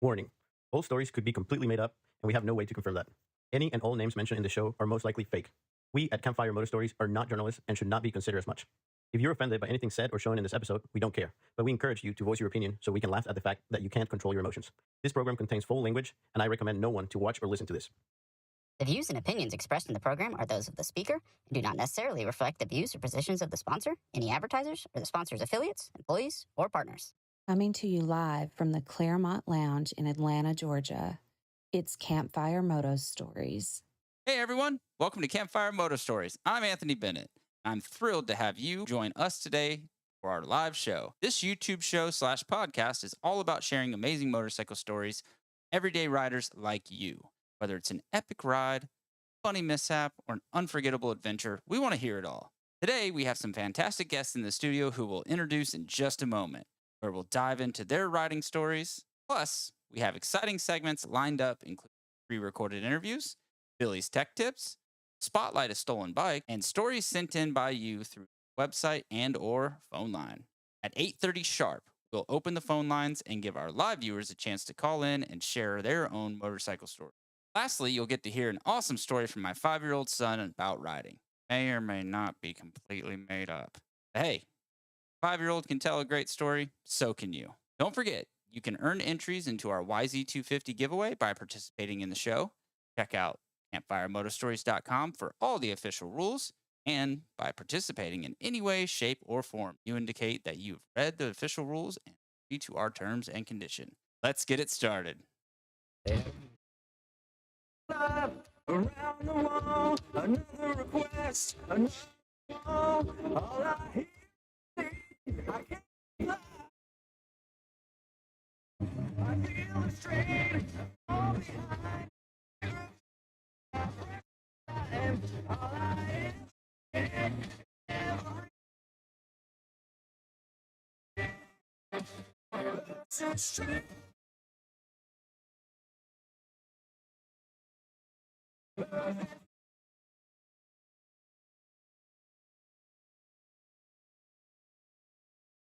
Warning: all stories could be completely made up, and we have no way to confirm that. Any and all names mentioned in the show are most likely fake. We at Campfire Moto Stories are not journalists and should not be considered as much. If you're offended by anything said or shown in this episode, we don't care, but we encourage you to voice your opinion so we can laugh at the fact that you can't control your emotions. This program contains full language, and I recommend no one to watch or listen to this. The views and opinions expressed in the program are those of the speaker and do not necessarily reflect the views or positions of the sponsor, any advertisers, or the sponsor's affiliates, employees, or partners. Coming to you live from the Claremont Lounge in Atlanta, Georgia, it's Campfire Moto Stories. Hey everyone, welcome to Campfire Moto Stories. I'm Anthony Bennett. I'm thrilled to have you join us today for our live show. This YouTube show / podcast is all about sharing amazing motorcycle stories, everyday riders like you. Whether it's an epic ride, funny mishap, or an unforgettable adventure, we want to hear it all. Today, we have some fantastic guests in the studio who we'll introduce in just a moment, where we'll dive into their riding stories. Plus, we have exciting segments lined up, including pre-recorded interviews, Billy's tech tips, spotlight a stolen bike, and stories sent in by you through the website and or phone line. At 8:30 sharp, we'll open the phone lines and give our live viewers a chance to call in and share their own motorcycle story. Lastly, you'll get to hear an awesome story from my 5-year-old son about riding. May or may not be completely made up. But hey, 5-year-old can tell a great story, so can you. Don't forget, you can earn entries into our YZ250 giveaway by participating in the show. Check out campfiremotostories.com for all the official rules, and by participating in any way, shape, or form, you indicate that you've read the official rules and agree to our terms and conditions. Let's get it started. Around the wall, another request, another wall, all I hear, I can't lie. I feel the strain, all behind, and all I so straight.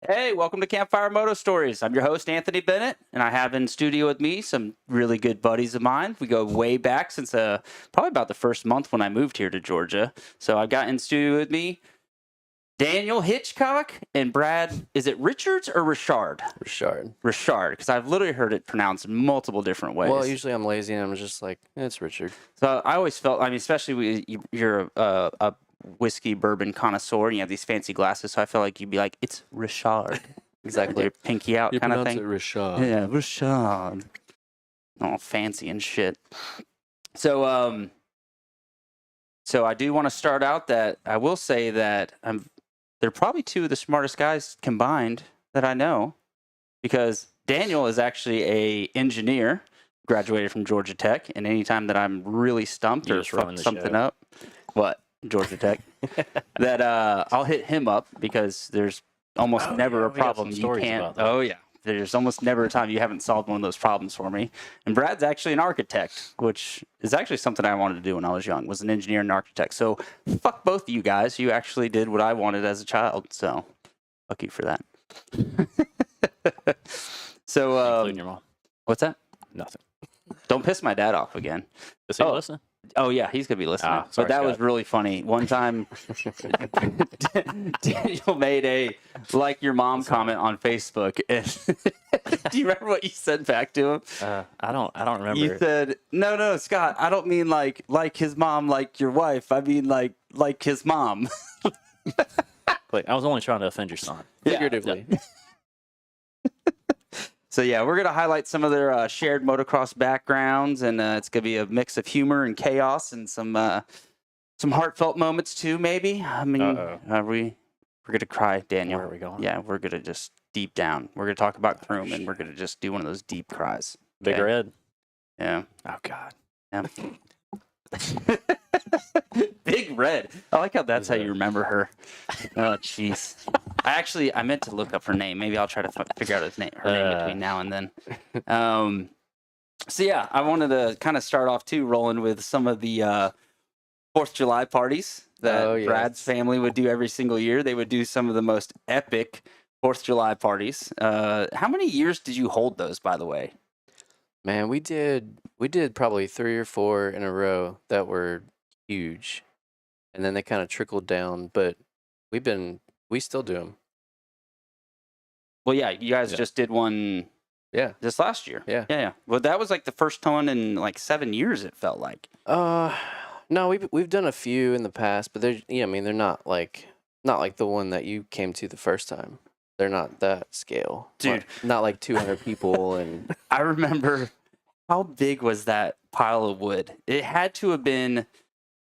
Hey, welcome to Campfire Moto Stories. I'm your host, Anthony Bennett, and I have in studio with me some really good buddies of mine. We go way back since probably about the first month when I moved here to Georgia. So I've got in studio with me Daniel Hitchcock and Brad, is it Richards or Richard? Richard. Richard, because I've literally heard it pronounced multiple different ways. Well, usually I'm lazy and I'm just like, it's Richard. So I always felt, I mean, especially you're a whiskey bourbon connoisseur and you have these fancy glasses, so I felt like you'd be like, it's Richard. Exactly. Your pinky out kind of thing. You pronounce it Richard. Yeah, Richard. All fancy and shit. So I do want to start out that I will say that they're probably two of the smartest guys combined that I know, because Daniel is actually a engineer, graduated from Georgia Tech, and anytime that I'm really stumped or fucked something up, what? Georgia Tech, that I'll hit him up, because there's almost never a problem you can't. Oh yeah, there's almost never a time you haven't solved one of those problems for me. And Brad's actually an architect, which is actually something I wanted to do when I was young, was an engineer and architect. So fuck both of you guys. You actually did what I wanted as a child. So fuck you for that. So including your mom. What's that? Nothing. Don't piss my dad off again. Is he listening? Oh yeah, he's gonna be listening. Sorry, but that Scott. was really funny. One time, Daniel made a "like your mom" comment on Facebook. And do you remember what you said back to him? I don't remember. You said, "No, Scott. I don't mean like his mom, like your wife. I mean like his mom." Wait, I was only trying to offend your son. Figuratively. So yeah, we're gonna highlight some of their shared motocross backgrounds, and it's gonna be a mix of humor and chaos, and some heartfelt moments too. Maybe. I mean, we're gonna cry, Daniel. Where are we going? Yeah, we're gonna just deep down. We're gonna talk about Kroom, and we're gonna just do one of those deep cries. Big Okay? Red. Yeah. Oh God. Yeah. Big Red. I like how that's how you remember her. Oh, jeez. I meant to look up her name. Maybe I'll try to figure out her name between now and then. So yeah, I wanted to kind of start off too, rolling with some of the 4th of July parties that Brad's family would do every single year. They would do some of the most epic 4th of July parties. How many years did you hold those, by the way? Man, we did probably 3 or 4 in a row that were huge, and then they kind of trickled down. But we still do them. Well, yeah, you guys Yeah. just did one Yeah. this last year. Yeah. Yeah. Well, that was like the first one in like 7 years. It felt like. No, we've done a few in the past, but I mean, they're not like the one that you came to the first time. They're not that scale, Dude. Not like 200 people and. I remember, how big was that pile of wood? It had to have been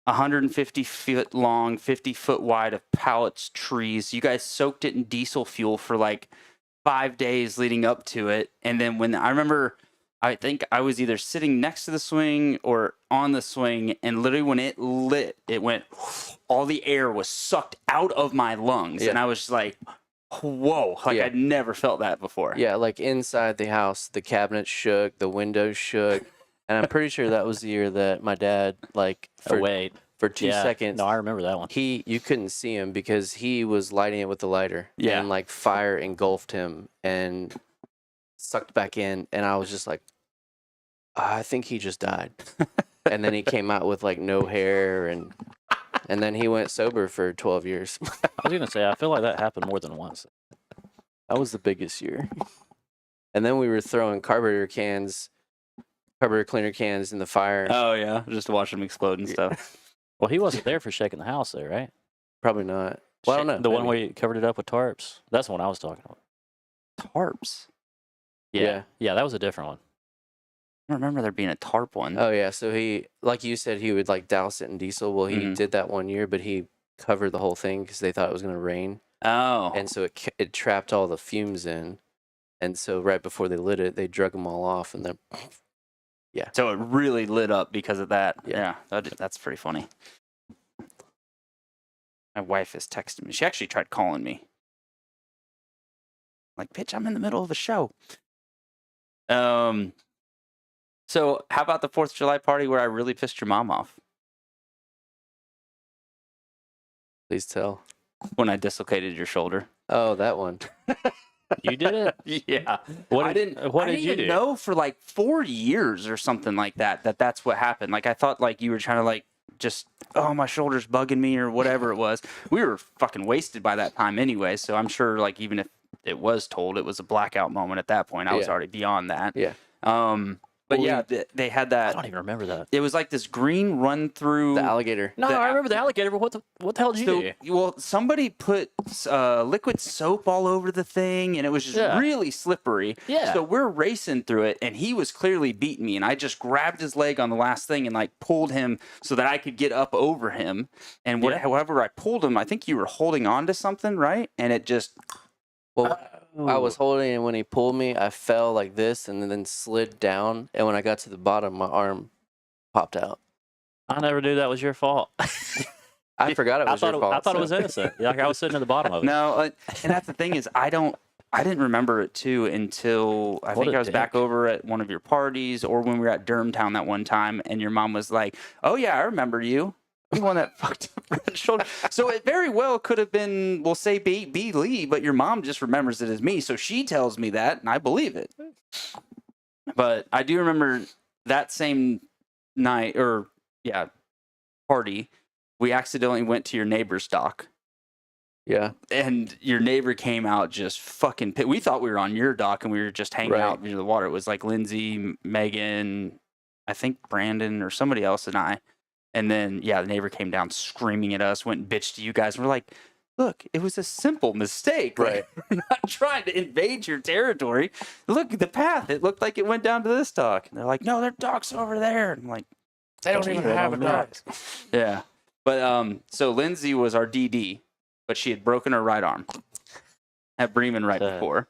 150 feet long, 50 foot wide of pallets, trees. You guys soaked it in diesel fuel for like 5 days leading up to it. And then when I remember, I think I was either sitting next to the swing or on the swing, and literally when it lit, it went, all the air was sucked out of my lungs. Yeah. And I was just like, whoa, like Yeah. I'd never felt that before. Yeah, like inside the house, the cabinets shook, the windows shook, and I'm pretty sure that was the year that my dad, like, Wait. for 2 seconds, No, I remember that one. you couldn't see him because he was lighting it with the lighter. Yeah. And like fire engulfed him and sucked back in, and I was just like, I think he just died. And then he came out with like no hair, and then he went sober for 12 years. I was gonna say I feel like that happened more than once. That was the biggest year. And then we were throwing carburetor cleaner cans in the fire. Oh, yeah. Just to watch them explode and stuff. Well, he wasn't there for shaking the house, though, right? Probably not. Well, I don't know. The one maybe. where you covered it up with tarps. That's the one I was talking about. Tarps. Yeah. Yeah, that was a different one. I don't remember there being a tarp one. Oh yeah, so he, like you said, he would like douse it in diesel. Well, he Mhm. did that one year, but he covered the whole thing because they thought it was going to rain, Oh. and so it trapped all the fumes in, and so right before they lit it, they drug them all off, and then So it really lit up because of that. Yeah. Yeah, that's pretty funny. My wife is texting me. She actually tried calling me. Like, bitch, I'm in the middle of a show. So how about the 4th of July party where I really pissed your mom off please tell. when I dislocated your shoulder? Oh, that one. You did it? Yeah. What I did- didn't what I did didn't you even do? know for like 4 years or something like that that's what happened. Like I thought like you were trying to like just, oh, my shoulder's bugging me or whatever it was. We were fucking wasted by that time anyway, so I'm sure like even if it was told, it was a blackout moment at that point. I was Yeah. already beyond that. Yeah. But Well, yeah, they had I that. don't even remember that. It was like this green run through. The alligator. No, The- I remember the alligator, but what the hell did you do? Well, somebody put liquid soap all over the thing, and it was just Yeah. really slippery. Yeah. So we're racing through it, and he was clearly beating me, and I just grabbed his leg on the last thing and like pulled him so that I could get up over him. And Yeah. however I pulled him, I think you were holding on to something, right? And it just Well, I was holding it, and when he pulled me, I fell like this and then slid down. And when I got to the bottom, my arm popped out. I never knew that was your fault. I forgot it was your fault. I thought it so- was innocent. Like I was sitting at the bottom of it. no. And that's the thing is, I didn't remember it too until I What think a I was back dick. over at one of your parties or when we were at Durhamtown that one time, and your mom was like, "Oh yeah, I remember you." The one that fucked up Brad's shoulder. So it very well could have been, we'll say B Lee, but your mom just remembers it as me. So she tells me that, and I believe it. But I do remember that same night, party, we accidentally went to your neighbor's dock. Yeah. And your neighbor came out just fucking pissed. We thought we were on your dock and we were just hanging Right. out near the water. It was like Lindsay, Megan, I think Brandon or somebody else and I. And then, yeah, the neighbor came down screaming at us, went and bitched to you guys. And we're like, look, it was a simple mistake. Right. Like, we're not trying to invade your territory. Look at the path. It looked like it went down to this dock. And they're like, no, their dock's over there. And I'm like, they don't even have a dock. Yeah. But so Lindsay was our DD, but she had broken her right arm at Bremen right before.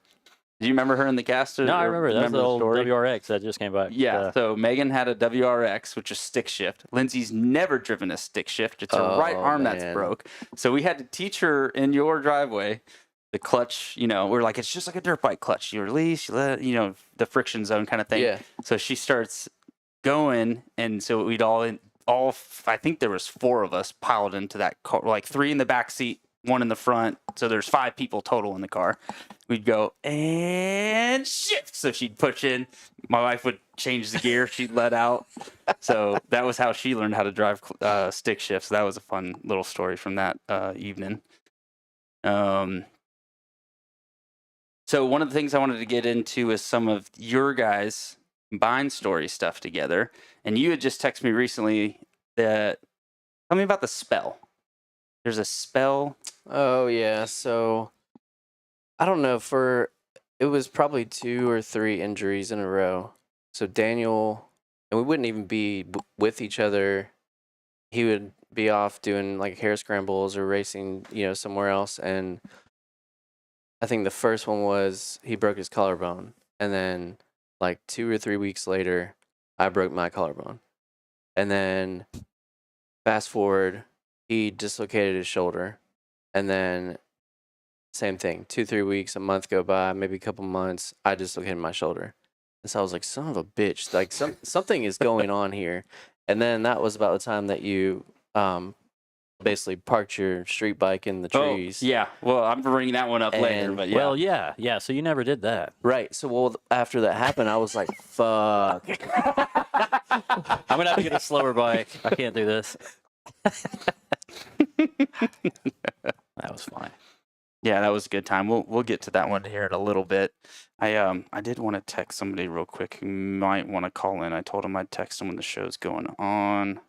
Do you remember her in the cast? No, I remember. That's the old story? WRX that just came back. Yeah, so Megan had a WRX, which is stick shift. Lindsay's never driven a stick shift. It's her right Oh, arm that's man. broke. So we had to teach her in your driveway the clutch. You know, we're like, it's just like a dirt bike clutch. You release, you let, you know, the friction zone kind of thing. Yeah. So she starts going, and so we'd all I think there was 4 of us piled into that car, like 3 in the back seat one in the front. So there's 5 people total in the car. We'd go and shift. So she'd push in. My wife would change the gear. She'd let out. So that was how she learned how to drive stick shift. So that was a fun little story from that evening. So one of the things I wanted to get into is some of your guys' combined story stuff together. And you had just texted me recently that, tell me about the spell. There's a spell. Oh yeah, so I don't know, it was probably 2 or 3 injuries in a row. So Daniel, and we wouldn't even be with each other. He would be off doing like hair scrambles or racing, somewhere else. And I think the first one was he broke his collarbone, and then like 2 or 3 weeks later, I broke my collarbone, and then fast forward, he dislocated his shoulder, and then same thing, 2-3 weeks, a month go by, maybe a couple months, I dislocated my shoulder. And so I was like, son of a bitch, like something is going on here. And then that was about the time that you basically parked your street bike in the trees. Oh, yeah. Well, I'm bringing that one up later, but yeah. Well, yeah. So you never did that. Right. So, after that happened, I was like, fuck. I'm going to have to get a slower bike. I can't do this. That was fine. Yeah, that was a good time. We'll get to that one here in a little bit. I did want to text somebody real quick who might want to call in. I told him I'd text him when the show's going on.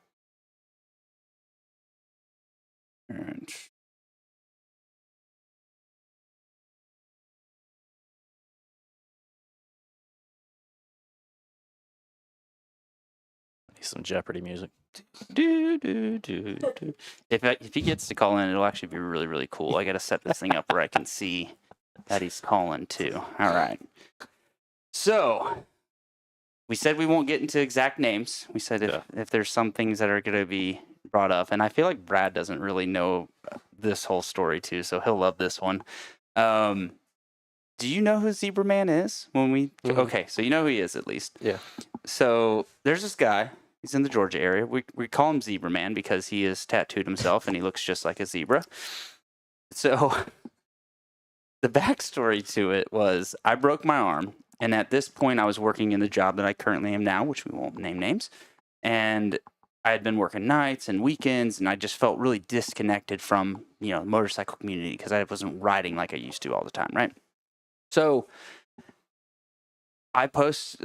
And Need some Jeopardy music. If he gets to call in, it'll actually be really, really cool. I got to set this thing up where I can see that he's calling too. All right. So we said we won't get into exact names. We said if there's some things that are going to be brought up, and I feel like Brad doesn't really know this whole story too, so he'll love this one. Do you know who Zebra Man is? Okay, so you know who he is at least. Yeah. So there's this guy. He's in the Georgia area. We call him Zebra Man because he has tattooed himself and he looks just like a zebra. So the backstory to it was I broke my arm, and at this point I was working in the job that I currently am now, which we won't name names. And I had been working nights and weekends, and I just felt really disconnected from, the motorcycle community because I wasn't riding like I used to all the time, right? So I post,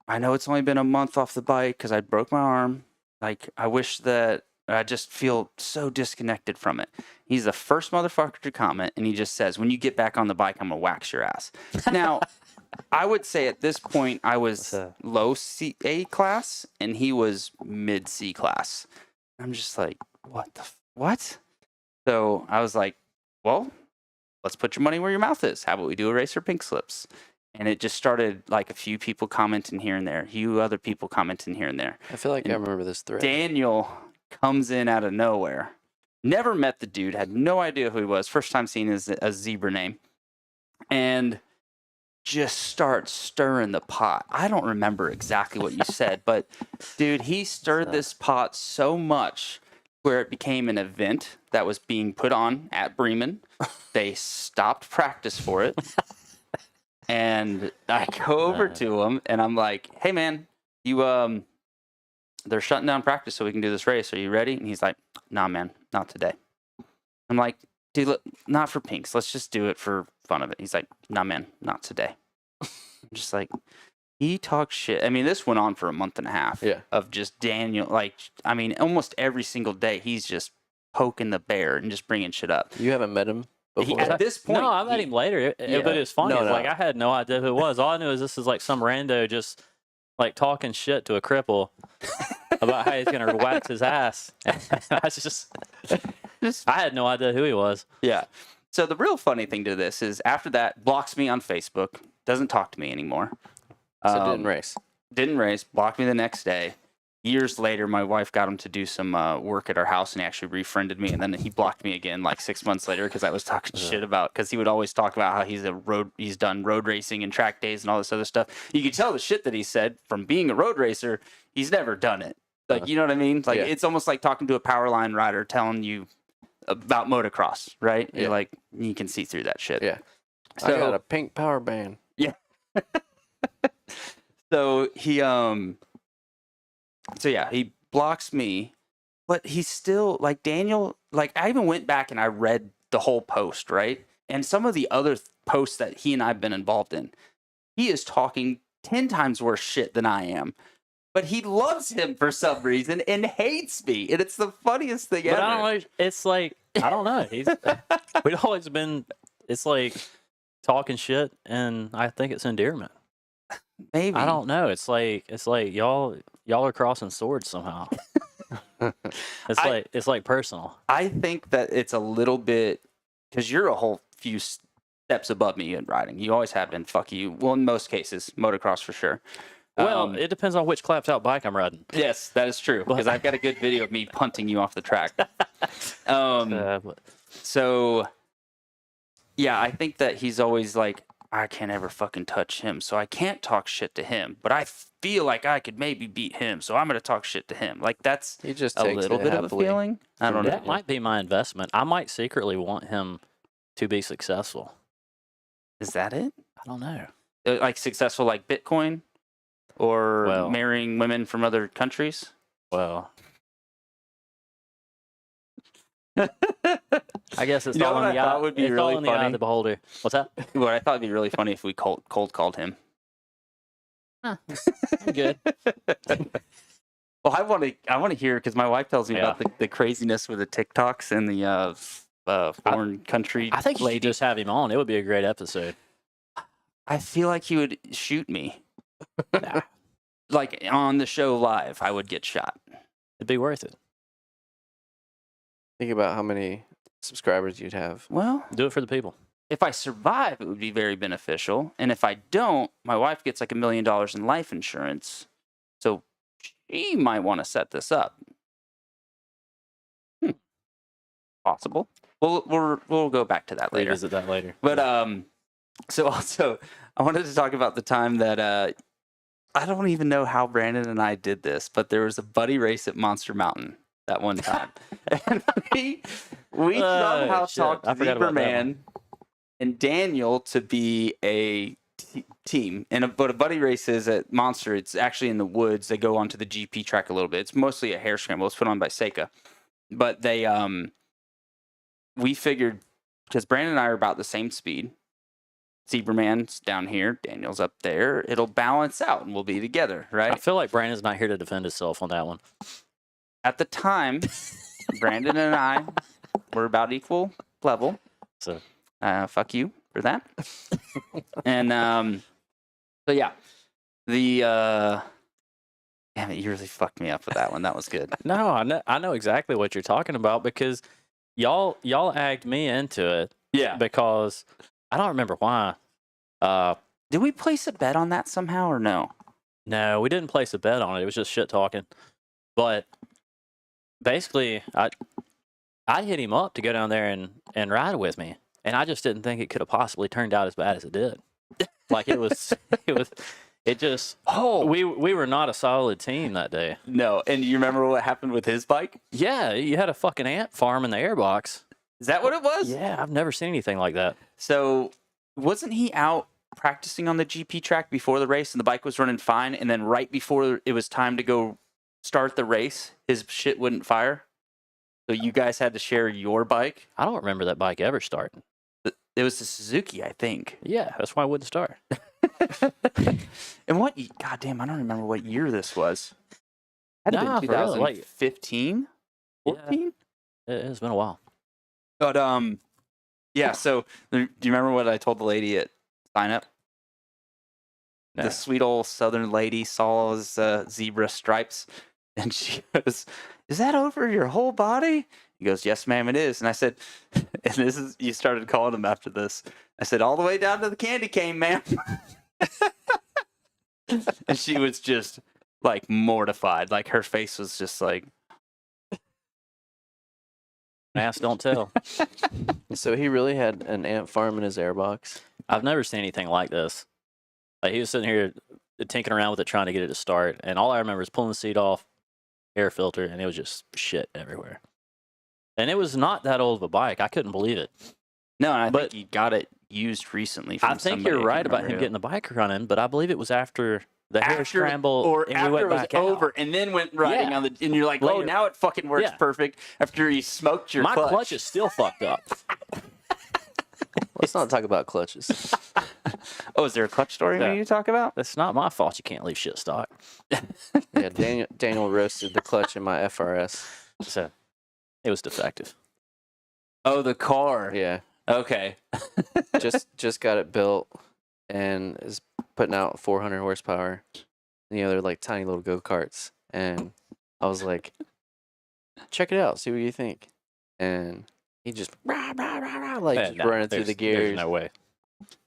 I know it's only been a month off the bike because I broke my arm. Like, I wish that I just feel so disconnected from it. He's the first motherfucker to comment, and he just says, when you get back on the bike, I'm going to wax your ass. Now, I would say at this point, I was low A class, and he was mid C class. I'm just like, what? So I was like, well, let's put your money where your mouth is. How about we do a race for pink slips? And it just started like a few people commenting here and there, a few other people commenting here and there. I feel like I remember this thread. Daniel comes in out of nowhere. Never met the dude, had no idea who he was. First time seeing a zebra name. And just starts stirring the pot. I don't remember exactly what you said, but dude, he stirred this pot so much where it became an event that was being put on at Bremen. They stopped practice for it. And I go over to him and I'm like, hey man, they're shutting down practice so we can do this race. Are you ready? And he's like, nah, man, not today. I'm like, dude, look, not for pinks. Let's just do it for fun of it. He's like, nah, man, not today. I'm just like, he talks shit. I mean, this went on for a month and a half of just Daniel. Almost every single day, he's just poking the bear and just bringing shit up. You haven't met him before? At this point, no, I met him later. But it was funny. No. Like, I had no idea who it was. All I knew is this is like some rando just like talking shit to a cripple about how he's gonna wax his ass. I had no idea who he was. Yeah. So the real funny thing to this is after that, blocks me on Facebook, doesn't talk to me anymore. So didn't race. Didn't race, blocked me the next day. Years later, my wife got him to do some work at our house, and he actually refriended me. And then he blocked me again like 6 months later because I was talking shit about, because he would always talk about how he's done road racing and track days and all this other stuff. You could tell the shit that he said from being a road racer, he's never done it. Like, you know what I mean? Like, it's almost like talking to a power line rider telling you about motocross, right? Yeah. Like you can see through that shit. Yeah. So, I got a pink power band. Yeah. So he he blocks me, but he's still like Daniel. Like I even went back and I read the whole post, right? And some of the other posts that he and I've been involved in, he is talking 10 times worse shit than I am. But he loves him for some reason and hates me. And it's the funniest thing ever. But I don't know. It's like, I don't know. We've always been, it's like talking shit, and I think it's endearment. Maybe. I don't know. It's like y'all are crossing swords somehow. It's like personal. I think that it's a little bit, because you're a whole few steps above me in riding. You always have been. Fuck you. Well, in most cases, motocross for sure. Well, it depends on which clapped out bike I'm riding. Yes, that is true. Because I've got a good video of me punting you off the track. So, yeah, I think that he's always like, I can't ever fucking touch him, so I can't talk shit to him. But I feel like I could maybe beat him, so I'm going to talk shit to him. Like, that's He just a takes little it bit of a happily. feeling. I don't know. That might be my investment. I might secretly want him to be successful. Is that it? I don't know. Like successful like Bitcoin? Or Well- marrying women from other countries? Well, I guess it's You know all what in I the eye. thought would be It's really all in the eye funny? of the beholder. What's that? What I thought would be really funny if we cold called him. I'm good. Well, I want to hear, because my wife tells me Yeah. about the craziness with the TikToks and the foreign country. I think you lady. should just have him on. It would be a great episode. I feel like he would shoot me. Nah, Like on the show live, I would get shot. it'd be worth it. Think about how many subscribers you'd have. Well, Do it for the people. if I survive, it would be very beneficial. And if I don't, my wife gets like $1 million in life insurance. So she might want to set this up. Possible. We'll go back to that later. Revisit that later. But so also I wanted to talk about the time that I don't even know how Brandon and I did this, but there was a buddy race at Monster Mountain that one time, and we somehow shit. talked I forgot about that Zebraman and Daniel to be a team. And but a buddy race is at Monster. It's actually in the woods. They go onto the GP track a little bit. It's mostly a hare scramble. It's put on by Seika, but they we figured, because Brandon and I are about the same speed. Zebraman's down here, Daniel's up there. It'll balance out and we'll be together, I right? feel like Brandon's not here to defend himself on that one. At the time, Brandon and I were about equal level. So Fuck you for that. And so yeah, damn it, you really fucked me up with that one. That was good. no, I know exactly what you're talking about, because y'all agged me into it Yeah. because I don't remember why. Did we place a bet on that somehow or no? No, we didn't place a bet on it. It was just shit talking. But basically, I hit him up to go down there and ride with me, and I just didn't think it could have possibly turned out as bad as it did. Like it just. Oh, We were not a solid team that day. no. And you remember what happened with his bike? Yeah, you had a fucking ant farm in the airbox. Is that what it was? Yeah, I've never seen anything like that. So wasn't he out practicing on the GP track before the race and the bike was running fine, and then right before it was time to go start the race, his shit wouldn't fire? So you guys had to share your bike? I don't remember that bike ever starting. It was the Suzuki, I think. Yeah, that's why I wouldn't start. And goddamn, I don't remember what year this was. Had to Nah, been for real, like- 2015? 14? It's been a while. But yeah, so do you remember what I told the lady at sign up? No. The sweet old southern lady saw his zebra stripes, and she goes, "Is that over your whole body?" He goes, "Yes, ma'am, it is." And I said, and this is, you started calling him after this. I said, "All the way down to the candy cane, ma'am." And she was just like mortified. Like her face was just like, Ask, don't tell. So he really had an ant farm in his airbox. I've never seen anything like this. Like he was sitting here tinkering around with it, trying to get it to start, and all I remember is pulling the seat off, air filter, and it was just shit everywhere. And it was not that old of a bike. I couldn't believe it. No, and I But- think he got it used recently. From I think somebody. you're right can't about remember him who. getting the bike running, but I believe it was after the hair After- scramble or and after we went it was back over, out. and then went riding Yeah. on the. And you're like, oh, Later. now it fucking works Yeah. perfect. After you smoked your My clutch. clutch is still fucked up. Let's not talk about clutches. Oh, is there a clutch story we Yeah. need to talk about? That's not my fault. You can't leave shit stock. Yeah, Daniel roasted the clutch in my FRS. So it was defective. Oh, the car. Yeah, Okay. just got it built and is putting out 400 horsepower. You know, they're like tiny little go-karts. And I was like, check it out, see what you think. And he just like just No, running through the there's gears. no way.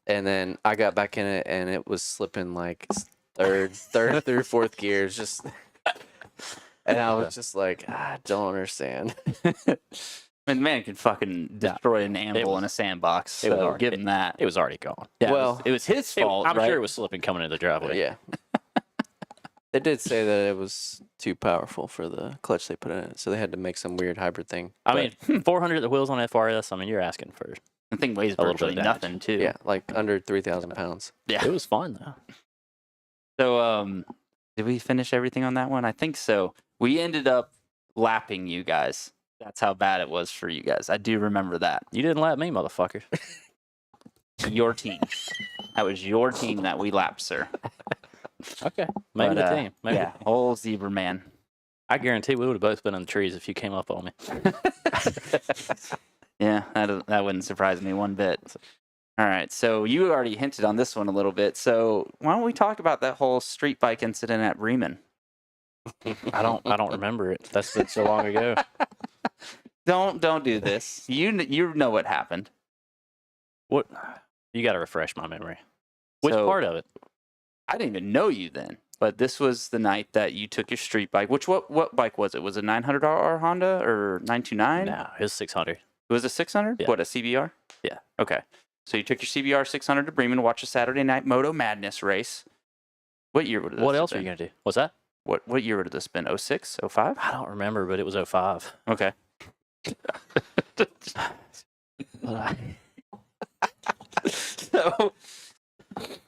And then I got back in it and it was slipping like third through fourth gears. Just and I was just like, I don't understand. And the man can fucking destroy an anvil was- in a sandbox. it was So already- give him that. It was already gone. Yeah, well, it was his fault. I'm right? sure it was slipping coming into the driveway. Yeah. They did say that it was too powerful for the clutch they put in it, so they had to make some weird hybrid thing. I But, mean, 400 the wheels on FRS. I mean, you're asking for. The thing weighs a little bit virtually of damage. nothing, too. yeah, like under 3,000 pounds. Yeah. It was fun though. So, did we finish everything on that one? I think so. We ended up lapping you guys. That's how bad it was for you guys. I do remember that. You didn't lap me, motherfucker. Your team. That was your team that we lapped, sir. Okay, maybe But, the team. Maybe Yeah, old Zebra Man. I guarantee we would have both been in the trees if you came up on me. Yeah, that wouldn't surprise me one bit. All right, so you already hinted on this one a little bit. So why don't we talk about that whole street bike incident at Bremen? I don't remember it. That's been so long ago. Don't do this. You know what happened. What? You got to refresh my memory. Which So- part of it? I didn't even know you then, but this was the night that you took your street bike. What bike was it? Was it 900R Honda or 929? No, it was 600. It was a 600? Yeah. What, a CBR? Yeah. Okay. So you took your CBR 600 to Bremen to watch a Saturday night Moto Madness race. What year would this What have else are been? you gonna do? What's that? What year would this have been? 06? 05? I don't remember, but it was 05. Okay.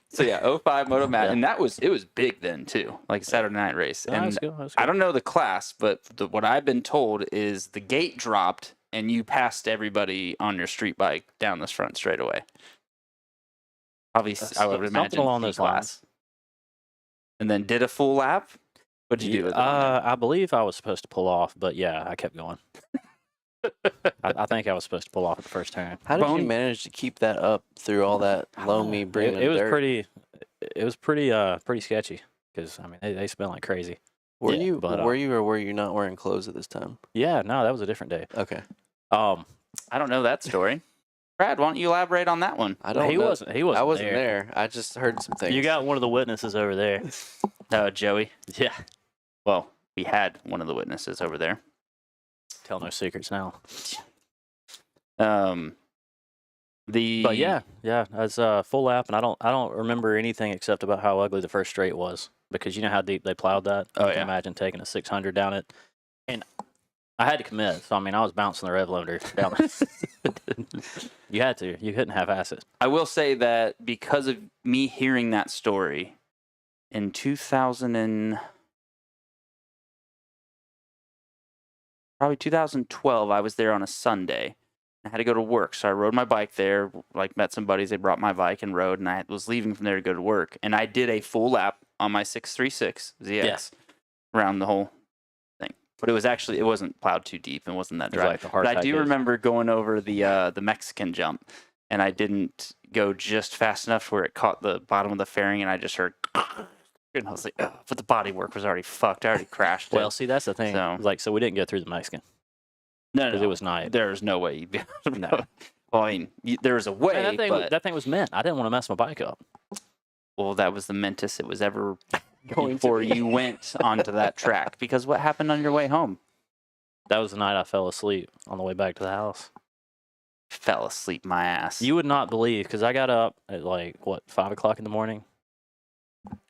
So yeah, 05 Moto Mad, Yeah. and it was big then too, like Saturday night race. No, And that's good, that's I good. don't know the class, but what I've been told is the gate dropped and you passed everybody on your street bike down this front straight away. Obviously, I would Something imagine along C those class. lines. And then did a full lap. What'd you do with it? I believe I was supposed to pull off, but yeah, I kept going. I think I was supposed to pull off at the first turn. How did you Bone- manage to keep that up through all that loamy Bremen It was dirt? pretty sketchy because I mean they smell like crazy. Were yeah, you but, were you or were you not wearing clothes at this time? Yeah, no, that was a different day. Okay, Um, I don't know that story. Brad, why don't you elaborate on that one? I don't. he know. wasn't. He I wasn't. wasn't there. I just heard some things. You got one of the witnesses over there. Joey. Yeah. Well, we had one of the witnesses over there. Tell no secrets now. But Yeah, it's a full lap, and I don't remember anything except about how ugly the first straight was because you know how deep they plowed that. Oh, You can yeah. imagine taking a 600 down it, and I had to commit. So I mean, I was bouncing the rev loader down. You had to. You couldn't have acid. I will say that because of me hearing that story in 2012, I was there on a Sunday. I had to go to work, so I rode my bike there. Like met some buddies, they brought my bike and rode, and I was leaving from there to go to work. And I did a full lap on my 636 ZX around the whole thing. But it wasn't plowed too deep and wasn't that It was dry. like the hard But I type do is. remember going over the Mexican jump, and I didn't go just fast enough where it caught the bottom of the fairing, and I just heard, and I was like, ugh, but the bodywork was already fucked. I already crashed. Well, it. see, that's the thing. So- So we didn't go through the Mexican no, because it was night. There's no way you'd be able to. No. Well, I mean, there's a way, Man, but that thing was meant. I didn't want to mess my bike up. well, that was the mentest it was ever Going to before be. you went onto that track. Because what happened on your way home? That was the night I fell asleep on the way back to the house. Fell asleep my ass. You would not believe because I got up at 5 o'clock in the morning.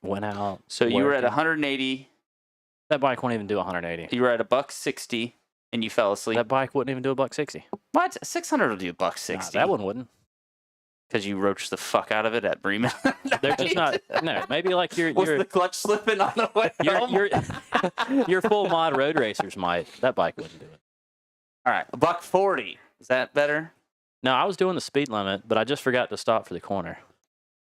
Went out. so you were at working. 180. That bike won't even do 180. You were at $160. and you fell asleep. That bike wouldn't even do $160. What? 600 will do $160. Nah, that one wouldn't. Because you roached the fuck out of it at Bremen. They're just not. No, maybe like Was the clutch slipping on the way home? your full mod road racers might. That bike wouldn't do it. All right, $140. Is that better? No, I was doing the speed limit, but I just forgot to stop for the corner.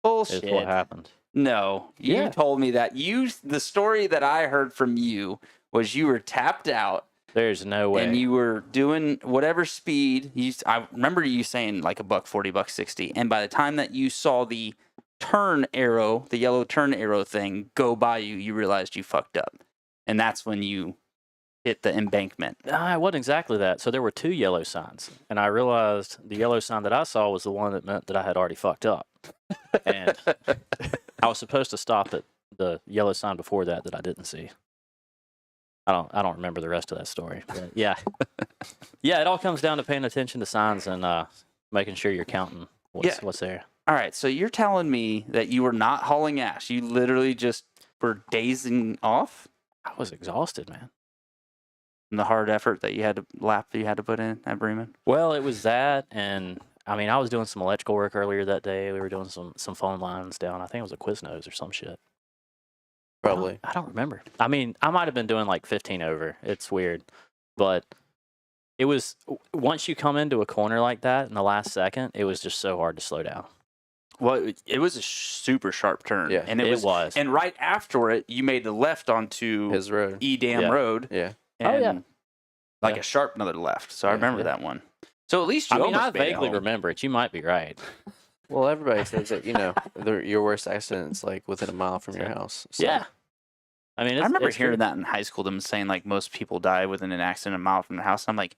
Bullshit. Is what happened. No, you Yeah. told me that. The story that I heard from you was you were tapped out. There's no way. And you were doing whatever speed. I remember you saying like $140, $160. And by the time that you saw the turn arrow, the yellow turn arrow thing go by you, you realized you fucked up. And that's when you hit the embankment. No, it wasn't exactly that. So there were 2 yellow signs. And I realized the yellow sign that I saw was the one that meant that I had already fucked up. And I was supposed to stop at the yellow sign before that I didn't see. I don't remember the rest of that story. But yeah. Yeah, it all comes down to paying attention to signs and making sure you're counting what's there. All right, so you're telling me that you were not hauling ass. You literally just were dazing off I was exhausted, man. from the hard effort that you had to put in at Bremen? Well, it was that, and I mean, I was doing some electrical work earlier that day. We were doing some phone lines down. I think it was a Quiznos or some shit. Probably. I don't remember. I mean, I might have been doing like 15 over. It's weird. But it was, once you come into a corner like that in the last second, it was just so hard to slow down. Well, it was a super sharp turn. Yeah, and it was. And right after it, you made the left onto His road. Edam Yeah. Road. Yeah. And like Yeah. a sharp another left. So I Yeah, remember yeah. that one. So at least you I mean, I almost made it vaguely home. remember it. You might be right. Well, everybody says that, your worst accident's like within a mile from your house. So. Yeah. I mean, I remember it's hearing true. that in high school, them saying like most people die within an accident a mile from their house. And I'm like,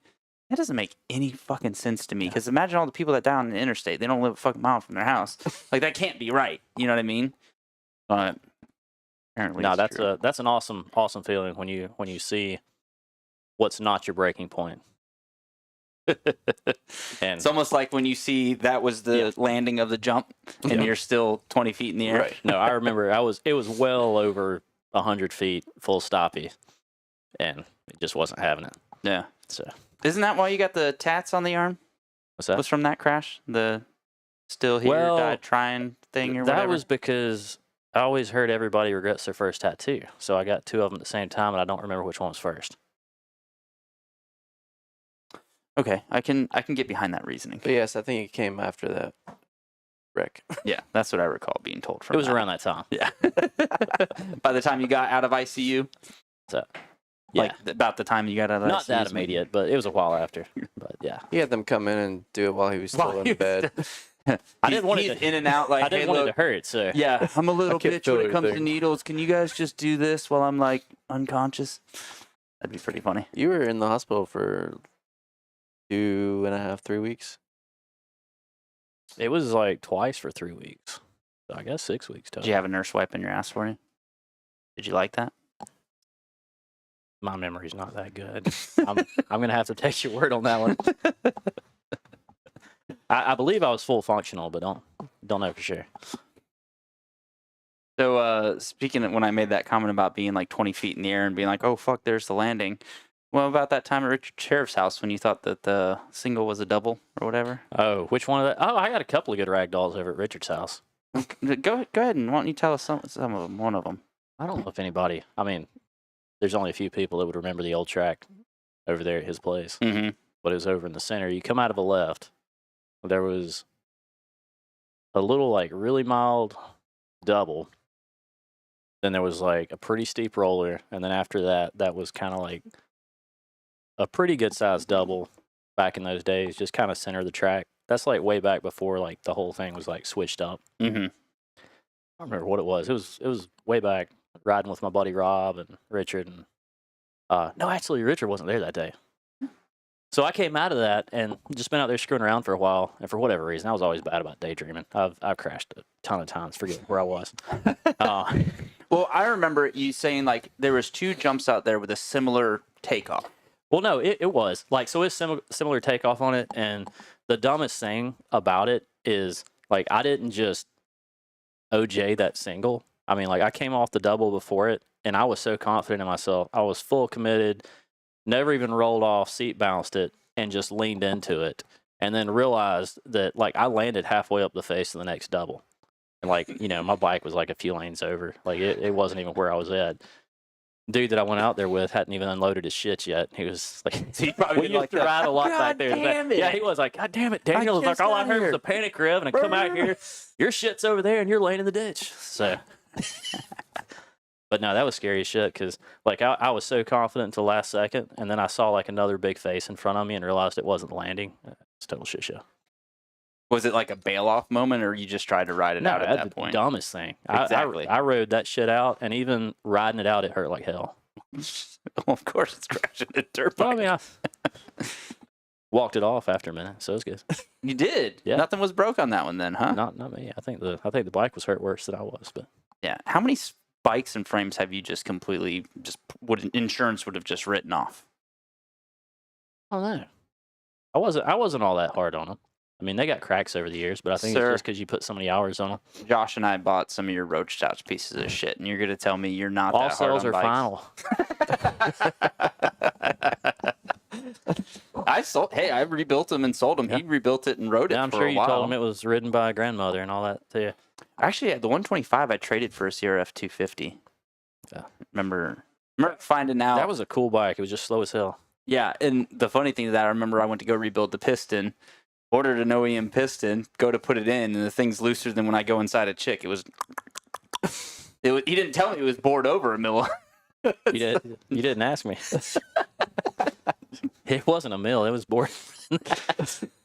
that doesn't make any fucking sense to me. Because imagine all the people that die on the interstate. They don't live a fucking mile from their house. Like that can't be right. You know what I mean? But apparently, No, it's true. that's an awesome feeling when you see what's not your breaking point. And It's almost like when you see that was the landing of the jump, and Yeah. you're still 20 feet in the air. Right. no, I remember it was well over 100 feet full stoppy, and it just wasn't having it. Yeah. So Isn't that why you got the tats on the arm? what's that? Was from that crash? The still here, Well, died trying thing or That whatever? was because I always heard everybody regrets their first tattoo. So I got 2 of them at the same time, and I don't remember which one was first. Okay, I can get behind that reasoning. But yes, I think it came after that wreck. Yeah, that's what I recall being told from It was that. around that time. Yeah. By the time you got out of ICU? So yeah, Like about the time you got out of not ICU? that immediate, but it was a while after. But yeah, He had them come in and do it while he was still While in he bed. I didn't want it he's to- in and out like, I didn't hey, want it look, to hurt. So yeah, I'm a little can't bitch feel when it comes to anything. needles. Can you guys just do this while I'm like unconscious? That'd be pretty funny. You were in the hospital for 2.5, 3 weeks. it was like twice for 3 weeks. So I guess 6 weeks total. Did you have a nurse wiping your ass for you? Did you like that? My memory's not that good. I'm gonna have to take your word on that one. I believe I was full functional, but don't know for sure. So, speaking of when I made that comment about being like 20 feet in the air and being like, oh, fuck, there's the landing. Well, about that time at Richard Sheriff's house when you thought that the single was a double or whatever? Oh, which one of that? Oh, I got a couple of good rag dolls over at Richard's house. Go ahead and why don't you tell us some of them, one of them. I don't know if anybody. I mean, there's only a few people that would remember the old track over there at his place, Mm-hmm. but it was over in the center. You come out of a left, there was a little like really mild double. Then there was like a pretty steep roller, and then after that, that was kind of like a pretty good sized double back in those days, just kind of center of the track. That's like way back before like the whole thing was like switched up. Mm-hmm. I don't remember what it was. It was way back riding with my buddy Rob and Richard and no, actually Richard wasn't there that day. So I came out of that and just been out there screwing around for a while, and for whatever reason, I was always bad about daydreaming. I've crashed a ton of times, forget where I was. Well, I remember you saying like there was 2 jumps out there with a similar takeoff. Well, no, it was like, so it's similar takeoff on it, and the dumbest thing about it is like I didn't just OJ that single. I mean, like I came off the double before it, and I was so confident in myself. I was full committed, never even rolled off, seat bounced it, and just leaned into it. And then realized that, like, I landed halfway up the face of the next double. And, like, you know, my bike was like a few lanes over. Like, it wasn't even where I was at. Dude that I went out there with hadn't even unloaded his shit yet. He was like, He probably we used to ride a lot back there. damn it. Yeah, he was like, God damn it, Daniel. Was like, just all I got heard was here. a panic rev, and I come out here, your shit's over there, and you're laying in the ditch. So, but no, that was scary as shit because, like, I was so confident until last second, and then I saw, like, another big face in front of me and realized it wasn't landing. It's a total shit show. Was it like a bail-off moment, or you just tried to ride it out at that's that the point? dumbest thing. Exactly. I rode that shit out, and even riding it out, it hurt like hell. Well, of course, it's crashing a dirt Well, I bike. mean, I walked it off after a minute, so it was good. You did? Yeah. Nothing was broke on that one then, huh? Not me. I think the bike was hurt worse than I was, but Yeah. How many bikes and frames have you just completely insurance would have just written off? I don't know. I wasn't all that hard on them. I mean, they got cracks over the years, but I think Sir. it's just because you put so many hours on them. Josh and I bought some of your roach stouch pieces of shit, and you're going to tell me you're not All that hard sales on are bikes. final. I rebuilt them and sold them. Yeah. He rebuilt it and rode it Yeah, I'm for sure a you while. told him it was ridden by a grandmother and all that too. Actually, the 125 I traded for a CRF 250. Yeah. Remember finding out. That was a cool bike. It was just slow as hell. Yeah, and the funny thing is that I remember I went to go rebuild the piston, ordered an OEM piston, go to put it in, and the thing's looser than when I go inside a chick. It was he didn't tell me it was bored over a mill. You didn't ask me. It wasn't a mill. It was bored.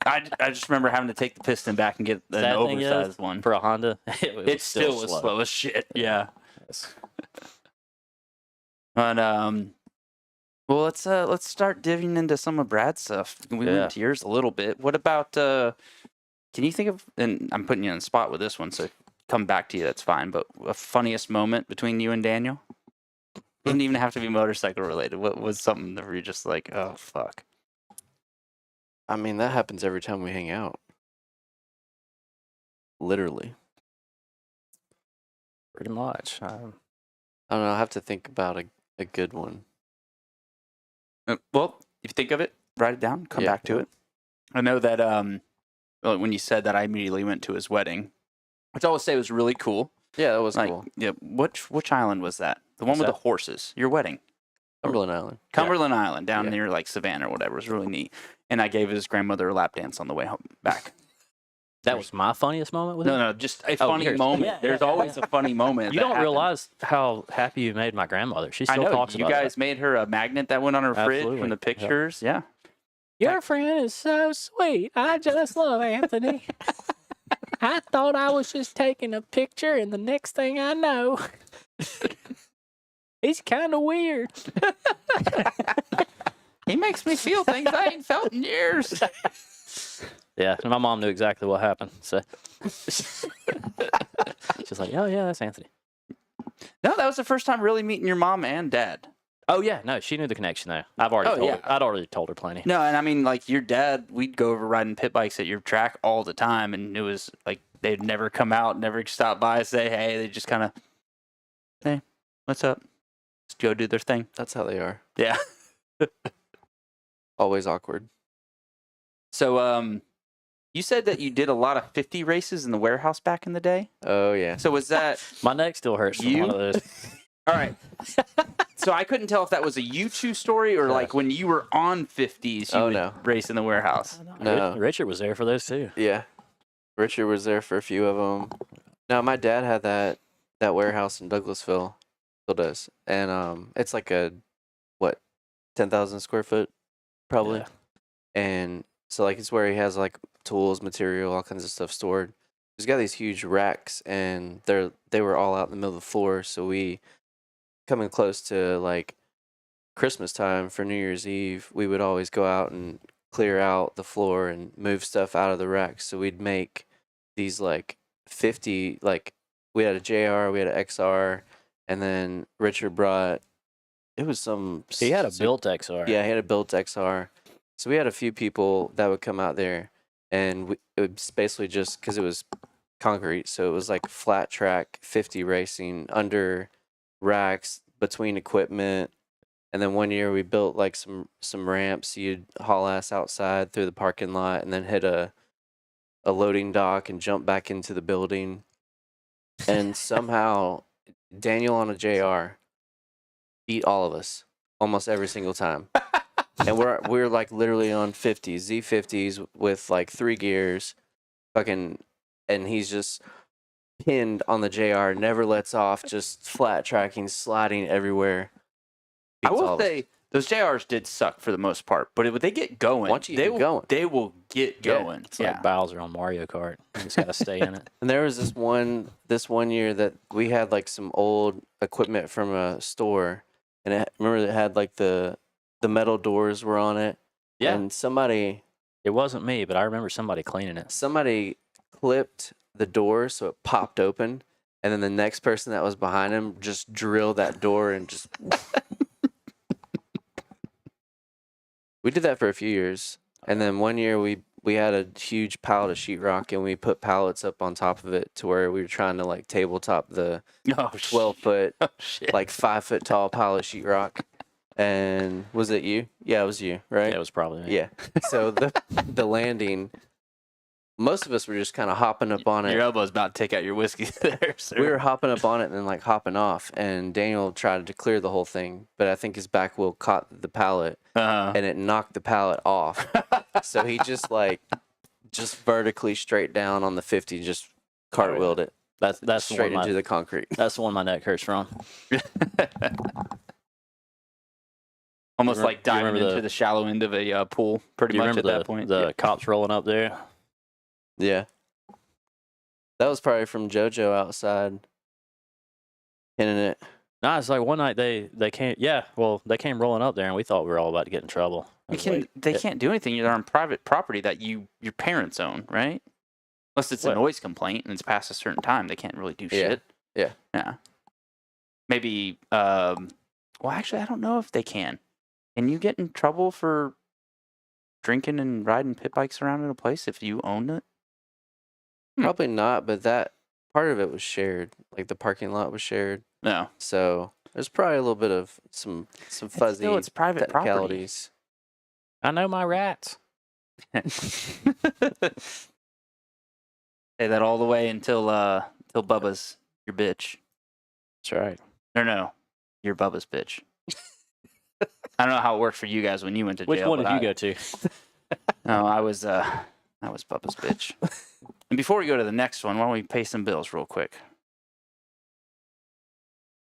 I just remember having to take the piston back and get an That thing is, oversized one. For a Honda, It still was slow as shit. Yeah. But well, let's start diving into some of Brad's stuff. We Yeah. went to yours a little bit. What about can you think of, and I'm putting you on the spot with this one, so come back to you, that's fine, but a funniest moment between you and Daniel? Didn't even have to be motorcycle related. What was something that were you just like, oh fuck? I mean, that happens every time we hang out. Literally. Pretty much. I don't know. I have to think about a good one. Well, if you think of it, write it down, come Yeah. back to it. I know that well, when you said that, I immediately went to his wedding, which I always say was really cool. Yeah, that was Like, cool. yeah, which island was that? The one What's with that? the horses. Your wedding. Cumberland Island. Cumberland Island, down Yeah. near like Savannah or whatever. It was really neat. And I gave his grandmother a lap dance on the way home back. That was my funniest moment with No, him. no, just a Oh, funny yours. moment. Yeah, There's yeah, always a funny moment. You that don't happens. realize how happy you made my grandmother. She I still know. talks You about guys made her a magnet that went on her fridge Absolutely. from the Yep. pictures. Yeah. Your friend is so sweet. I just love Anthony. I thought I was just taking a picture, and the next thing I know, he's kind of weird. He makes me feel things I ain't felt in years. Yeah, and my mom knew exactly what happened. So she's like, "Oh yeah, that's Anthony." No, that was the first time really meeting your mom and dad. Oh yeah, no, she knew the connection though. I'd already told her plenty. No, and I mean, like, your dad, we'd go over riding pit bikes at your track all the time, and it was like they'd never come out, never stop by, say hey. They just kind of, hey, what's up? Just go do their thing. That's how they are. Yeah. Always awkward. So, you said that you did a lot of 50 races in the warehouse back in the day. Oh, yeah. So was that My neck still hurts from You? one of those. all right? So I couldn't tell if that was a U2 story or like when you were on 50s, you Oh, would no. race in the warehouse. No. Richard was there for those too. Yeah. Richard was there for a few of them. No, my dad had that warehouse in Douglasville. Still does. And it's like a, 10,000 square foot, probably. Yeah. And so, like, it's where he has, like, tools, material, all kinds of stuff stored. He's got these huge racks, and they were all out in the middle of the floor. So we, coming close to, like, Christmas time for New Year's Eve, we would always go out and clear out the floor and move stuff out of the racks. So we'd make these, like, 50, like, we had a JR, we had an XR, and then Richard brought, it was some... He had a built XR. Yeah, he had a built XR. So we had a few people that would come out there, and it was basically just because it was concrete, so it was like flat track 50 racing under racks between equipment, And then one year we built like some ramps. You'd haul ass outside through the parking lot and then hit a loading dock and jump back into the building. And somehow Daniel on a JR beat all of us almost every single time. And we're like literally on 50s, Z50s with like 3 gears, fucking, and he's just pinned on the JR, never lets off, just flat tracking, sliding everywhere. I Beats all will of us. say those JRs did suck for the most part, but if they get going, Once you they get will, going. they will get Yeah. going. It's like Bowser on Mario Kart. You just got to stay in it. And there was this one year that we had like some old equipment from a store, and remember it had like the metal doors were on it. Yeah. And somebody It wasn't me, but I remember somebody cleaning it. clipped the door so it popped open, and then the next person that was behind him just drilled that door and just. We did that for a few years, and then one year we had a huge pallet of sheetrock, and we put pallets up on top of it to where we were trying to like tabletop the 12-foot, shit. like 5-foot tall pallet sheetrock. And was it you? Yeah, it was you, right? Yeah, it was probably me. Yeah. So the landing, most of us were just kind of hopping up on it. Your elbow's about to take out your whiskey there, sir. We were hopping up on it and then like hopping off, and Daniel tried to clear the whole thing, but I think his back wheel caught the pallet and it knocked the pallet off. So he just vertically straight down on the 50, just cartwheeled it. That's straight the one into the concrete. That's the one my neck hurts from. Almost You like diving remember into the shallow end of a pool, pretty Do you much remember at that point. the cops rolling up there? Yeah. That was probably from JoJo outside hitting it. No, it's like one night they came. Yeah, well, they came rolling up there, and we thought we were all about to get in trouble. They can't do anything. They're on private property that your parents own, right? Unless it's a What? noise complaint and it's past a certain time, they can't really do Yeah. shit. Yeah. Yeah. Maybe. Well, actually, I don't know if they can. Can you get in trouble for drinking and riding pit bikes around in a place if you own it? Probably not, but that part of it was shared. Like the parking lot was shared. No. So there's probably a little bit of some fuzzy It's private property. technicalities. I know my rats. Say that all the way until Bubba's your bitch. That's right. No, you're Bubba's bitch. I don't know how it worked for you guys when you went to Which jail. one did but you go to? No, I was Bubba's bitch. And before we go to the next one, why don't we pay some bills real quick?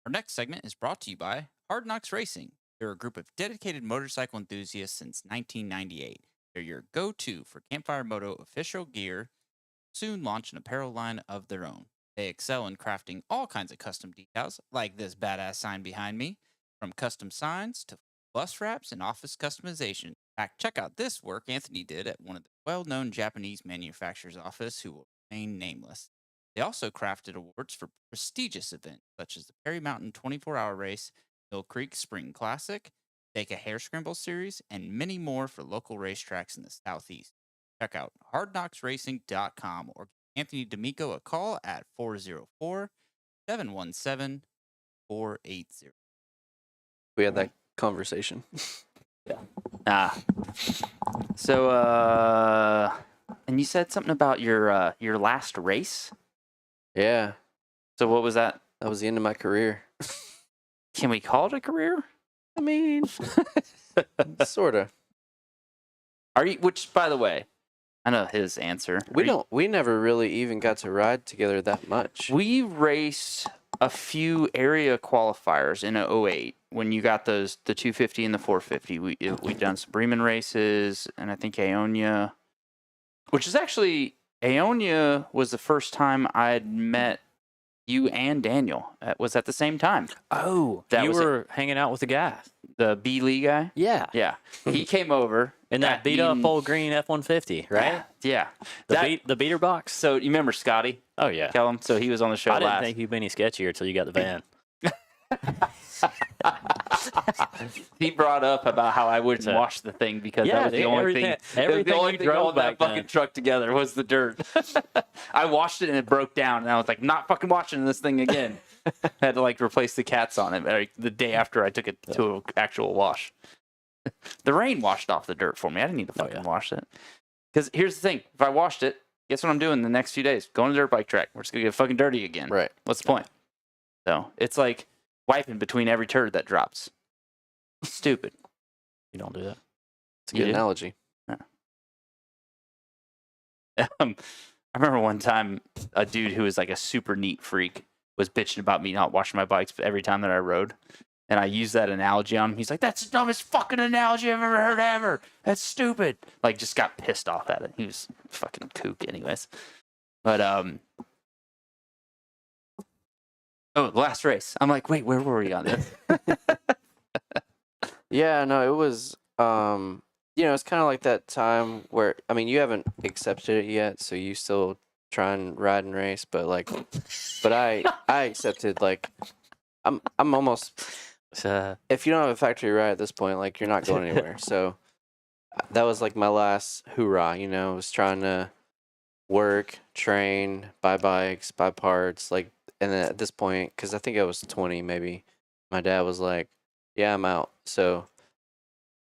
Our next segment is brought to you by Hard Knocks Racing. They're a group of dedicated motorcycle enthusiasts since 1998. They're your go-to for Campfire Moto official gear. Soon launch an apparel line of their own. They excel in crafting all kinds of custom decals, like this badass sign behind me, from custom signs to bus wraps and office customization. In fact, check out this work Anthony did at one of the well-known Japanese manufacturer's office who will remain nameless. They also crafted awards for prestigious events such as the Perry Mountain 24-hour race, Mill Creek Spring Classic, Deka Hair Scramble Series, and many more for local racetracks in the Southeast. Check out hardknocksracing.com or give Anthony D'Amico a call at 404-717-480. We had that conversation. So, and you said something about your last race? Yeah, So what was that? that was the end of my career. Can we call it a career? I mean, sort of. Which, by the way, I know his answer. We never really even got to ride together that much. We raced a few area qualifiers in 08 when you got the 250 and the 450. We'd done some Bremen races, and I think Aonia, which is actually, Aonia was the first time I'd met you and Daniel. It was at the same time. Oh, That you was were hanging out with the guy. The B Lee guy. Yeah. Yeah, he came over In that beat up old green F-150, right? Yeah. The beater box. So you remember Scotty Oh yeah. Kellum? So he was on the show I didn't last. think you'd be any sketchier until you got the van. He brought up about how I wouldn't So- wash the thing because Yeah, that was the dude, only everything- thing. It was the everything only we thing drove holding that back fucking then. truck together was the dirt. I washed it and it broke down, and I was like, not fucking washing this thing again. I had to like replace the cats on it like, the day after I took it to an actual wash. The rain washed off the dirt for me. I didn't need to fucking wash it. Because here's the thing: if I washed it, guess what I'm doing the next few days? Going to the dirt bike track. We're just gonna get fucking dirty again. Right. What's the point? So it's like wiping between every turd that drops. Stupid. You don't do that. It's a good do? analogy. I remember one time a dude who was like a super neat freak was bitching about me not washing my bikes every time that I rode. And I used that analogy on him. He's like, that's the dumbest fucking analogy I've ever heard ever. That's stupid. Like, just got pissed off at it. He was fucking kook anyways. But, oh, the last race. I'm like, wait, where were we on this? Yeah, no, it was, it's kind of like that time where, I mean, you haven't accepted it yet, so you still try and ride and race, but I accepted, like, I'm almost, if you don't have a factory ride at this point, like, you're not going anywhere. So that was like my last hoorah, was trying to work, train, buy bikes, buy parts, like, and then at this point, because I think I was 20 maybe, my dad was like, yeah, I'm out. So,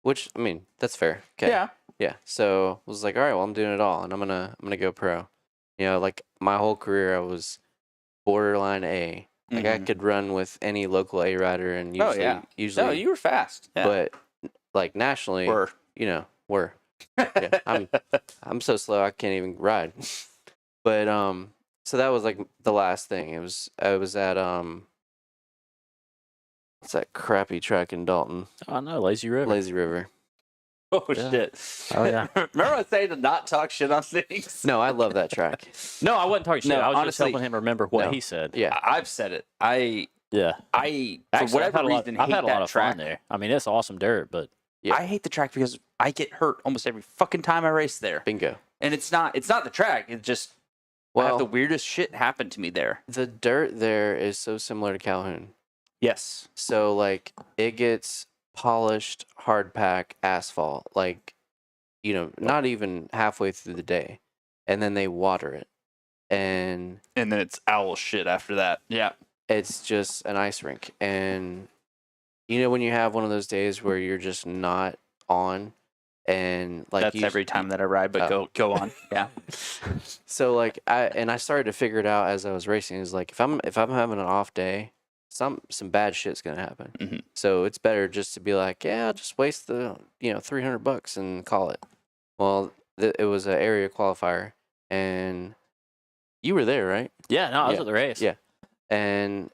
which, I mean, that's fair. Okay. Yeah. Yeah. So I was like, all right, well, I'm doing it all, and I'm gonna go pro. Like my whole career, I was borderline A. Like I could run with any local A rider, and usually, No, you were fast. Yeah. but like nationally, Were. were. Yeah, I'm so slow I can't even ride. But so that was like the last thing. I was at what's that crappy track in Dalton? I know, Lazy River. Lazy River. Oh, Yeah. shit. Oh, yeah. Remember I was saying to not talk shit on things? No, I love that track. No, I wasn't talking shit. No, I was just honestly- helping him remember what No. he said. Yeah. I've said it. I Yeah. for Actually, whatever reason, I've hate had a that lot of track. fun there. I mean, it's awesome dirt, but Yeah. I hate the track because I get hurt almost every fucking time I race there. Bingo. And it's not the track. It's just I have Well, the weirdest shit happen to me there. the dirt there is so similar to Calhoun. Yes. So like it gets polished hard pack asphalt, like not even halfway through the day, and then they water it, and And then it's owl shit after that. Yeah. it's just an ice rink. And when you have one of those days where you're just not on, and like That's every time that I ride, but Oh. go on. Yeah. So like I started to figure it out as I was racing. Is like if I'm having an off day, some bad shit's gonna happen. Mhm. So it's better just to be like, yeah, I'll just waste the $300 and call it. Well, it was an area qualifier, and you were there, right? yeah, no, I was Yeah. at the race. Yeah. And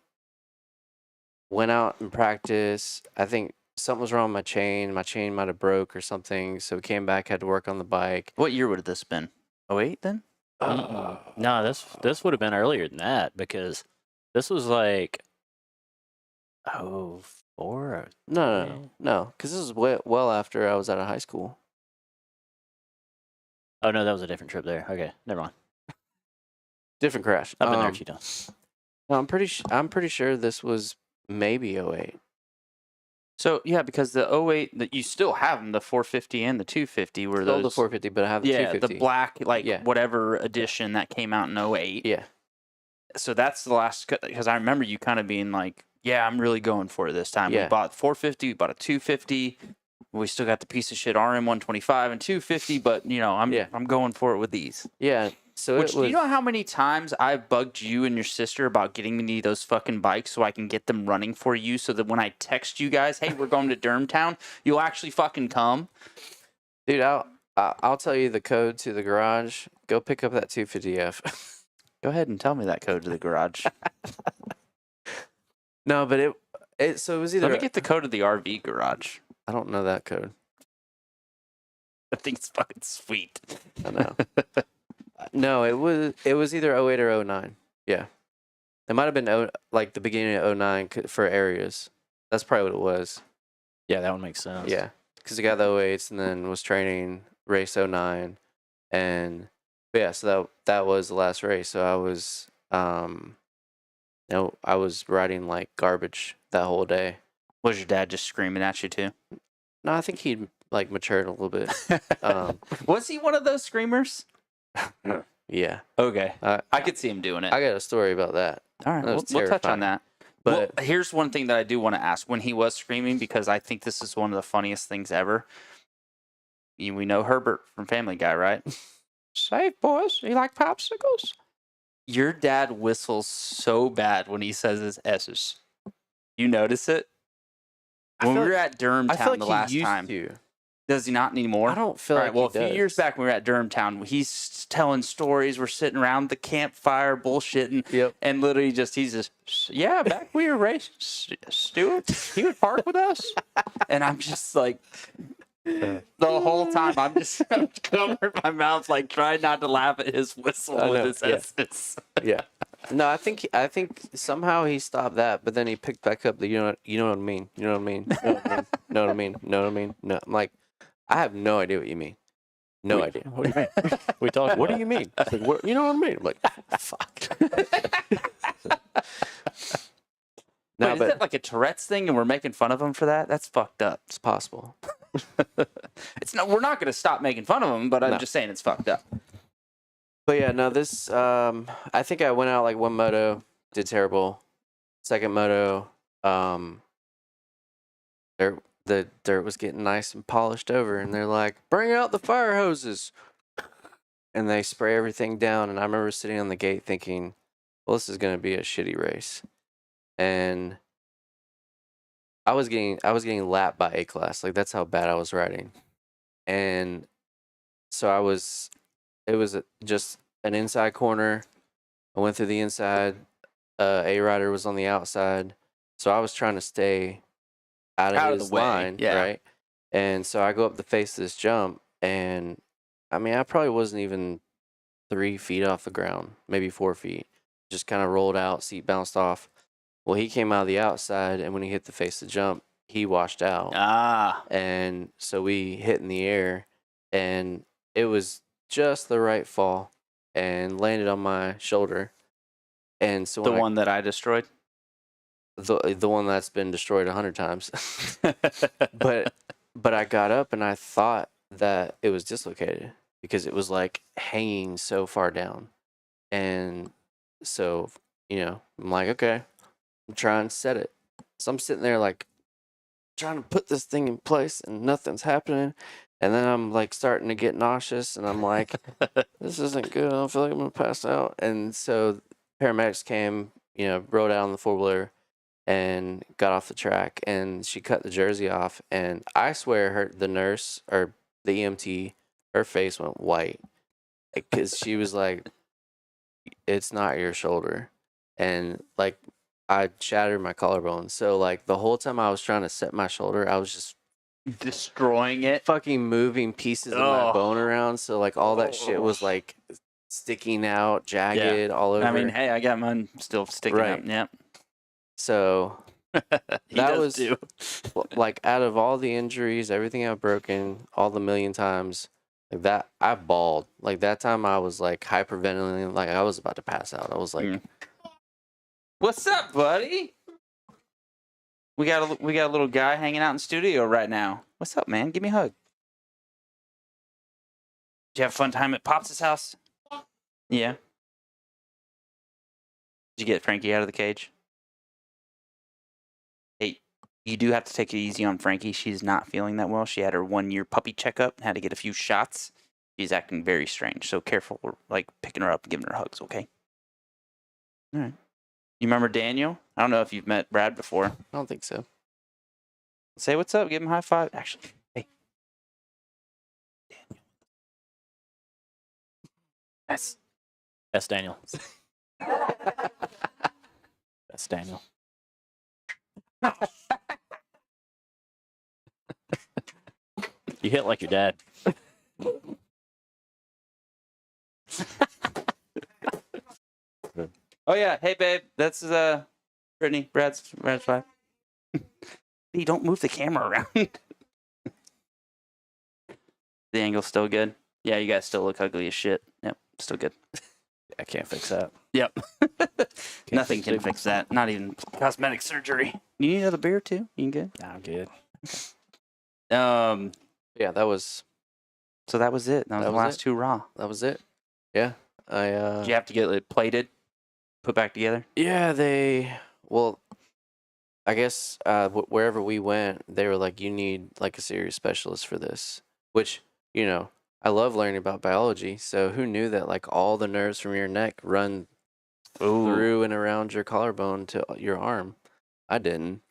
went out and practiced. I think something was wrong with my chain. My chain might have broke or something. So we came back, had to work on the bike. What year would have this been? 08 then? No, this would have been earlier than that because this was like 04 or No, because this is well after I was out of high school. Oh no, that was a different trip there. Okay, never mind. Different crash. I've been there a few times. No, I'm pretty sure this was maybe 08. So yeah, because the 08 that you still have them, the 450 and the 250 were Still those the 450, but I have the yeah, 250. the black Yeah. whatever edition that came out in 08. Yeah. So that's the last because I remember you kind of being like, yeah, I'm really going for it this time. We Yeah. bought 450, we bought a 250. We still got the piece of shit RM 125 and 250, but I'm going for it with these. Yeah. So Which it was. do you know how many times I've bugged you and your sister about getting me those fucking bikes so I can get them running for you so that when I text you guys, hey, we're going to Durhamtown, you'll actually fucking come? Dude, I'll tell you the code to the garage. Go pick up that 250F. Go ahead and tell me that code to the garage. No, but it so it was either Let me get the code of the RV garage. I don't know that code. I think it's fucking sweet. I know. No, it was either 08 or 09. Yeah. It might have been like the beginning of 09 for areas. That's probably what it was. Yeah, that one makes sense. Yeah. Because I got the 08s and then was training race 09. And but yeah, so that was the last race. So I was I was riding like garbage that whole day. Was your dad just screaming at you too? No, I think he'd like matured a little bit. Was he one of those screamers? Yeah. Okay. I I could see him doing it. got a story about that. All right, that was we'll touch on terrifying. that. But Well, here's one thing that I do want to ask. When he was screaming, because I think this is one of the funniest things ever. We know Herbert from Family Guy, right? Say, boys, you like popsicles? Your dad whistles so bad when he says his S's. You notice it? When we were at I Durhamtown feel like the he last used time. to. Does he not anymore? I don't feel All like right, well, he a few does. years back when we were at Durhamtown, he's telling stories. We're sitting around the campfire bullshitting. Yep. And literally he's just, yeah, back we were racing, Stuart, he would park with us. And I'm just like, the whole time, I'm just covering my mouth, like trying not to laugh at his whistle I with know, his yeah. S's. Yeah. No, I think somehow he stopped that, but then he picked back up the you know what I mean. You know what I mean? Know what I mean? Know what I mean? No. I'm like, I have no idea what you mean. No idea. What do you mean? We talked. What do you mean? It's like, what, you know what I mean? I'm like, fuck. No, Wait, is but that like a Tourette's thing and we're making fun of him for that? That's fucked up. it's possible. We're not going to stop making fun of him, but I'm No. just saying it's fucked up. But yeah, no, this I think I went out like one moto, did terrible. Second moto, the dirt was getting nice and polished over, and they're like, bring out the fire hoses. And they spray everything down, and I remember sitting on the gate thinking, well, this is gonna be a shitty race. And I was getting lapped by A class. Like, that's how bad I was riding. And so it was just an inside corner. I went through the inside. A rider was on the outside. So I was trying to stay out of his the way, line, yeah. right? And so I go up the face of this jump, and I mean, I probably wasn't even 3 feet off the ground, maybe 4 feet. Just kind of rolled out, seat bounced off. Well, he came out of the outside, and when he hit the face of the jump, he washed out. Ah. And so we hit in the air, and it was just the right fall and landed on my shoulder. And so The when one that I destroyed? the one that's been destroyed 100 times. but I got up and I thought that it was dislocated because it was like hanging so far down. And so, I'm like, okay, I'm trying to set it. So I'm sitting there like trying to put this thing in place and nothing's happening. And then I'm like starting to get nauseous and I'm like, this isn't good. I don't feel like I'm going to pass out. And so paramedics came, rode out on the 4-wheeler and got off the track, and she cut the jersey off. And I swear the nurse or the EMT, her face went white because she was like, it's not your shoulder. And like, I shattered my collarbone. So like the whole time I was trying to set my shoulder, I was just Destroying it? fucking moving pieces of my Oh. bone around. So like all that shit was like sticking out, jagged, all over. I mean, hey, I got mine still sticking Right. up. Yep. So He that does was too. like out of all the injuries, everything I've broken, all the million times, like that, I bawled. Like that time I was like hyperventilating, like I was about to pass out. I was like, What's up, buddy? We got a little guy hanging out in studio right now. What's up, man? Give me a hug. Did you have a fun time at Pops' house? Yeah. Did you get Frankie out of the cage? Hey, you do have to take it easy on Frankie. She's not feeling that well. She had her 1-year puppy checkup and had to get a few shots. She's acting very strange, so careful, like picking her up and giving her hugs, okay? All right. You remember Daniel? I don't know if you've met Brad before. I don't think so. Say what's up. Give him a high five. Actually, hey. Daniel. That's Daniel. That's Daniel. You hit like your dad. Oh yeah. Hey babe. That's Brittany. Brad's wife. Hey, don't move the camera around. The angle's still good. Yeah, you guys still look ugly as shit. Yep, still good. I can't fix that. Yep. Nothing can fix that. Not even cosmetic surgery. You need another beer too? You good? I'm good. Yeah, that was So that was it. That was the was last it. 2 Raw. that was it. Yeah, Did you have to get it plated, put back together? yeah, well, I guess wherever we went, they were like, you need like a serious specialist for this, which, you know, I love learning about biology. So who knew that like all the nerves from your neck run through and around your collarbone to your arm? I didn't.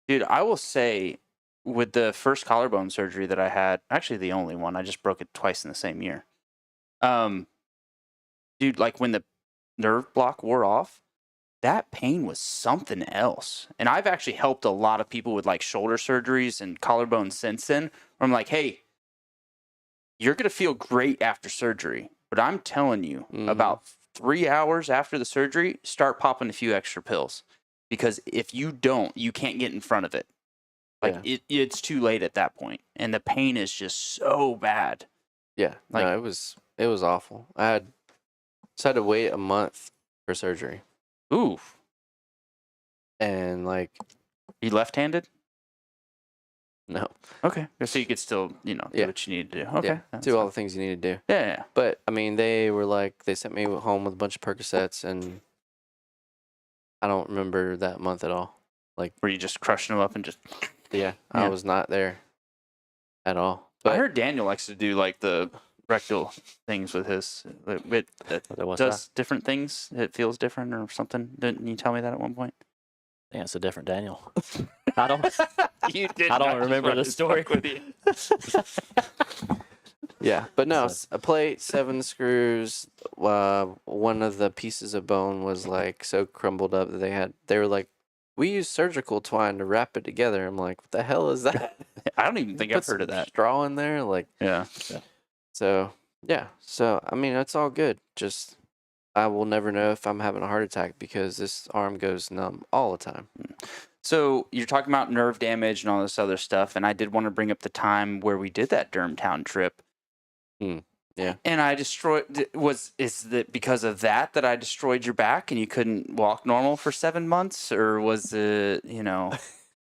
Dude, I will say, with the first collarbone surgery that I had, actually the only one, I just broke it twice in the same year. Dude, like when the nerve block wore off, that pain was something else. And I've actually helped a lot of people with like shoulder surgeries and collarbones since then, where I'm like, hey, you're going to feel great after surgery. But I'm telling you, about 3 hours after the surgery, start popping a few extra pills. Because if you don't, you can't get in front of it. Like it's too late at that point. And the pain is just so bad. Yeah, Like- no, it was awful. I had to wait a month for surgery, Oof. and like, You left-handed? no, Okay. So you could still, do Yeah. what you need to do. Okay. yeah, that's do all fine. the things you need to do. Yeah. But I mean, they were like, they sent me home with a bunch of Percocets, and I don't remember that month at all. Were you just crushing them up and just... Yeah, Yeah. I was not there at all. I But heard Daniel likes to do like the rectal things with his... It What's does different things. It feels different or something. Didn't you tell me that at one point? I think it's a different Daniel. I don't. You did I don't not just remember run the this story. fuck with you. yeah, but no, So- a plate, 7 screws. One of the pieces of bone was like so crumbled up that they were like, we use surgical twine to wrap it together. I'm like, what the hell is that? I don't even think I've Put heard of some that. straw in there, like. Yeah. So yeah, so I mean, it's all good. Just I will never know if I'm having a heart attack because this arm goes numb all the time. So you're talking about nerve damage and all this other stuff, and I did want to bring up the time where we did that Durhamtown trip. Yeah. And I destroyed. Is that because of that I destroyed your back and you couldn't walk normal for 7 months, or was it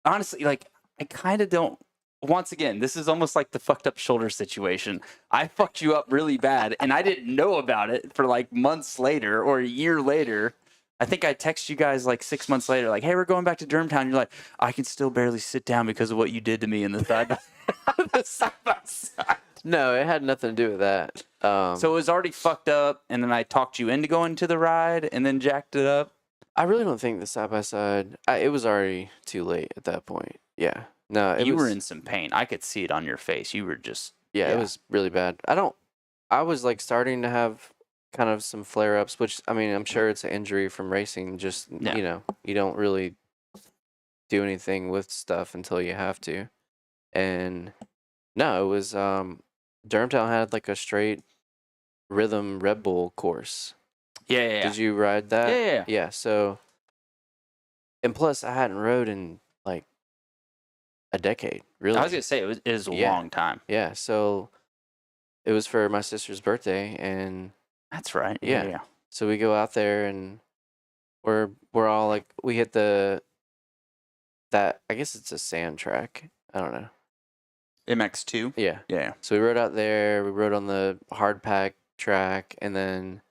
honestly, like, I kind of don't. Once again, this is almost like the fucked up shoulder situation. I fucked you up really bad, and I didn't know about it for like months later or a year later. I think I text you guys like 6 months later, like, hey, we're going back to Durhamtown. You're like, I can still barely sit down because of what you did to me in the side by side. No, it had nothing to do with that. So it was already fucked up, and then I talked you into going to the ride and then jacked it up. I really don't think the side by side. It was already too late at that point. Yeah. No, You were in some pain. I could see it on your face. You were just... Yeah, it was really bad. I was like starting to have kind of some flare ups, which I mean, I'm sure it's an injury from racing. Just, Yeah. You don't really do anything with stuff until you have to. And no, it was, Durhamtown had like a straight rhythm Red Bull course. Yeah. Did you ride that? Yeah. Yeah. So, and plus I hadn't rode in like a decade, really. I was going to say, it is a Yeah. long time. Yeah. So it was for my sister's birthday, and That's right. Yeah. so we go out there and we're all like, we hit that, I guess it's a sand track. I don't know. MX2? Yeah. Yeah. So we rode out there, we rode on the hard pack track, and then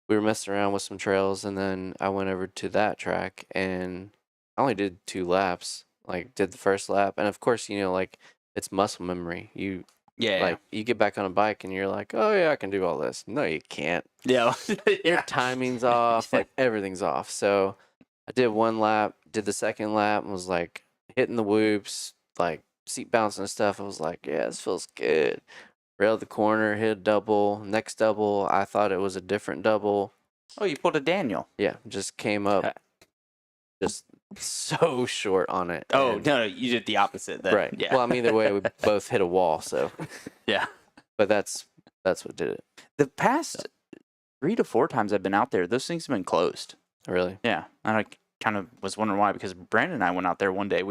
we were messing around with some trails, and then I went over to that track and I only did 2 laps. Like, did the first lap, and of course, like, it's muscle memory. You Yeah. you get back on a bike and you're like, oh yeah, I can do all this. No, you can't. Yeah. Your timing's off, like everything's off. So I did 1 lap, did the second lap, and was like hitting the whoops, like seat bouncing and stuff. I was like, yeah, this feels good. Railed the corner, hit a double. Next double, I thought it was a different double. Oh, you pulled a Daniel. Yeah, just came up just so short on it. Oh, and- no, you did the opposite then. right. Yeah. Well, I mean, either way, we both hit a wall. So, Yeah. but that's what did it. The past 3 to 4 times I've been out there, those things have been closed. Really. Yeah. And I kind of was wondering why, because Brandon and I went out there one day.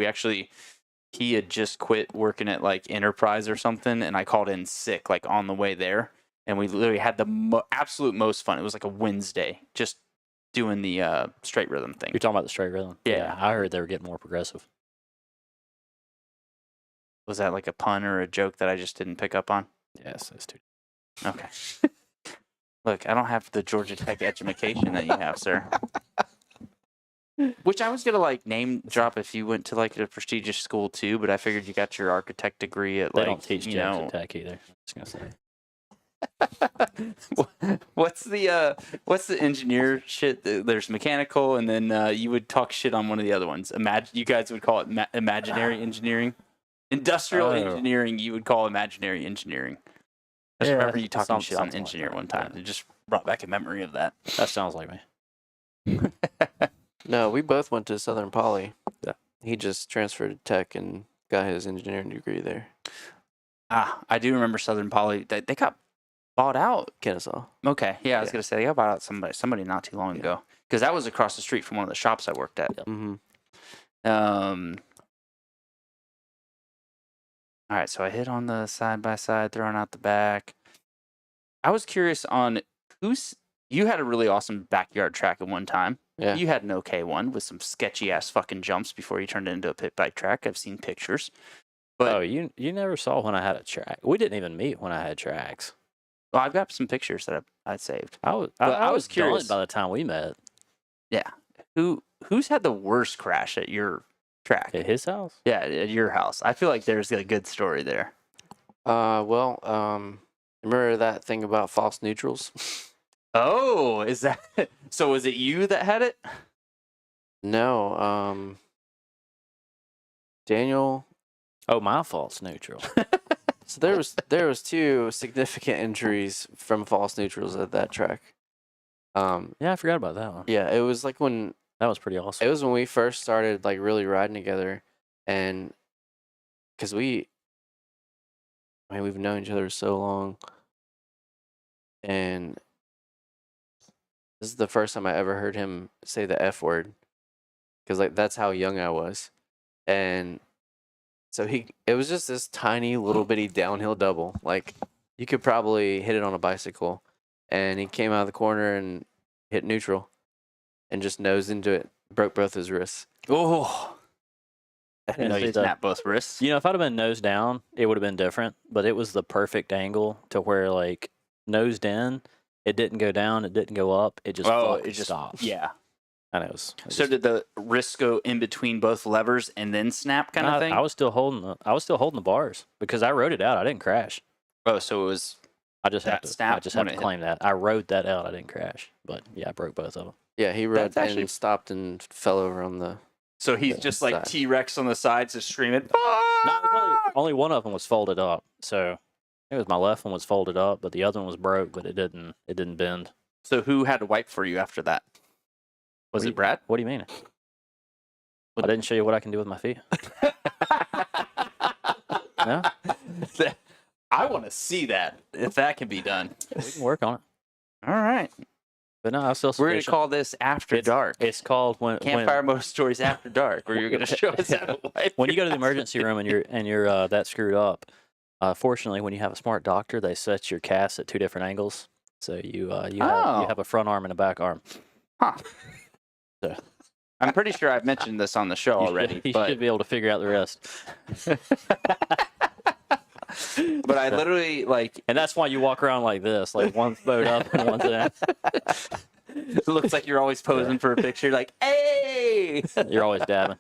He had just quit working at like Enterprise or something, and I called in sick like on the way there. And we literally had the absolute most fun. It was like a Wednesday, just doing the straight rhythm thing. You're talking about the straight rhythm? Yeah. I heard they were getting more progressive. Was that like a pun or a joke that I just didn't pick up on? Yes, it's too. Okay. Look, I don't have the Georgia Tech education that you have, sir. Which I was gonna like name drop if you went to like a prestigious school too, but I figured you got your architect degree at They like don't teach you jacks know at Tech either. I'm just gonna say. what's the engineer shit? There's mechanical, and then you would talk shit on one of the other ones. You guys would call it imaginary engineering. Industrial engineering, you would call imaginary engineering. I just remember you talking shit on engineer one time. It just brought back a memory of that. That sounds like me. No, we both went to Southern Poly. Yeah. He just transferred to Tech and got his engineering degree there. I do remember Southern Poly. They got bought out. Kennesaw. Okay, yeah, I was gonna say they got bought out somebody not too long ago, because that was across the street from one of the shops I worked at. Mm-hmm. All right, so I hit on the side by side, throwing out the back. I was curious on you had a really awesome backyard track at one time. Yeah. You had an okay one with some sketchy ass fucking jumps before you turned it into a pit bike track. I've seen pictures. But you never saw when I had a track. We didn't even meet when I had tracks. well, I've got some pictures that I saved. I was was done curious. by the time we met. Yeah. Who's had the worst crash at your track? At his house? Yeah, at your house. I feel like there's a good story there. Remember that thing about false neutrals? Oh, is that so? Was it you that had it? No, Daniel. Oh, my fault's neutral. So there was 2 significant injuries from false neutrals at that track. Yeah, I forgot about that one. Yeah, it was like when That was pretty awesome. it was when we first started like really riding together, and because we've known each other so long, and this is the first time I ever heard him say the F word, because like that's how young I was, and so it was just this tiny little bitty downhill double, like you could probably hit it on a bicycle, and he came out of the corner and hit neutral, and just nosed into it, broke both his wrists. Oh, I didn't know see you that. snapped both wrists. You know, if I'd have been nose down, it would have been different. But it was the perfect angle to where, like, nosed in, it didn't go down, it didn't go up, it just fucking stopped. Yeah. And it was. So did the wrists go in between both levers and then snap kind of thing? I was still holding the bars because I rode it out. I didn't crash. Oh, so it was. I just That have to. snap I just have when to it claim that I rode that out. I didn't crash, but yeah, I broke both of them. Yeah, he rode That's actually- and stopped and fell over on the. So he's just like Side. T-Rex on the sides, just screaming. No, it was only one of them was folded up. So it was my left one was folded up, but the other one was broke, but it didn't bend. So who had to wipe for you after that? Was it Brad? What do you mean? I didn't show you what I can do with my feet. No, I want to see that if that can be done. we can work on it. All right, But no, I was still. we're gonna sufficient. call this After Dark. It's called when Campfire Moto Stories After Dark, where you're gonna show us how to wipe. when you go to the your ass. emergency room and you're that screwed up. Fortunately, when you have a smart doctor, they set your casts at 2 different angles. So you have a front arm and a back arm. Huh. So, I'm pretty sure I've mentioned this on the show already, you but should be able to figure out the rest. but I literally like And that's why you walk around like this, like one's bowed up and one's in. it looks like you're always posing for a picture, like, hey. You're always dabbing.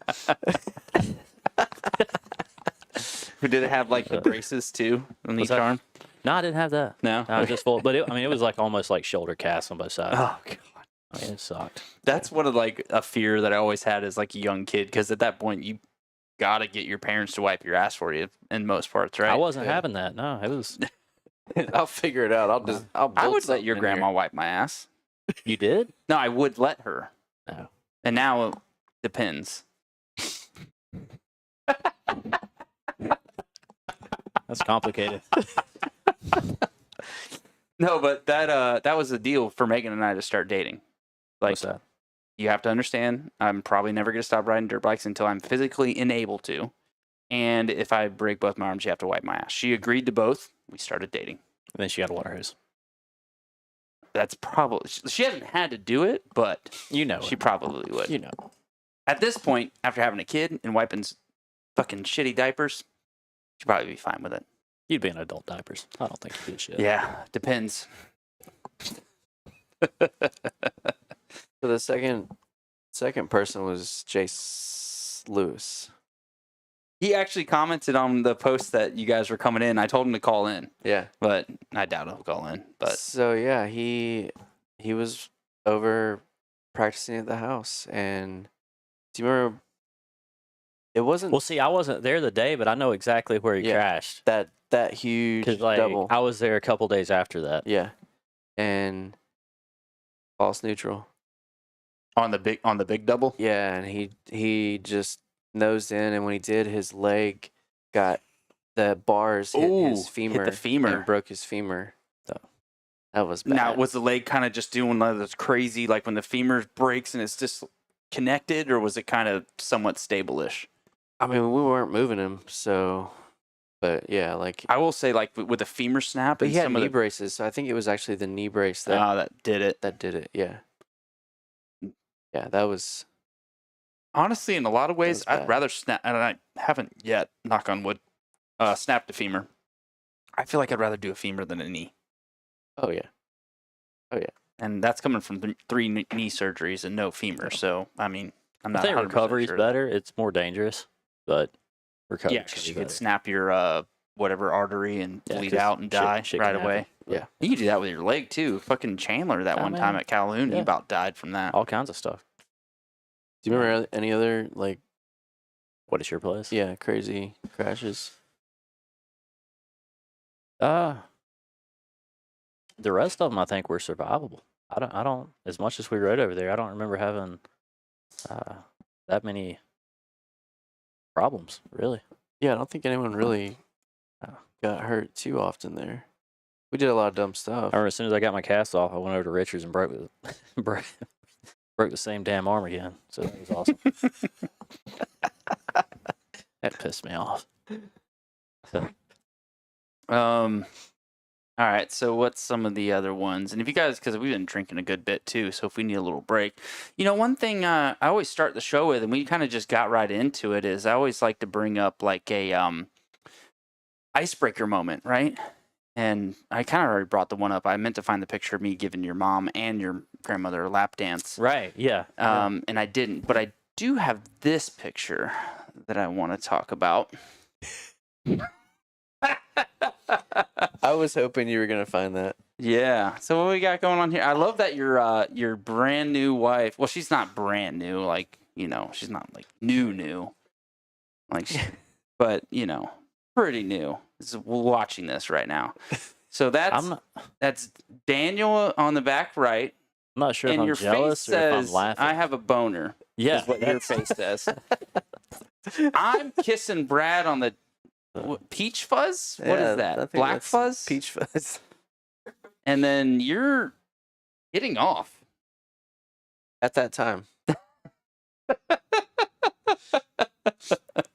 Did it have like the braces too on each that? arm? No, I didn't have that. No. I was just full, but it was like almost like shoulder casts on both sides. Oh god. I mean, it sucked. That's one of like a fear that I always had as like a young kid, because at that point you gotta get your parents to wipe your ass for you in most parts, right? I wasn't having that. No, it was. I'll figure it out. I'll I build would let something your in grandma here. wipe my ass. You did? No, I would let her. No. And now it depends. That's complicated. No, but that was the deal for Megan and I to start dating. Like, What's that? you have to understand, I'm probably never going to stop riding dirt bikes until I'm physically enabled to. And if I break both my arms, you have to wipe my ass. She agreed to both. We started dating. And then she got a water hose. that's probably she hasn't had to do it, but You know, she probably would. you know. At this point, after having a kid and wiping fucking shitty diapers, she'd probably be fine with it. You'd be in adult diapers. I don't think you'd do shit. Yeah, depends. So the second person was Jace Lewis. He actually commented on the post that you guys were coming in. I told him to call in, Yeah. but I doubt he'll call in. But So yeah, he was over practicing at the house, and do you remember? It wasn't Well, see, I wasn't there the day, but I know exactly where he Yeah. crashed. that huge Because like double. I was there a couple days after that. Yeah, and false neutral. on the big double, Yeah, and he just nosed in, and when he did, his leg got the bars hit his femur, hit the femur. and broke his femur. So that was bad. Now, was the leg kind of just doing one of those crazy, like when the femur breaks and it's just connected, or was it kind of somewhat stable-ish? I mean, we weren't moving him, so. But yeah, like. I will say, like with the femur snap, But and he had some knee of the braces, so I think it was actually the knee brace that that did it. that did it. Yeah. Yeah, that was. Honestly, in a lot of ways, That was I'd bad. rather snap, and I haven't yet, knock on wood, snapped a femur. I feel like I'd rather do a femur than a knee. Oh yeah. And that's coming from three knee surgeries and no femur. So, I mean, I'm I not think 100% recovery's sure. better. It's more dangerous, but recovery. Yeah, because you could snap your whatever artery and Yeah, bleed 'cause out and die shit right can away. happen. Yeah. You can do that with your leg too. Fucking Chandler that Oh, one time man. at Calhoun, he Yeah. about died from that. All kinds of stuff. Do you remember any other like What is your place? crazy crashes? The rest of them I think were survivable. I don't as much as we rode over there. I don't remember having that many problems really. Yeah, I don't think anyone really got hurt too often there. We did a lot of dumb stuff. I remember as soon as I got my cast off, I went over to Richards and broke the same damn arm again. So that was awesome. That pissed me off. All right, so what's some of the other ones? And if you guys, because we've been drinking a good bit too, so if we need a little break, one thing I always start the show with, and we kind of just got right into it, is I always like to bring up like a icebreaker moment, right? And I kind of already brought the one up. I meant to find the picture of me giving your mom and your grandmother a lap dance. Right, yeah. And I didn't, but I do have this picture that I want to talk about. I was hoping you were gonna find that. Yeah. So what we got going on here? I love that your brand new wife. Well, she's not brand new, like she's not like new, like, but pretty new. We're watching this right now. So that's Daniel on the back right. I'm not sure and if your I'm jealous face or if I'm says, laughing. "I have a boner." Yeah, is what your face says. I'm kissing Brad on the peach fuzz. What Yeah, is that? I think Black that's fuzz. Peach fuzz. And then you're getting off. At that time.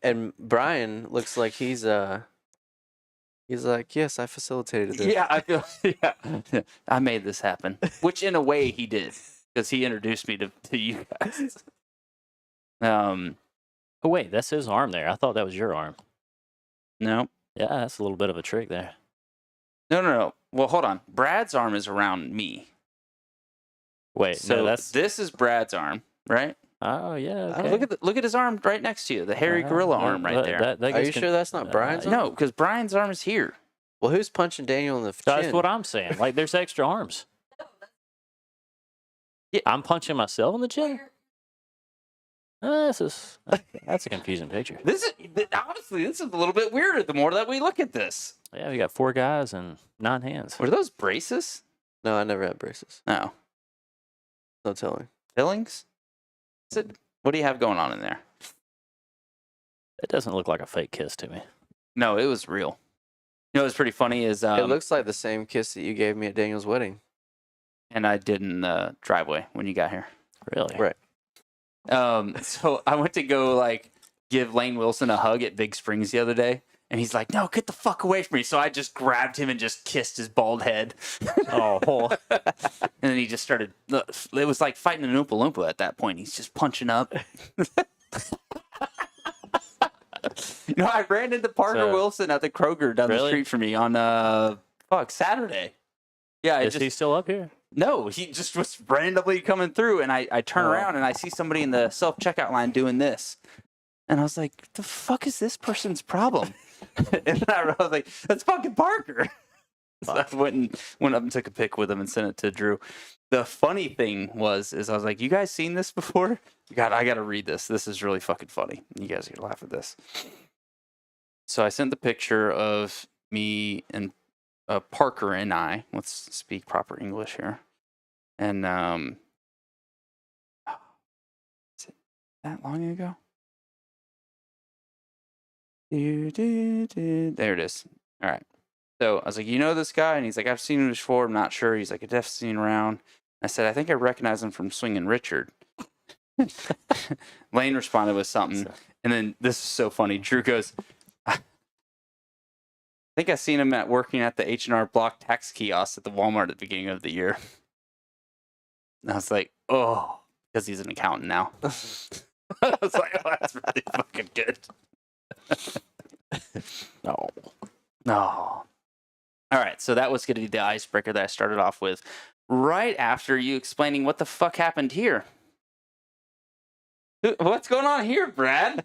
And Brian looks like he's like, yes, I facilitated this. Yeah, I feel. Yeah, I made this happen. Which, in a way, he did because he introduced me to you guys. Oh wait, that's his arm there. I thought that was your arm. No, Yeah, that's a little bit of a trick there. no. Well, hold on. Brad's arm is around me. Wait, So no, that's this is Brad's arm, right? oh yeah. Okay. Look at his arm right next to you, the hairy gorilla arm right there. Are you sure that's not Brian's arm? No, because Brian's arm is here. Well, who's punching Daniel in the chin? That's what I'm saying. Like, there's extra arms. Yeah. I'm punching myself in the chin. That's a confusing picture. Honestly, this is a little bit weirder the more that we look at this. Yeah, we got 4 guys and 9 hands. Were those braces? No, I never had braces. No. No telling. Fillings? What do you have going on in there? It doesn't look like a fake kiss to me. No, it was real. What's pretty funny is It looks like the same kiss that you gave me at Daniel's wedding. and I did in the driveway when you got here. Really? Right. So I went to go give Lane Wilson a hug at Big Springs the other day, And he's like, no, get the fuck away from me. So I just grabbed him and just kissed his bald head. Oh, And then he just started, it was like fighting an Oompa Loompa at that point. He's just punching up. I ran into Parker Wilson at the Kroger down the street from me on, Saturday. Yeah. is he still up here? No, he just was randomly coming through. And I turn around and I see somebody in the self-checkout line doing this. And I was like, the fuck is this person's problem? And I was like, that's fucking Parker. So I went up and took a pic with him and sent it to Drew. The funny thing is I was like, you guys seen this before? God, I got to read this. This is really fucking funny. You guys are going to laugh at this. So I sent the picture of me and Parker and I. Let's speak proper English here. And is it that long ago? There it is. All right. So I was like, you know this guy? And he's like, I've seen him before. I'm not sure. He's like, I've definitely seen him around. I said, I think I recognize him from Swingin' Richard. Lane responded with something. And then this is so funny. Drew goes, I think I seen him working at the H&R Block tax kiosk at the Walmart at the beginning of the year. And I was like, oh, because he's an accountant now. I was like, oh, that's really fucking good. No. All right, so that was going to be the icebreaker that I started off with. Right after you explaining what the fuck happened here. What's going on here, Brad?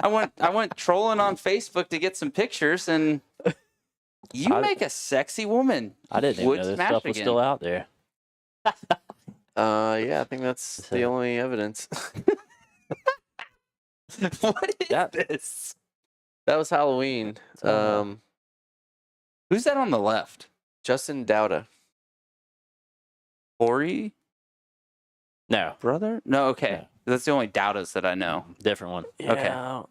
I went trolling on Facebook to get some pictures, and you make a sexy woman. I didn't even know this stuff was still out there. Yeah, I think that's the only evidence. What is this? That was Halloween. Who's that on the left? Justin Dowda. Corey? No. Brother? No, okay. No. That's the only Dowdas that I know. Different one. Yeah,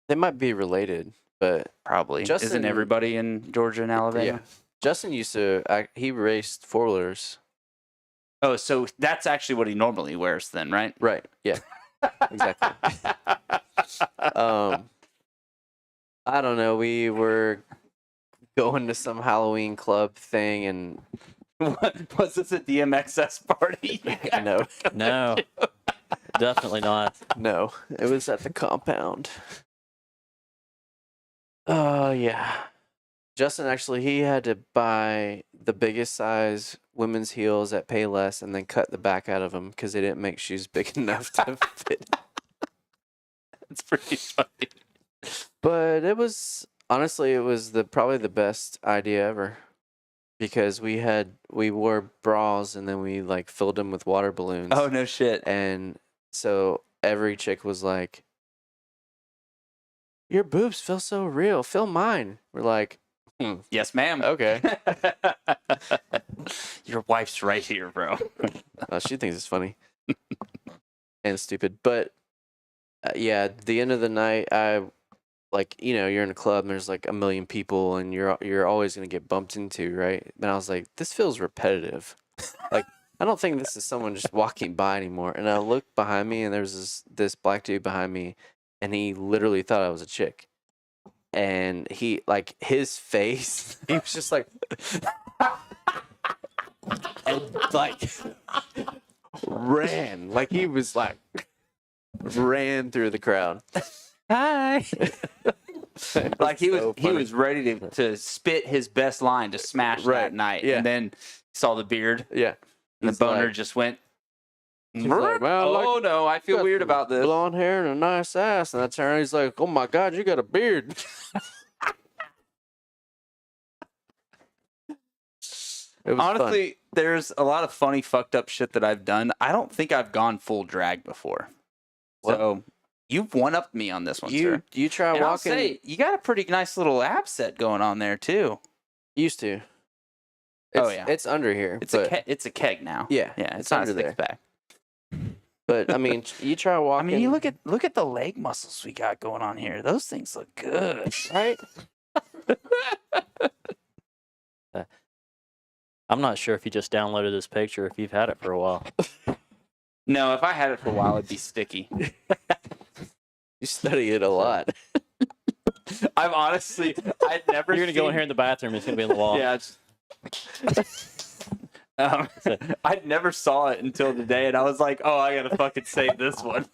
they might be related, but Probably. Justin- Isn't everybody in Georgia and Alabama? yeah. Justin used to, he raced four-wheelers. Oh, so that's actually what he normally wears then, right? Right, yeah, exactly. I don't know, we were going to some Halloween club thing, and Was this a DMXS party? no, No. Definitely not. no, it was at the compound. Oh, yeah. Justin, actually, he had to buy the biggest size women's heels at Payless and then cut the back out of them because they didn't make shoes big enough to fit. It's pretty funny. But it was, honestly, it was probably the best idea ever. Because we wore bras and then we like filled them with water balloons. Oh, no shit. And so every chick was like, your boobs feel so real. Feel mine. We're like, Yes, ma'am. okay. Your wife's right here, bro. She thinks it's funny and stupid. But yeah, at the end of the night, you're in a club and there's like a million people and you're always going to get bumped into, right? And I was like, this feels repetitive. Like, I don't think this is someone just walking by anymore. And I looked behind me and there was this black dude behind me and he literally thought I was a chick. And he, like, his face, he was just like, and like, ran. Like, he was like, ran through the crowd. Hi. Like he so was ready to spit his best line to smash that night. Yeah. And then saw the beard. Yeah. And the He's boner like- just went. like, "Well, Oh no, I feel weird about this. Blonde hair and a nice ass. And I turn around, he's like, oh my God, you got a beard. It was Honestly, there's a lot of funny, fucked up shit that I've done. I don't think I've gone full drag before. What? So you've one-upped me on this one, fun. sir. You try And I'll walking. say, you got a pretty nice little ab set going on there too. Used to. Oh, It's- yeah. It's under here. It's but, it's a keg now. Yeah, Yeah, it's it's not a under six there. pack. But I mean, you try walking. I mean, you look at the leg muscles we got going on here. Those things look good. right? I'm not sure if you just downloaded this picture, if you've had it for a while. No, if I had it for a while, it'd be sticky. You study it a lot. I've honestly, I'd never. You're gonna go in here in the bathroom. It's gonna be on the wall. Yeah. I never saw it until today, and I was like, "Oh, I gotta fucking save this one."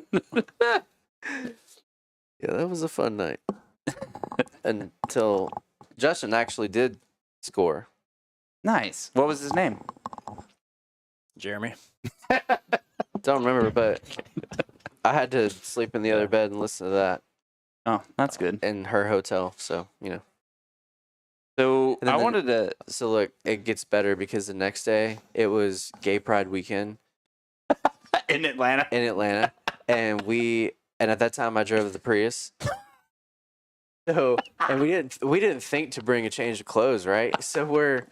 Yeah, that was a fun night. Until Justin actually did score. Nice. What was his name? Jeremy. Don't remember, but I had to sleep in the other bed and listen to that Oh, that's good. in her hotel. So, you know. So And then I wanted to. So, look, it gets better because the next day it was Gay Pride weekend In Atlanta. in Atlanta. And at that time I drove the Prius. So, and we didn't think to bring a change of clothes, right? So we're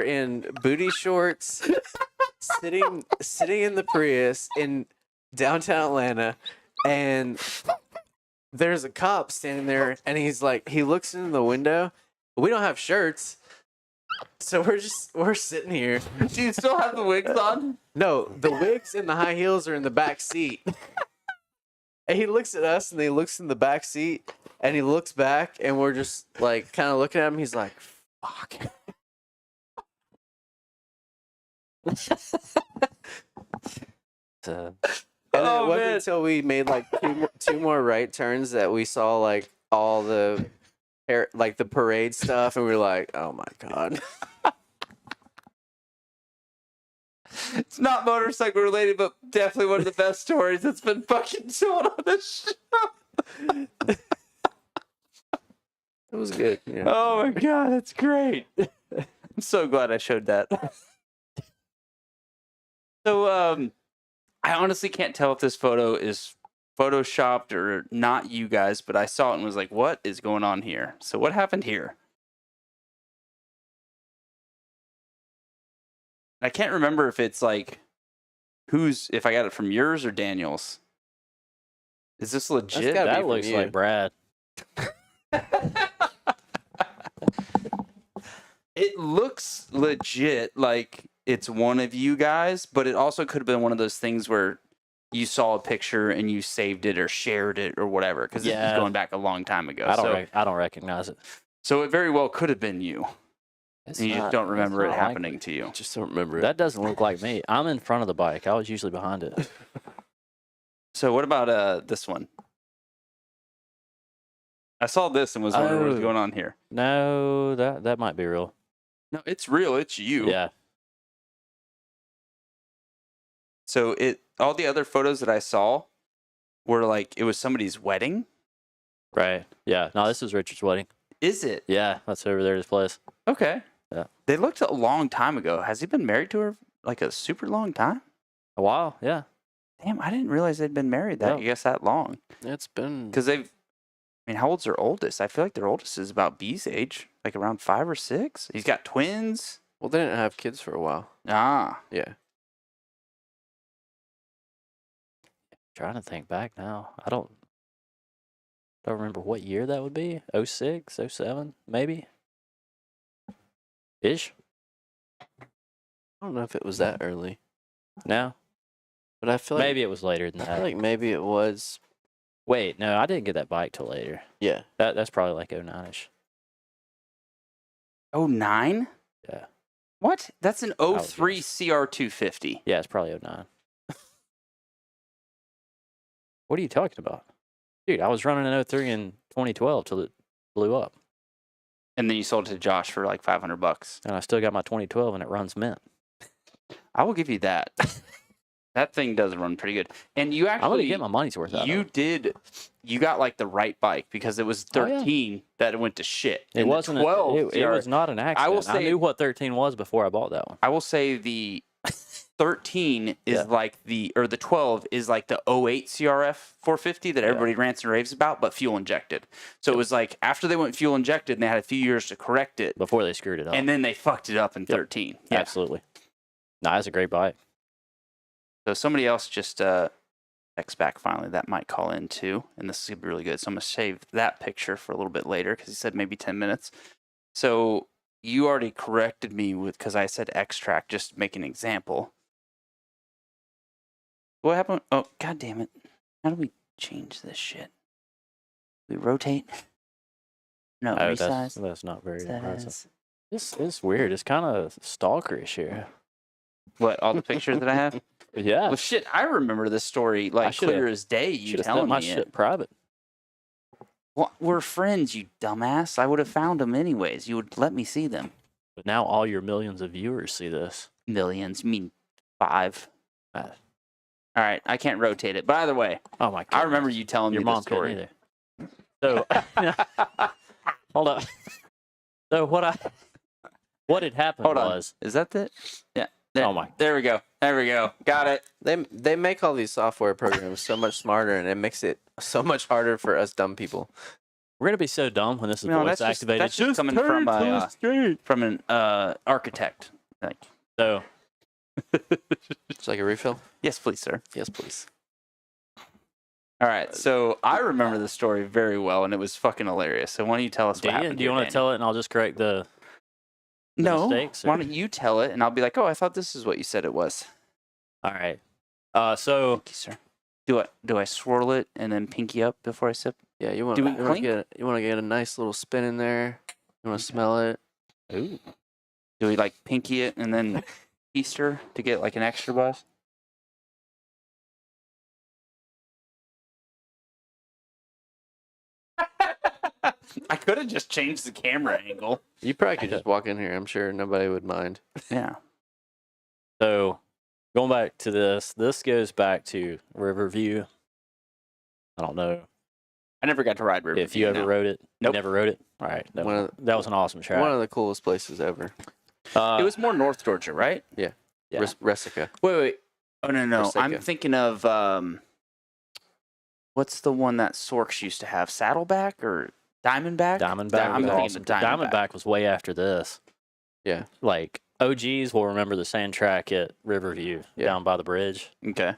in booty shorts, sitting in the Prius in downtown Atlanta, and there's a cop standing there, and he looks in the window. We don't have shirts, so we're sitting here. Do you still have the wigs on? No, the wigs and the high heels are in the back seat. And he looks at us, and he looks in the back seat, and he looks back, and we're just like kind of looking at him. He's like, "Fuck." And then it wasn't until we made like two more right turns that we saw like all the like the parade stuff, and we were like, "Oh my god." It's not motorcycle related, but definitely one of the best stories that's been fucking told on this show. It was good. Yeah. Oh my god, that's great. I'm so glad I showed that. So, I honestly can't tell if this photo is photoshopped or not you guys, but I saw it and was like, what is going on here? So what happened here? I can't remember if it's like, if I got it from yours or Daniel's. Is this legit? That looks like Brad. It looks legit like it's one of you guys, but it also could have been one of those things where you saw a picture and you saved it or shared it or whatever, because this is going back a long time ago. I don't recognize it. So it very well could have been you. And you just don't remember it happening to you. I just don't remember it. That doesn't look like me. I'm in front of the bike. I was usually behind it. So what about this one? I saw this and was wondering what's going on here. No, that might be real. No, it's real. It's you. Yeah. So all the other photos that I saw were like, it was somebody's wedding. Right. Yeah. No, this is Richard's wedding. Is it? Yeah, that's over there at his place. Okay. Yeah. They looked a long time ago. Has he been married to her like a super long time? A while, yeah. Damn, I didn't realize they'd been married that long. It's been Because how old's their oldest? I feel like their oldest is about B's age, like around 5 or 6. He's got twins. well, they didn't have kids for a while. Ah. Yeah. Trying to think back now. I don't remember what year that would be. 06, 07, maybe? Ish? I don't know if it was that early, No? but I feel like Maybe it was later than I feel that. like maybe it was. Wait, no, I didn't get that bike till later. Yeah. That's probably like 09-ish. 09? Yeah. What? That's an would 03 guess. CR250. Yeah, it's probably 09. What are you talking about? Dude, I was running an 03 in 2012 till it blew up. And then you sold it to Josh for like $500. And I still got my 2012 and it runs mint. I will give you that. That thing does run pretty good. And you I'm going to actually, get my money's worth out of it. you got like the right bike, because it was 13 that went to shit. It And the wasn't. 12 It was not an accident. I will say- knew what 13 was before I bought that one. I will say the 13 is like the 12 is like the 08 CRF 450 that everybody rants and raves about, but fuel injected. So it was like after they went fuel injected and they had a few years to correct it, Before they screwed it up. and then they fucked it up in 13. Yeah. Absolutely. Nah, it's a great bike. So somebody else just text back finally that might call in too, and this is gonna be really good. So I'm gonna save that picture for a little bit later because he said maybe 10 minutes. So you already corrected me because I said X-Track, just to make an example. What happened? Oh, god damn it. How do we change this shit? We rotate? No, Oh, resize. that's not very impressive. Size. It's weird. It's kind of stalkerish here. What, all the pictures that I have? Yeah. Well, shit, I remember this story like should've- clear as day. You Should have telling kept my me shit it. private. Well, we're friends, you dumbass. I would have found them anyways. You would let me see them. But now all your millions of viewers see this. Millions. You mean 5. Uh, All right, I can't rotate it. But either way, Oh my god. I remember you telling Your me the mom story. couldn't either. So hold up. So what had happened Hold on. was Is that it? Yeah. There, Oh my. There we go. There we go. Got it. They make all these software programs so much smarter, and it makes it so much harder for us dumb people. we're gonna be so dumb when this is No, voice that's just- activated. that's just coming from from an architect. Like, So It's like a refill. yes, please, sir. Yes, please. All right. So I remember the story very well, and it was fucking hilarious. So why don't you tell us what happened? do you want to tell it and I'll just correct the No. mistakes? Why don't you tell it, and I'll be like, oh, I thought this is what you said it was. All right. So Thank you, sir. Do I swirl it and then pinky up before I sip? Yeah, you want Do we to clink? get a nice little spin in there. You want to smell it. Ooh. Do we like pinky it and then Easter to get like an extra buzz? I could have just changed the camera angle. You probably could just walk in here. I'm sure nobody would mind. Yeah. So, going back to this goes back to Riverview. I don't know I never got to ride River. if you ever rode it. Nope. You never rode it? All right. One That was an awesome track. One of the coolest places ever. It was more North Georgia, right? Yeah. Resica. Wait. Oh, no. Forsaken. I'm thinking of, what's the one that Sorks used to have? Saddleback or Diamondback? Diamondback. I'm was thinking awesome. of Diamondback. Diamondback was way after this. Yeah. Like, OGs will remember the sand track at Riverview Yeah. down by the bridge. Okay.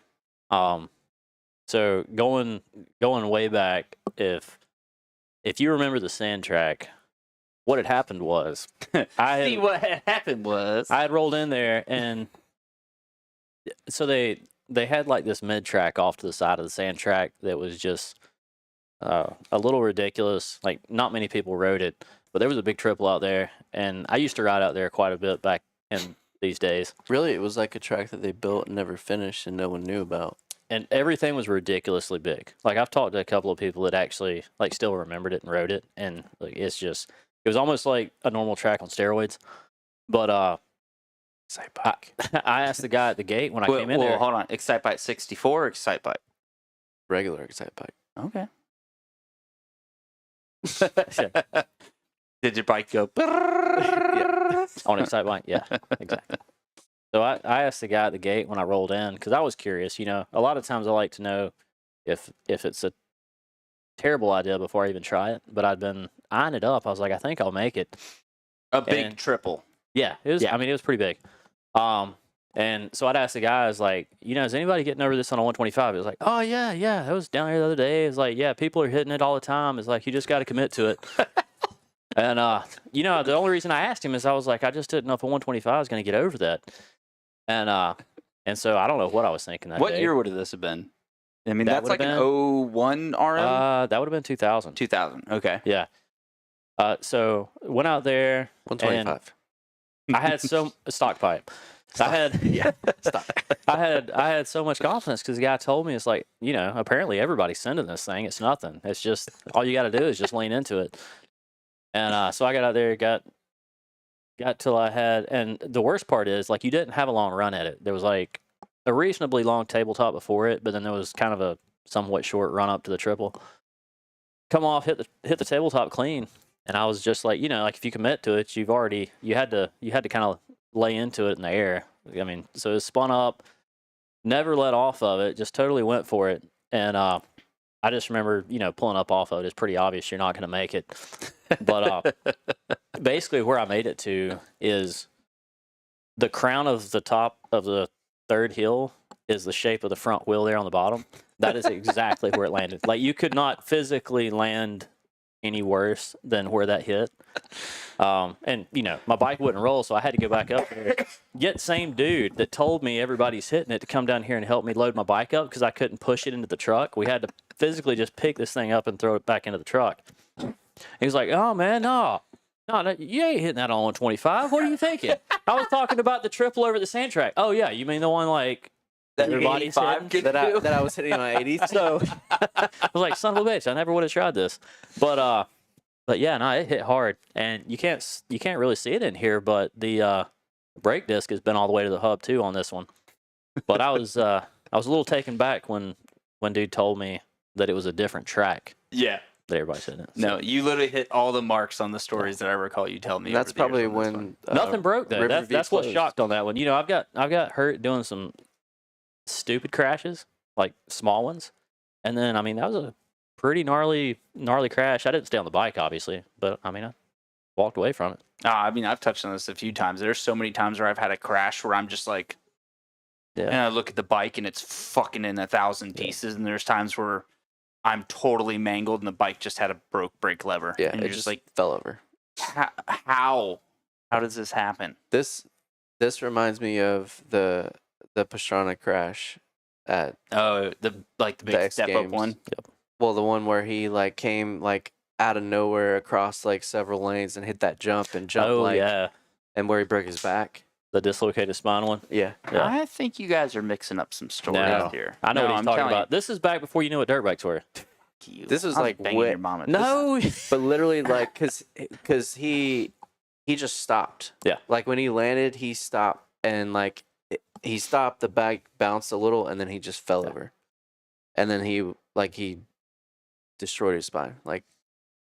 So going way back, if you remember the sand track, what had happened was See, what had happened was... I had rolled in there, and so they had like this mid track off to the side of the sand track that was just a little ridiculous. Like, not many people rode it, but there was a big triple out there, and I used to ride out there quite a bit back in these days. Really, it was like a track that they built and never finished and no one knew about. And everything was ridiculously big. Like, I've talked to a couple of people that actually like still remembered it and rode it, and like it was almost like a normal track on steroids. But I asked the guy at the gate when I came in there. Hold on. Excitebike 64 or Excitebike? Regular Excite Bike. Okay. Did your bike go? On Excitebike, yeah, exactly. So I asked the guy at the gate when I rolled in, because I was curious. You know, a lot of times I like to know if it's a terrible idea before I even try it. But I'd been eyeing it up. I was like, I think I'll make it. A big And- triple. Yeah, it was. Yeah. I mean, it was pretty big. And so I'd ask the guy, I was like, you know, is anybody getting over this on a 125? It was like, oh yeah, I was down here the other day. It's like, yeah, people are hitting it all the time. It's like, you just got to commit to it. And you know, the only reason I asked him is I was like, I just didn't know if a 125 was going to get over that. And so I don't know what I was thinking that What day. year would this have been? I mean, That that's like would've an been- 01 RM? That would have been 2000. 2000. Okay. Yeah. So went out there. 125. I had a stock pipe. I had I had so much confidence because the guy told me, it's like, you know, apparently everybody's sending this thing. It's nothing. It's just all you got to do is just lean into it. And so I got out there, got till I had, and the worst part is, like, you didn't have a long run at it. There was like a reasonably long tabletop before it, but then there was kind of a somewhat short run up to the triple. Come off, hit the tabletop clean. And I was just like, you know, like if you commit to it, you had to kind of lay into it in the air. I mean, so it spun up, never let off of it, just totally went for it. And I just remember, you know, pulling up off of it. It's pretty obvious you're not going to make it. But basically where I made it to is the crown of the top of the third hill is the shape of the front wheel there on the bottom. That is exactly where it landed. Like, you could not physically land any worse than where that hit. And, you know, my bike wouldn't roll, so I had to go back up there. Get same dude that told me everybody's hitting it to come down here and help me load my bike up because I couldn't push it into the truck. We had to physically just pick this thing up and throw it back into the truck. He was like, "Oh man, no, you ain't hitting that on 125. What are you thinking?" I was talking about the triple over the sand track. Oh yeah, you mean the one like That everybody's 85 hitting? that I was hitting on 80s. So I was like, "Son of a bitch, I never would have tried this." But yeah, no, it hit hard, and you can't really see it in here, but the brake disc has been all the way to the hub too on this one. But I was a little taken back when dude told me that it was a different track Yeah. that everybody's hitting it. No, you literally hit all the marks on the stories that I recall you telling me. That's over the years probably on this when one. Nothing broke though. Riverview That's what closed. shocked on that one. You know, I've got hurt doing some stupid crashes, like small ones, and then I mean that was a pretty gnarly crash. I didn't stay on the bike, obviously, but I mean I walked away from it. I mean, I've touched on this a few times. There's so many times where I've had a crash where I'm just like, Yeah. and I look at the bike and it's fucking in 1,000 pieces. And there's times where I'm totally mangled and the bike just had a broke brake lever. Yeah, and it you're just like, fell over. how does this happen? This reminds me of the Pastrana crash at Oh, the big X step up Games. one. well, the one where he like came like out of nowhere across like several lanes and hit that jump and jumped Oh like yeah, and where he broke his back. the dislocated spine one. Yeah. Yeah. I think you guys are mixing up some stories No. here. I know No, what he's I'm talking telling about. This is back before you knew what dirt bikes were. you, This was I like banging way- your mom at No, But literally like cuz he just stopped. Yeah. Like when he landed, he stopped and like he stopped, the bike bounced a little and then he just fell over. And then he destroyed his spine. Like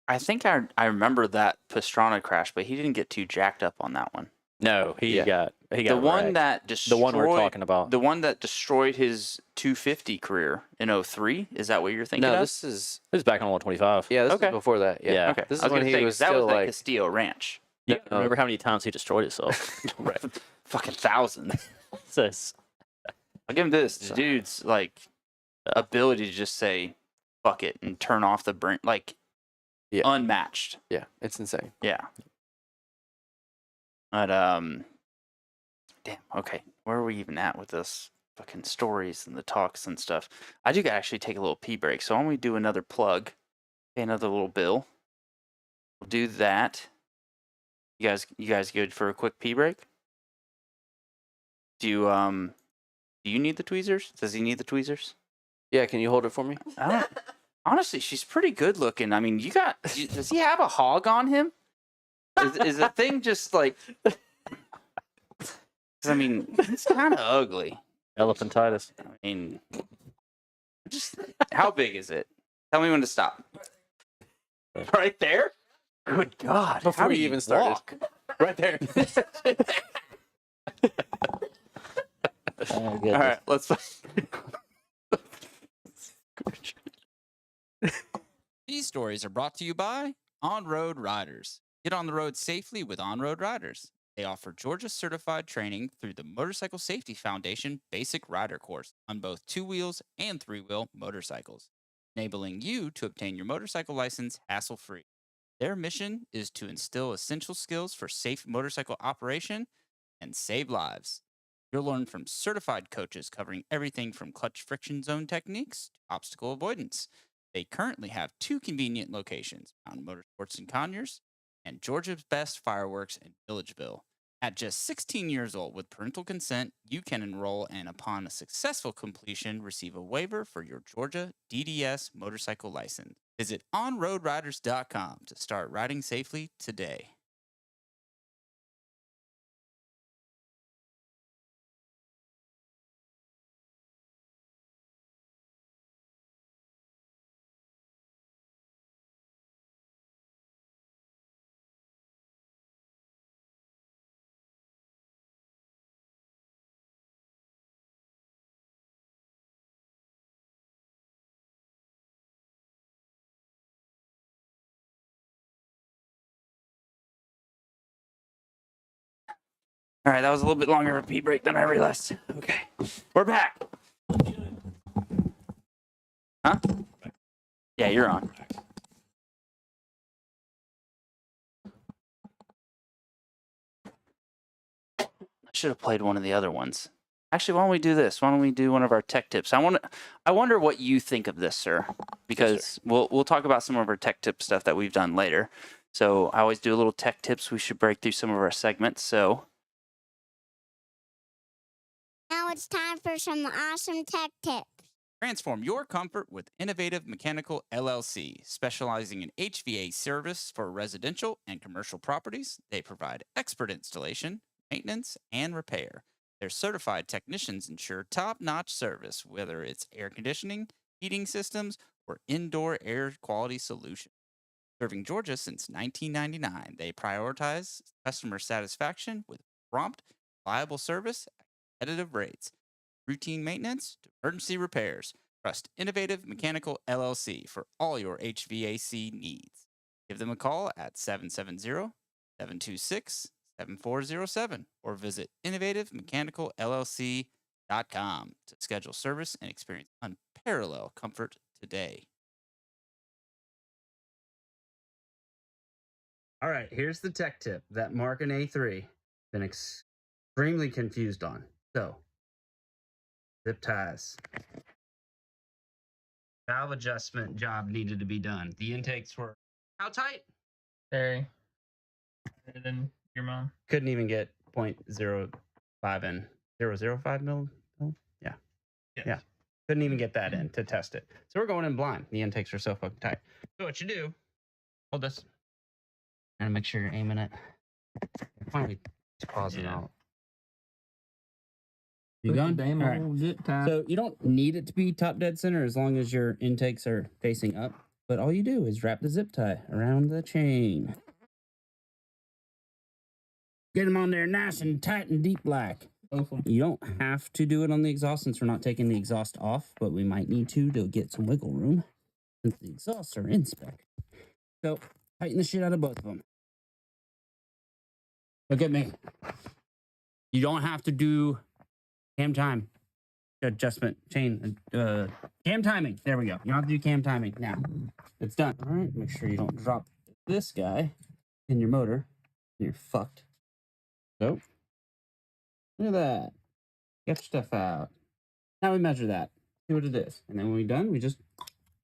I think I remember that Pastrana crash, but he didn't get too jacked up on that one. no, he Yeah. got The one wrecked. that destroyed the one we're talking about. the one that destroyed his 250 career in 03. Is that what you're thinking no, of? this is It was back on 125. this Okay. was before that. Yeah. Yeah. Okay, This I is when gonna he say, was 'cause that still was at like Castillo Ranch. You remember how many times he destroyed himself? Right. Fucking thousands. Says, I'll give him this. The dude's like ability to just say fuck it and turn off the brain, like Yeah. unmatched. yeah, it's insane. Yeah. But damn. Okay, where are we even at with this fucking stories and the talks and stuff? I do gotta actually take a little pee break, so why don't we do another plug? Pay another little bill. We'll do that. You guys good for a quick pee break? Do you need the tweezers? Does he need the tweezers? Yeah, can you hold it for me? I don't, honestly, she's pretty good looking. I mean, does he have a hog on him? Is the thing just like? 'Cause, I mean, it's kind of ugly. elephantitis. I mean, just how big is it? Tell me when to stop. Right there. Good God! Before how do you even started. walk? Right there. Oh, All goodness. right, let's. These stories are brought to you by On Road Riders. Get on the road safely with On Road Riders. They offer Georgia certified training through the Motorcycle Safety Foundation Basic Rider Course on both 2-wheels and 3-wheel motorcycles, enabling you to obtain your motorcycle license hassle-free. Their mission is to instill essential skills for safe motorcycle operation and save lives. You'll learn from certified coaches covering everything from clutch friction zone techniques to obstacle avoidance. They currently have 2 convenient locations, Mountain Motorsports in Conyers and Georgia's Best Fireworks in Villageville. At just 16 years old, with parental consent, you can enroll and upon a successful completion, receive a waiver for your Georgia DDS motorcycle license. Visit onroadriders.com to start riding safely today. All right, that was a little bit longer of a pee break than I realized. Okay, we're back. Huh? Yeah, you're on. I should have played one of the other ones. Actually, why don't we do this? Why don't we do one of our tech tips? I wonder what you think of this, sir, because we'll talk about some of our tech tip stuff that we've done later. So I always do a little tech tips. We should break through some of our segments. So Now it's time for some awesome tech tips. Transform your comfort with Innovative Mechanical LLC, specializing in HVAC service for residential and commercial properties. They provide expert installation, maintenance, and repair. Their certified technicians ensure top-notch service, whether it's air conditioning, heating systems, or indoor air quality solutions. Serving Georgia since 1999, they prioritize customer satisfaction with prompt, reliable service at competitive rates. Routine maintenance to emergency repairs. Trust Innovative Mechanical LLC for all your HVAC needs. Give them a call at 770-726-7407 or visit innovativemechanical.llc.com to schedule service and experience unparalleled comfort today. All right, here's the tech tip that Mark and A3 been extremely confused on. So, zip ties. Valve adjustment job needed to be done. The intakes were how tight? Very. Better than your mom. Couldn't even get 0.05 in. 0.05 mil? Yeah. Yes. Yeah. Couldn't even get that in to test it. So we're going in blind. The intakes are so fucking tight. So what you do, hold this. And make sure you're aiming it. Finally pause it out. You going? Damn All right. old zip tie. So you don't need it to be top dead center as long as your intakes are facing up. But all you do is wrap the zip tie around the chain. Get them on there nice and tight and deep like. Awesome. You don't have to do it on the exhaust since we're not taking the exhaust off, but we might need to get some wiggle room since the exhausts are in spec. So tighten the shit out of both of them. Look at me. You don't have to do cam time adjustment chain cam timing. There we go. You don't have to do cam timing now. It's done. All right. Make sure you don't drop this guy in your motor. You're fucked. So look at that. Get your stuff out. Now we measure that. See what it is. And then when we're done, we just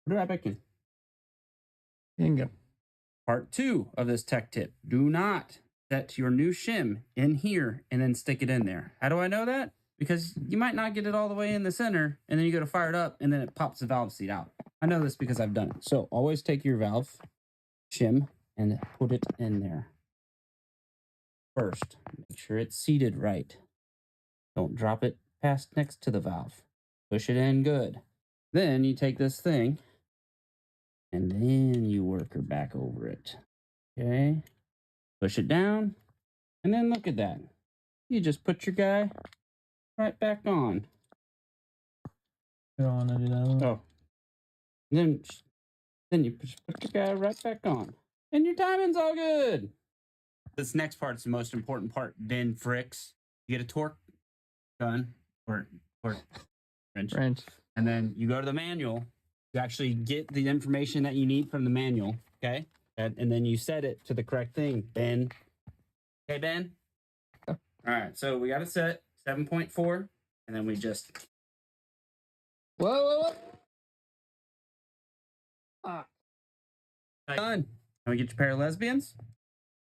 put it right back in. Bingo. Part 2 of this tech tip. Do not set your new shim in here and then stick it in there. How do I know that? Because you might not get it all the way in the center and then you go to fire it up and then it pops the valve seat out. I know this because I've done it. So always take your valve shim and put it in there. First, make sure it's seated right. Don't drop it past next to the valve. Push it in good. Then you take this thing and then you work her back over it. Okay? Push it down. And then look at that. You just put your guy right back on. You don't want to do that one. Oh. Then you just put your guy right back on. And your timing's all good. This next part is the most important part. Then fricks. You get a torque gun or wrench. And then you go to the manual. You actually get the information that you need from the manual. Okay? And then you set it to the correct thing. Ben. Okay, Ben? All right. So we got it set 7.4. And then we just. Whoa. Done. Now we get your pair of lesbians.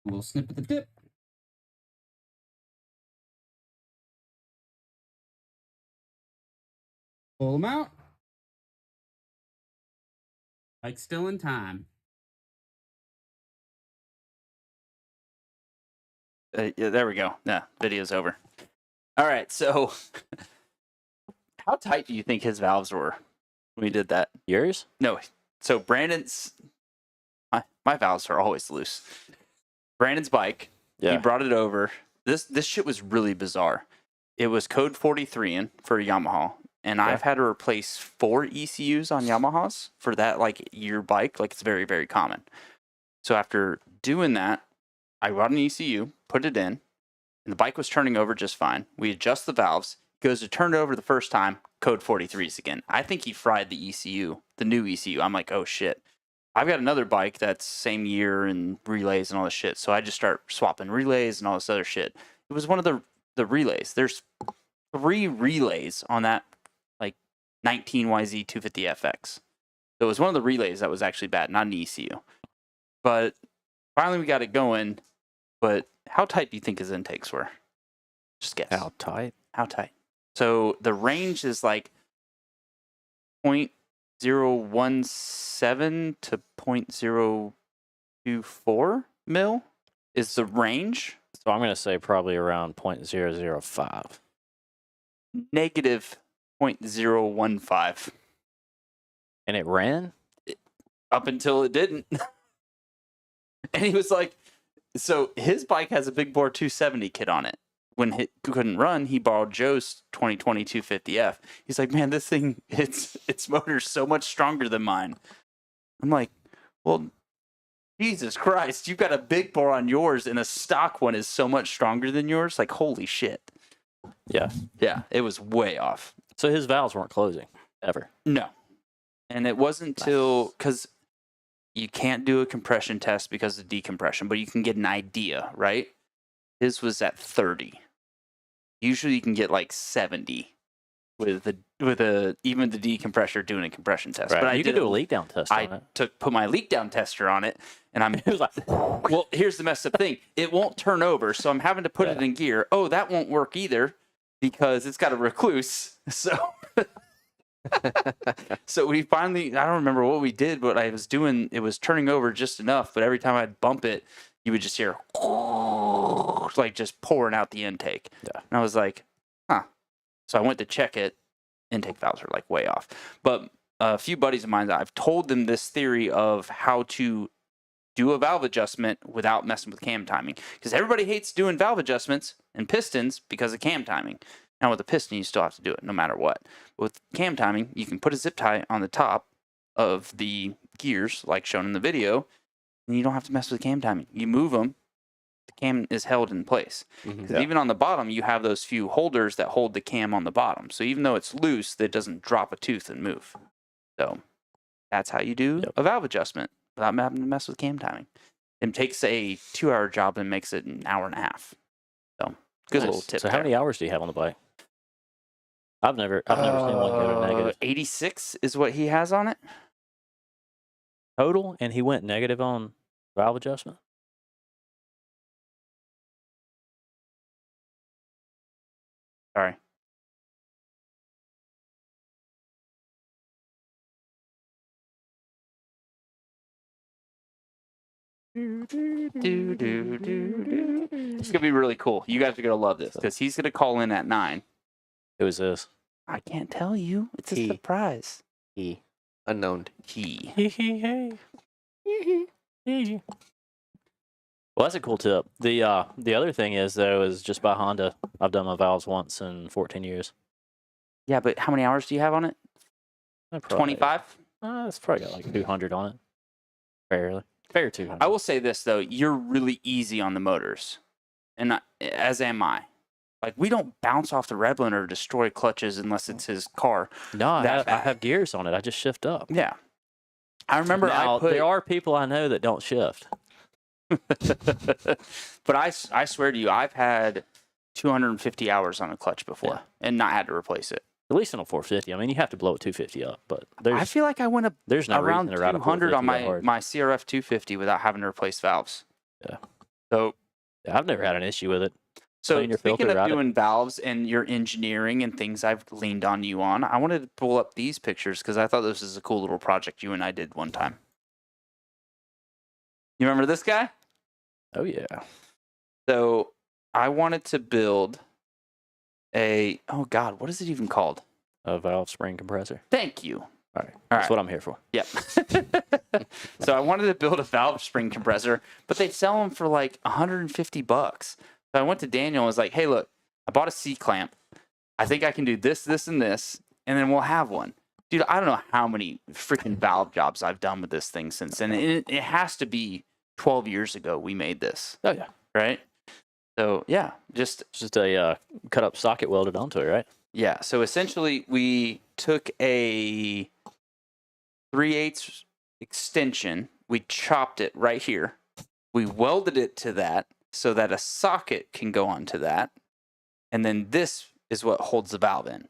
We'll snip at the tip. Pull them out. Like still in time. yeah, there we go. Nah, video's over. All right, so how tight do you think his valves were when we did that? Yours? No, so Brandon's, my valves are always loose. Brandon's bike, he brought it over. This shit was really bizarre. It was code 43 in for a Yamaha, and I've had to replace 4 ECUs on Yamahas for that, like, your bike. Like, it's very, very common. So after doing that, I got an ECU, put it in, and the bike was turning over just fine. We adjust the valves. Goes to turn it over the first time, code 43s again. I think he fried the ECU, the new ECU. I'm like, oh shit. I've got another bike that's same year and relays and all this shit. So I just start swapping relays and all this other shit. It was one of the relays. There's 3 relays on that like 19YZ 250FX. So it was one of the relays that was actually bad, not an ECU. But finally we got it going. But how tight do you think his intakes were? Just guess. How tight? How tight? So the range is like 0.017 to 0.024 mil is the range. So I'm going to say probably around 0.005. Negative 0.015. And it ran? Up until it didn't. And he was like, so his bike has a big bore 270 kit on it. When he couldn't run, he borrowed Joe's 2020 250F. He's like, man, this thing, its motor's so much stronger than mine. I'm like, well, Jesus Christ, you've got a big bore on yours and a stock one is so much stronger than yours. Like, holy shit. Yeah. Yeah, it was way off. So his valves weren't closing ever? No. And it wasn't till, because you can't do a compression test because of decompression, but you can get an idea, right? His was at 30. Usually you can get like 70 with even the decompressor doing a compression test. Right. But you could do a leak down test on it. Put my leak down tester on it, and I'm It was like, well, here's the messed up thing. It won't turn over, so I'm having to put it in gear. Oh, that won't work either because it's got a recluse. So so we finally, I don't remember what we did, but I was doing, it was turning over just enough, but every time I'd bump it, you would just hear like just pouring out the intake. Yeah. And I was like, huh. So I went to check it. Intake valves are like way off. But a few buddies of mine, I've told them this theory of how to do a valve adjustment without messing with cam timing. Because everybody hates doing valve adjustments and pistons because of cam timing. Now with a piston, you still have to do it no matter what. But with cam timing, you can put a zip tie on the top of the gears, like shown in the video, and you don't have to mess with cam timing. You move them, the cam is held in place. Because even on the bottom, you have those few holders that hold the cam on the bottom. So even though it's loose, it doesn't drop a tooth and move. So that's how you do a valve adjustment without having to mess with cam timing. It takes a 2-hour job and makes it an hour and a half. So good little tip. So how many hours do you have on the bike? I've never seen one go to negative. 86 is what he has on it. Total, and he went negative on valve adjustment? Sorry. It's gonna be really cool. You guys are gonna love this because he's gonna call in at 9. Who is this? I can't tell you. It's a surprise. He. Unknown. He. Well, that's a cool tip. The other thing is though is just by Honda. I've done my valves once in 14 years. Yeah, but how many hours do you have on it? 25? It's probably got like 200 on it. Fair 200. I will say this though, you're really easy on the motors, and as am I. Like we don't bounce off the Redland or destroy clutches unless it's his car. No, I have gears on it. I just shift up. Yeah, I remember. There are people I know that don't shift. But I swear to you, I've had 250 hours on a clutch before and not had to replace it. At least on a 450. I mean, you have to blow a 250 up, but I feel like I went up there's no around reason to ride a 200 on my hard. CRF 250 without having to replace valves. Yeah. So I've never had an issue with it. So Clean your speaking filter, of doing valves and your engineering and things I've leaned on you on, I wanted to pull up these pictures because I thought this was a cool little project you and I did one time. You remember this guy? Oh, yeah. So I wanted to build oh God, what is it even called? A valve spring compressor. Thank you. All right. That's what I'm here for. Yep. So I wanted to build a valve spring compressor, but they sell them for like $150. So I went to Daniel and was like, hey, look, I bought a C-clamp. I think I can do this, this, and this, and then we'll have one. Dude, I don't know how many freaking valve jobs I've done with this thing since then. It has to be 12 years ago we made this. Oh, yeah. Right? So, yeah, just a cut up socket welded onto it, right? Yeah. So essentially, we took a 3/8 extension. We chopped it right here. We welded it to that so that a socket can go onto that. And then this is what holds the valve in.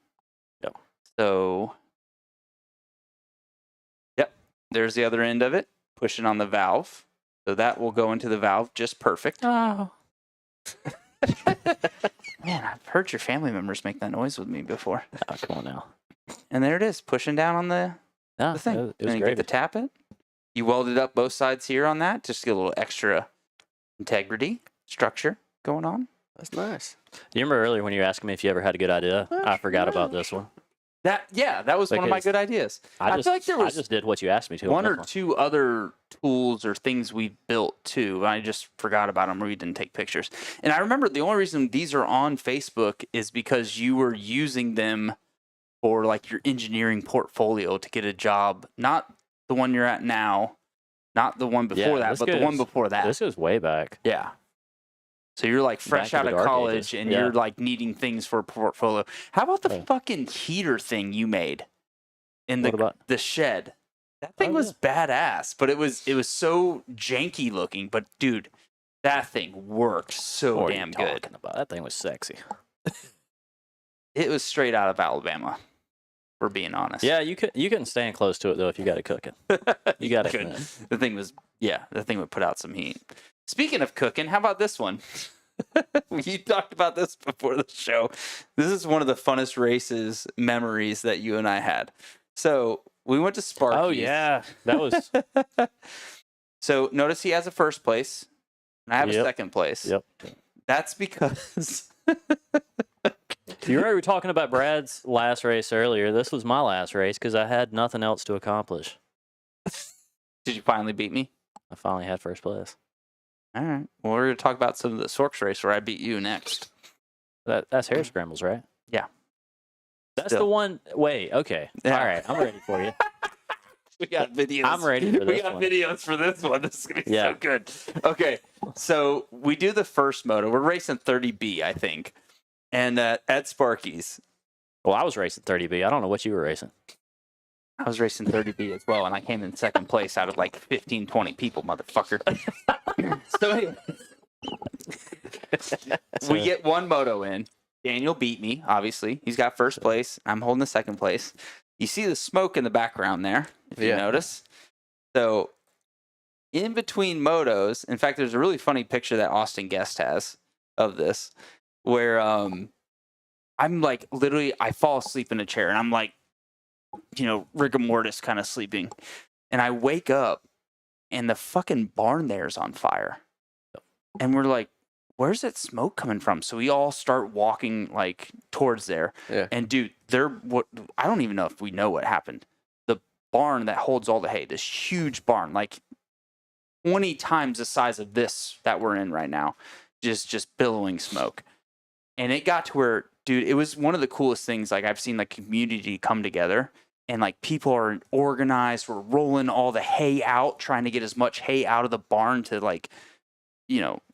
Yep. So, yep, there's the other end of it. Push it on the valve. So that will go into the valve just perfect. Oh. Man, I've heard your family members make that noise with me before. Oh, come on now. And there it is, pushing down on the thing. It was and you great. get the tap it. You welded up both sides here on that, just to get a little extra integrity, structure going on. That's nice. You remember earlier when you were asking me if you ever had a good idea? I forgot about this one. That was one of my Because good ideas. I feel like there was I just did what you asked me to. one on or this two other tools or things we built too. I just forgot about them or we didn't take pictures. And I remember the only reason these are on Facebook is because you were using them for like your engineering portfolio to get a job. Not the one you're at now, not the one before that, this but the one goes- before that. This goes way back. Yeah. So you're like fresh Back out to of the dark college ages. and Yeah. you're like needing things for a portfolio. How about the Yeah. fucking heater thing you made in What about? the shed? That thing Oh, was badass, but it was so janky looking. But dude, that thing worked so What are you damn good. talking about? That thing was sexy. It was straight out of Alabama, for being honest. Yeah, you couldn't stand close to it though if you got it cooking. You got it. Good. The thing would put out some heat. Speaking of cooking, how about this one? You talked about this before the show. This is one of the funnest races memories that you and I had. So we went to Sparky's. Oh yeah, that was. So notice he has a first place, and I have a Yep. second place. Yep. That's because You remember we were talking about Brad's last race earlier? This was my last race because I had nothing else to accomplish. Did you finally beat me? I finally had first place. All right. Well, we're going to talk about some of the Sorks race where I beat you next. That's hair scrambles, right? Yeah. That's Still. the one. Wait, okay. Yeah. All right, I'm ready for you. We got videos. I'm ready for We this got one. videos for this one. This is going to be Yeah. so good. Okay. So we do the first moto. We're racing 30B, I think. And at Sparky's. Well, I was racing 30B. I don't know what you were racing. I was racing 30B as well, and I came in second place out of like 15, 20 people, motherfucker. So anyway, we get one moto in. Daniel beat me, obviously. He's got first place. I'm holding the second place. You see the smoke in the background there, if you Yeah. notice. So in between motos, in fact, there's a really funny picture that Austin Guest has of this, where I'm like literally, I fall asleep in a chair, and I'm like, rigor mortis kind of sleeping. And I wake up and the fucking barn there's on fire. And we're like, where's that smoke coming from? So we all start walking like towards there. Yeah. And dude, I don't even know if we know what happened. The barn that holds all the hay, this huge barn, like 20 times the size of this that we're in right now, just billowing smoke. And it got to where, dude, it was one of the coolest things. Like I've seen like community come together and like people are organized. We're rolling all the hay out, trying to get as much hay out of the barn to like,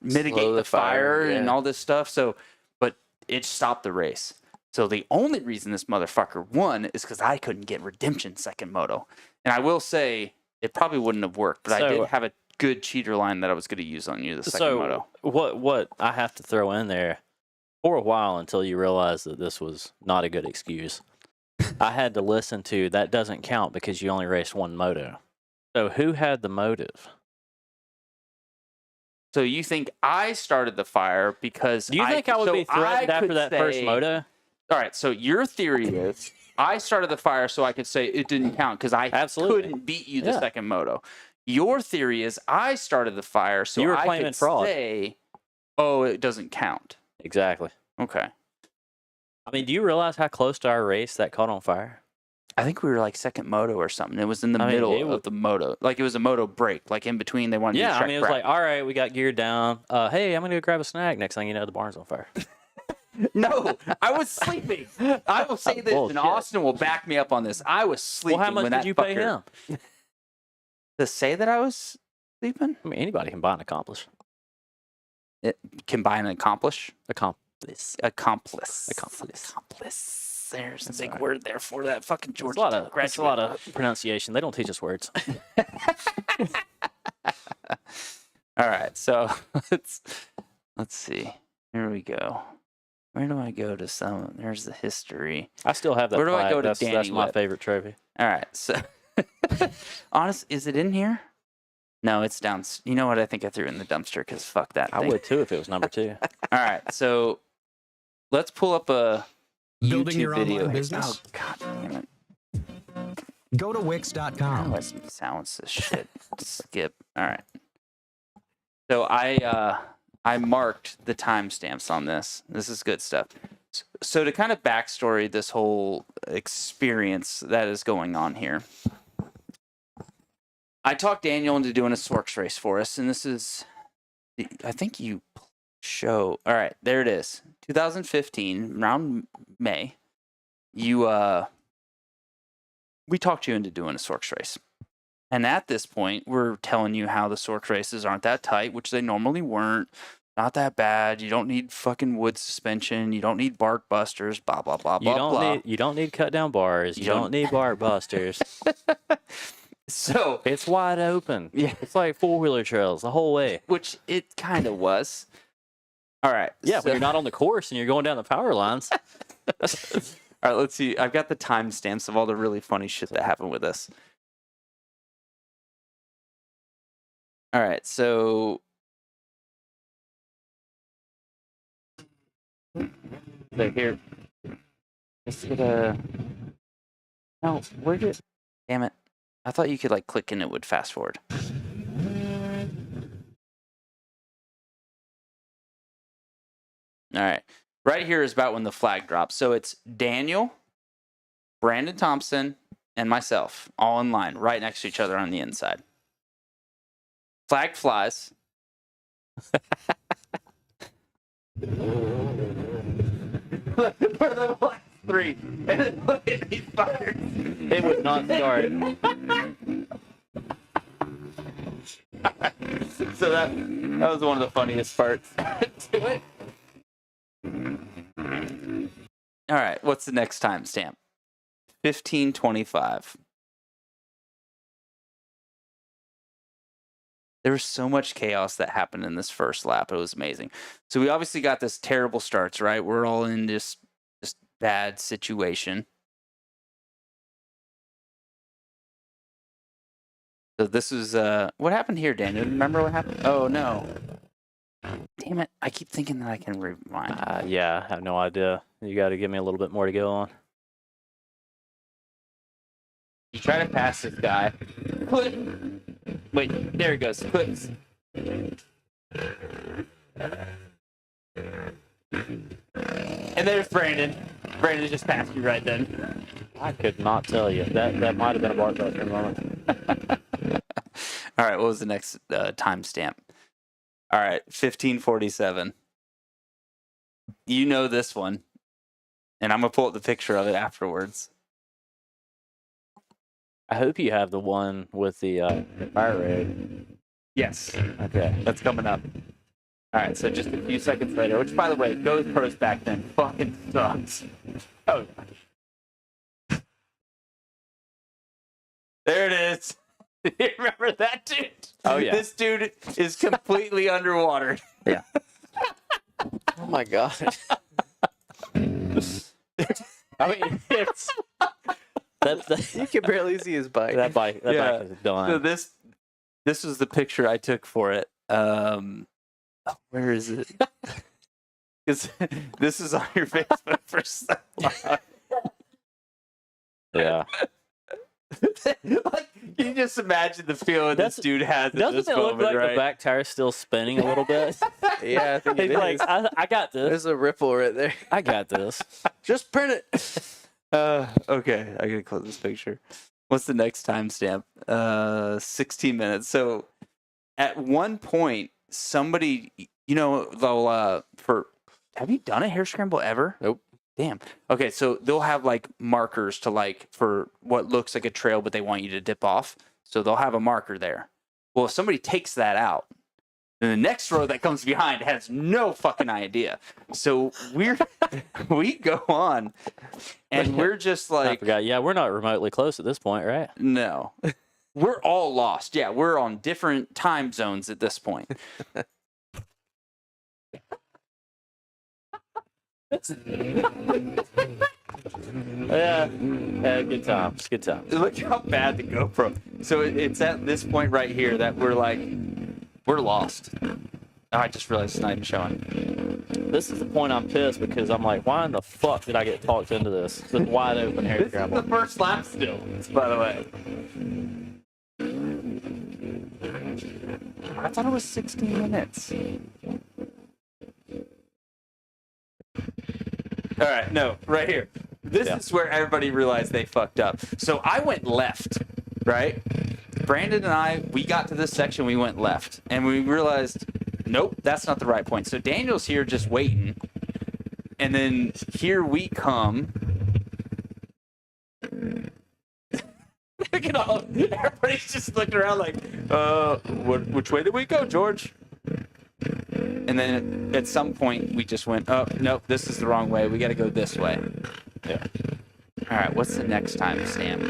mitigate Slow the the fire, fire and yeah. all this stuff. So, but it stopped the race. So the only reason this motherfucker won is because I couldn't get redemption second moto. And I will say it probably wouldn't have worked, but I did have a good cheater line that I was going to use on you the second moto. What I have to throw in there for a while until you realize that this was not a good excuse. I had to listen to that doesn't count because you only raced one moto. So who had the motive? So you think I started the fire because Do you think I would be threatened after that first moto? All right, so your theory is I started the fire so I could say it didn't count because I Absolutely. couldn't beat you the Yeah. second moto. Your theory is I started the fire so You were I claiming could fraud. say, oh, it doesn't count. Exactly. Okay. I mean, do you realize how close to our race that caught on fire? I think we were like second moto or something. It was in the I mean, middle it of the moto. Like it was a moto break. Like in between they wanted to Yeah, do I mean, it was like, all right, we got geared down. Hey, I'm going to go grab a snack. Next thing you know, the barn's on fire. No, I was sleeping. I will say this, Bullshit. and Austin will back me up on this. I was sleeping Well, how much when did that you pay fucker- him? To say that I was sleeping? I mean, anybody can buy an accomplice. Combine and accomplish? Accomplice. Accomplice. Accomplice. Accomplice. There's That's a big all right. word there for that fucking It's George. a lot of pronunciation. They don't teach us words. All right, so let's see. Here we go. Where do I go to some? There's the history. I still have that. Where do I plaque. go to That's Danny my Webb? favorite trophy. All right. So, honest, is it in here? No, it's down. You know what? I think I threw it in the dumpster because fuck that I thing. would too if it was number 2. All right. So, let's pull up a Building YouTube your video. online here. business? Oh, God damn it. Go to How do Wix.com. I silence this shit? Skip. All right. So I marked the timestamps on this. This is good stuff. So to kind of backstory this whole experience that is going on here, I talked Daniel into doing a Sorks race for us, and this is, I think you show. All right, there it is. 2015, around May. We talked you into doing a Sorks race. And at this point, we're telling you how the Sorks races aren't that tight, which they normally weren't. Not that bad. You don't need fucking wood suspension. You don't need bark busters. Blah blah blah blah. You don't need cut down bars. You don't need bar busters. So it's wide open. Yeah, it's like 4-wheeler trails the whole way. Which it kind of was. All right. Yeah, but you're not on the course and you're going down the power lines. All right. Let's see. I've got the timestamps of all the really funny shit that happened with this. All right. So. So here, just get a. No, where did? Damn it! I thought you could like click and it would fast forward. All right, right here is about when the flag drops. So it's Daniel, Brandon Thompson, and myself all in line, right next to each other on the inside. Flag flies. For the last 3. And then look at these fuckers. It would not start. So that was one of the funniest parts to it. All right, what's the next timestamp? 15:25. There was so much chaos that happened in this first lap. It was amazing. So we obviously got this terrible starts, right? We're all in this bad situation. So this is what happened here, Daniel? Remember what happened? Oh no. Damn it. I keep thinking that I can rewind. Yeah, I have no idea. You got to give me a little bit more to go on. You try to pass this guy. Wait, there he goes. Clicks. And there's Brandon. Brandon just passed you right then. I could not tell you. That might have been a bark buster moment. All right, what was the next timestamp? All right, 15:47. You know this one. And I'm going to pull up the picture of it afterwards. I hope you have the one with the fire raid. Yes. Okay. That's coming up. All right, so just a few seconds later, which, by the way, Go Pros back then fucking sucks. Oh, there it is. You remember that dude? Oh, yeah. This dude is completely underwater. Yeah. Oh my god. I mean, it's... You can barely see his bike. That bike is done. So this was the picture I took for it. Where is it? Because this is on your Facebook for so long. Yeah. Like, can you just imagine the feeling this dude has at Doesn't this it look moment, like right? the back tire's still spinning a little bit? Yeah, I think it He's like, is. I got this. There's a ripple right there. I got this. Just print it. Okay, I gotta close this picture. What's the next timestamp? 16 minutes. So at one point, somebody, they'll have you done a hair scramble ever? Nope. Damn. Okay, so they'll have like markers to like for what looks like a trail, but they want you to dip off. So they'll have a marker there. Well, if somebody takes that out, then the next row that comes behind has no fucking idea. So we go on, and we're just I like, forgot. Yeah, we're not remotely close at this point, right? no, we're all lost. Yeah, we're on different time zones at this point. Yeah, good times. Good times. Look how bad the GoPro. So it's at this point right here that we're lost. Oh, I just realized it's not even showing. This is the point I'm pissed because I'm like, why in the fuck did I get talked into this? This wide open hair This is gravel. the first lap still, by the way. I thought it was 16 minutes. All right, no, right here. This is where everybody realized they fucked up. So I went left, right? Brandon and I, we got to this section, we went left. And we realized, nope, that's not the right point. So Daniel's here just waiting. And then here we come. Look at all, everybody's just looking around like, which way did we go, George? And then at some point, we just went, oh, nope, this is the wrong way. We got to go this way. Yeah. All right, what's the next time stamp?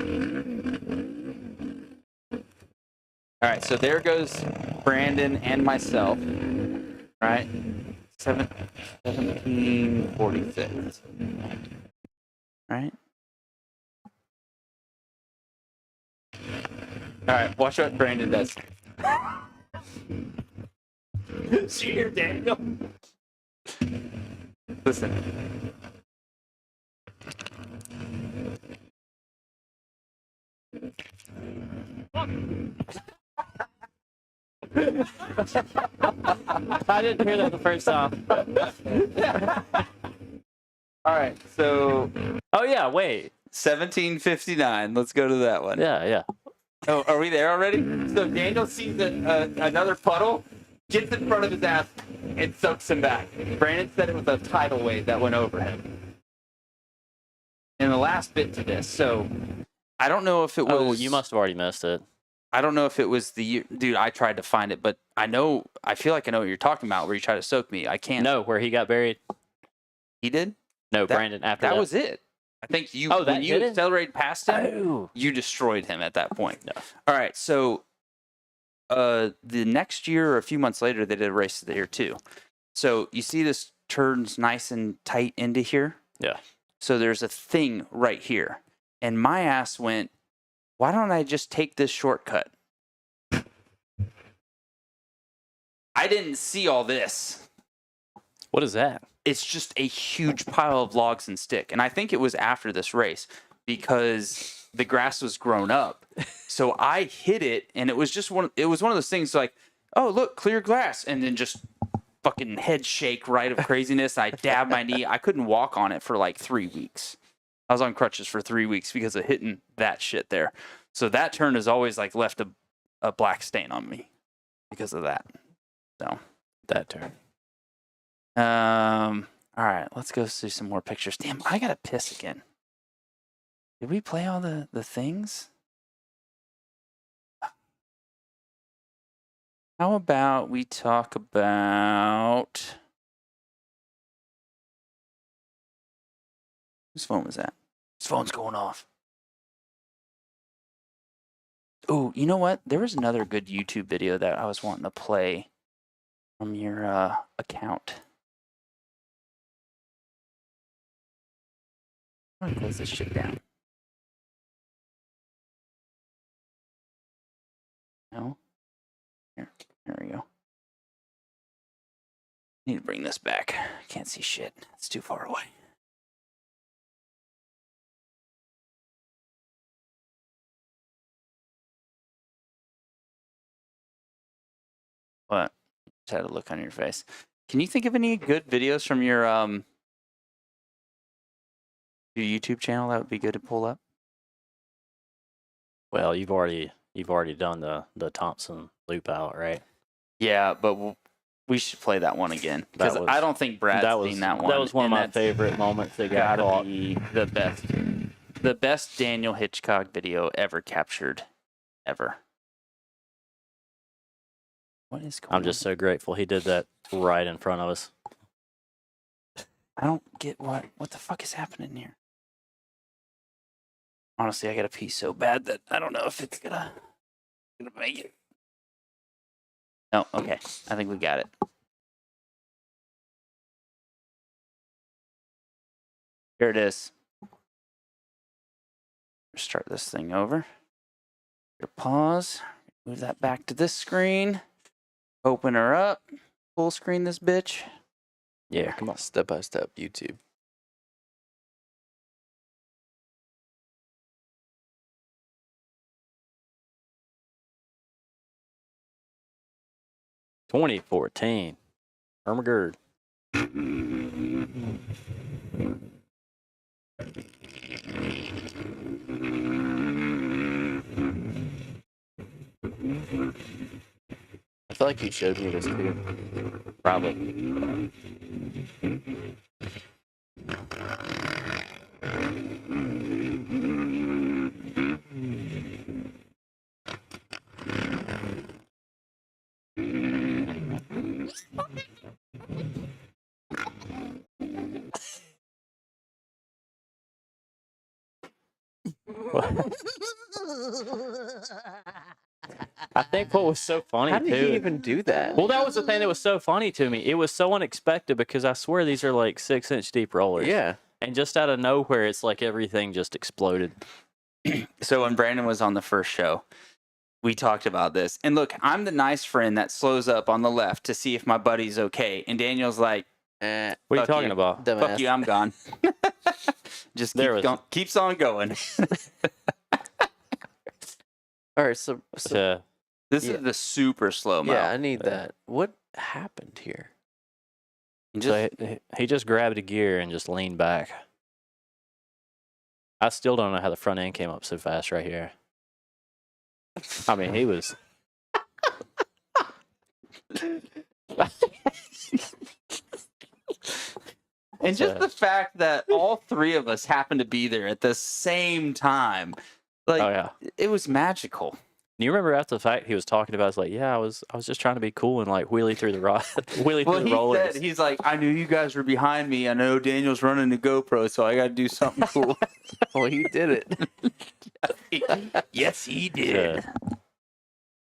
All right, so there goes Brandon and myself, right? 1746. Right? All right, watch what Brandon does. See you here, Daniel. Listen. I didn't hear that the first time. All right, so. Oh, yeah, wait. 1759. Let's go to that one. Yeah. Oh, are we there already? So Daniel sees another puddle, gets in front of his ass, and sucks him back. Brandon said it was a tidal wave that went over him. And the last bit to this, so I don't know if it was. Oh, you must have already missed it. I don't know if it was the year. Dude, I tried to find it, but I feel like I know what you're talking about, where you try to soak me. I can't. No, where he got buried. He did? No, Brandon, after that. That was it. I think you, when you accelerated past him, you destroyed him at that point. No. All right, so the next year or a few months later, they did a race there too. So you see this turns nice and tight into here? Yeah. So there's a thing right here. And my ass went, why don't I just take this shortcut? I didn't see all this. What is that? It's just a huge pile of logs and stick. And I think it was after this race because the grass was grown up. So I hit it and it was one of those things like, oh, look, clear grass. And then just fucking head shake right of craziness. I dabbed my knee. I couldn't walk on it for like 3 weeks. I was on crutches for 3 weeks because of hitting that shit there. So that turn has always like left a black stain on me because of that. So that turn. All right, let's go see some more pictures. Damn, I gotta piss again. Did we play all the things? How about we talk about... Whose phone was that? His phone's going off. Oh, you know what? There was another good YouTube video that I was wanting to play from your account. I'm gonna close this shit down. No? Here, there we go. Need to bring this back. Can't see shit. It's too far away. What? Just had a look on your face. Can you think of any good videos from your YouTube channel that would be good to pull up? Well, you've already done the Thompson loop out, right? Yeah, but we should play that one again because I don't think Brad's seen that one. That was one of my favorite moments. That got caught. Be the best Daniel Hitchcock video ever captured, ever. What is going on? I'm just so grateful he did that right in front of us. I don't get what the fuck is happening here. Honestly, I gotta pee so bad that I don't know if it's gonna make it. No, okay. I think we got it. Here it is. Start this thing over. Pause. Move that back to this screen. Open her up. Full screen this bitch. Yeah, come on. Step by step, YouTube. $2014. Ermagerd. I feel like you showed me this too. Probably. I think what was so funny How did too. he even do that? Well, that was the thing that was so funny to me. It was so unexpected because I swear these are like 6-inch deep rollers. Yeah. And just out of nowhere, it's like everything just exploded. So when Brandon was on the first show, we talked about this. And look, I'm the nice friend that slows up on the left to see if my buddy's okay. And Daniel's like, What are you fuck talking you. about? Dumbass. fuck you, I'm gone. Just keeps on going. All right, so This Yeah. is the super slow-mo. yeah, I need that. What happened here? So he just grabbed a gear and just leaned back. I still don't know how the front end came up so fast right here. I mean, he was. And just the fact that all three of us happened to be there at the same time, like, Oh yeah. it was magical. You remember after the fact he was talking about? It's like, yeah, I was just trying to be cool and like wheelie through the rod, wheelie Well, through the he rollers. said, he's like, I knew you guys were behind me. I know Daniel's running the GoPro, so I got to do something cool. Well, you did it. Yes, he did.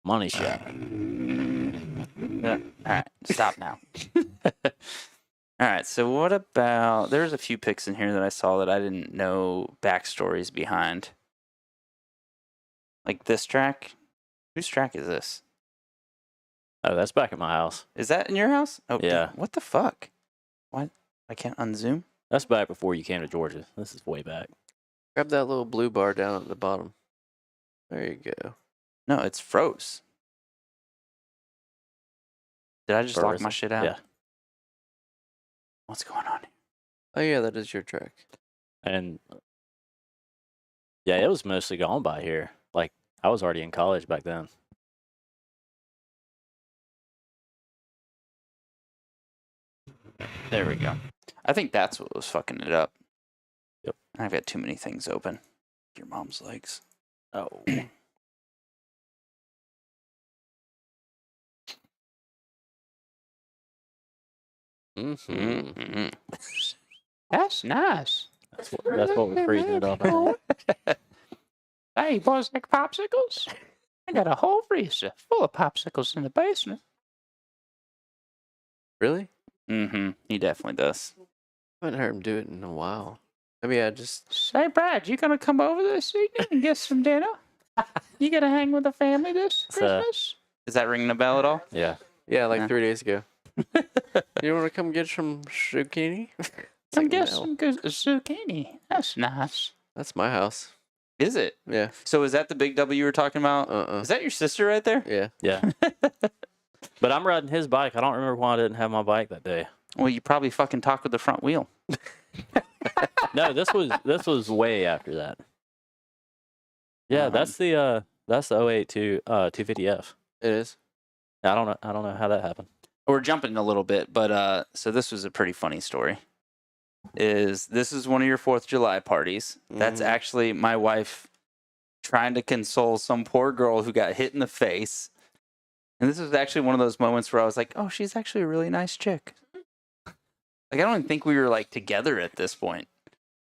Money shot. All right, stop now. All right, so what about, there's a few pics in here that I saw that I didn't know backstories behind. Like this track. Whose track is this? Oh, that's back at my house. Is that in your house? Oh, Yeah. damn, what the fuck? What? I can't unzoom? That's back before you came to Georgia. This is way back. Grab that little blue bar down at the bottom. There you go. No, it's froze. Did I just lock Frozen. my shit out? Yeah. What's going on? Oh yeah, that is your track. And yeah, it was mostly gone by here. Like I was already in college back then. There we go. I think that's what was fucking it up. Yep. I've got too many things open. Your mom's legs. Oh. Mm-hmm. That's nice. That's what we're freezing it up. I think. Hey, boys, like popsicles? I got a whole freezer full of popsicles in the basement. Really? Mm-hmm. He definitely does. I haven't heard him do it in a while. Maybe I just. Say, Brad, you gonna come over this evening and get some dinner? You gonna hang with the family this Christmas? Is that ringing a bell at all? Yeah. Yeah, like Yeah. 3 days ago. You want to come get some zucchini? It's Come like, get no. some good zucchini. That's nice. That's my house. Is it? Yeah. So is that the big W you were talking about? Is that your sister right there? Yeah. Yeah. But I'm riding his bike. I don't remember why I didn't have my bike that day. Well, you probably fucking talked with the front wheel. No, this was way after that. Yeah, that's the 082 250F. It is. I don't know how that happened. We're jumping a little bit, but so this was a pretty funny story. This is one of your 4th of July parties. That's Mhm. actually my wife trying to console some poor girl who got hit in the face. And this was actually one of those moments where I was like, oh, she's actually a really nice chick. Like, I don't even think we were, like, together at this point.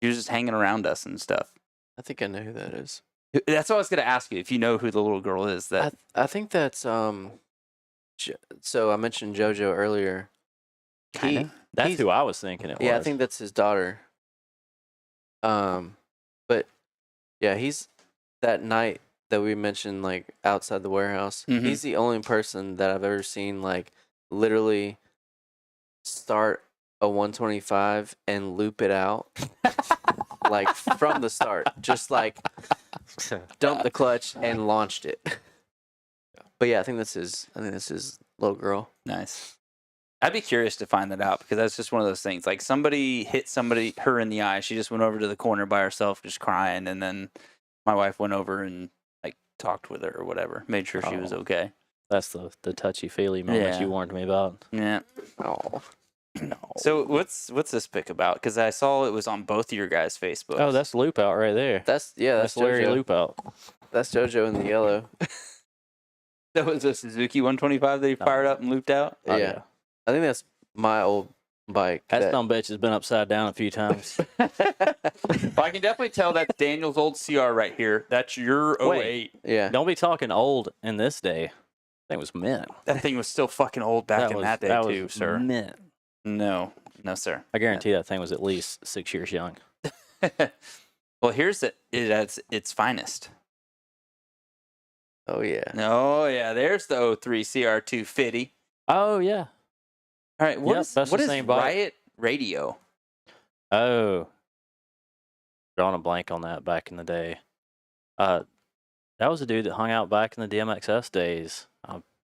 She was just hanging around us and stuff. I think I know who that is. That's what I was going to ask you, if you know who the little girl is. That I think that's so I mentioned JoJo earlier. Kinda. That's he's- who I was thinking it was. Yeah, I think that's his daughter. But yeah, he's that night that we mentioned, like outside the warehouse. Mhm. He's the only person that I've ever seen like literally start a 125 and loop it out like from the start, just like dumped the clutch and launched it. But yeah, I think that's his little girl. Nice. I'd be curious to find that out because that's just one of those things. Like somebody hit her in the eye. She just went over to the corner by herself, just crying, and then my wife went over and like talked with her or whatever, made sure she was okay. That's the touchy feely moment you warned me about. Yeah. Oh. No. So what's this pic about? Because I saw it was on both of your guys' Facebooks. Oh, that's Loop Out right there. That's Larry JoJo. Loop Out. That's JoJo in the yellow. That was a Suzuki 125 that he fired up and looped out. Oh, Yeah. I think that's my old bike. That dumb bitch has been upside down a few times. Well, I can definitely tell that's Daniel's old CR right here. That's your 08. Wait. Yeah. Don't be talking old in this day. That was mint. That thing was still fucking old back in that day too, was sir. Mint. No, sir. I guarantee that thing was at least 6 years young. Well, here's it at its finest. Oh yeah. Oh yeah, there's the 03 CR250. Oh yeah. All right, what Yep, is that's the what is same bike. Riot Radio? Oh. Drawing a blank on that back in the day. That was a dude that hung out back in the DMXS days.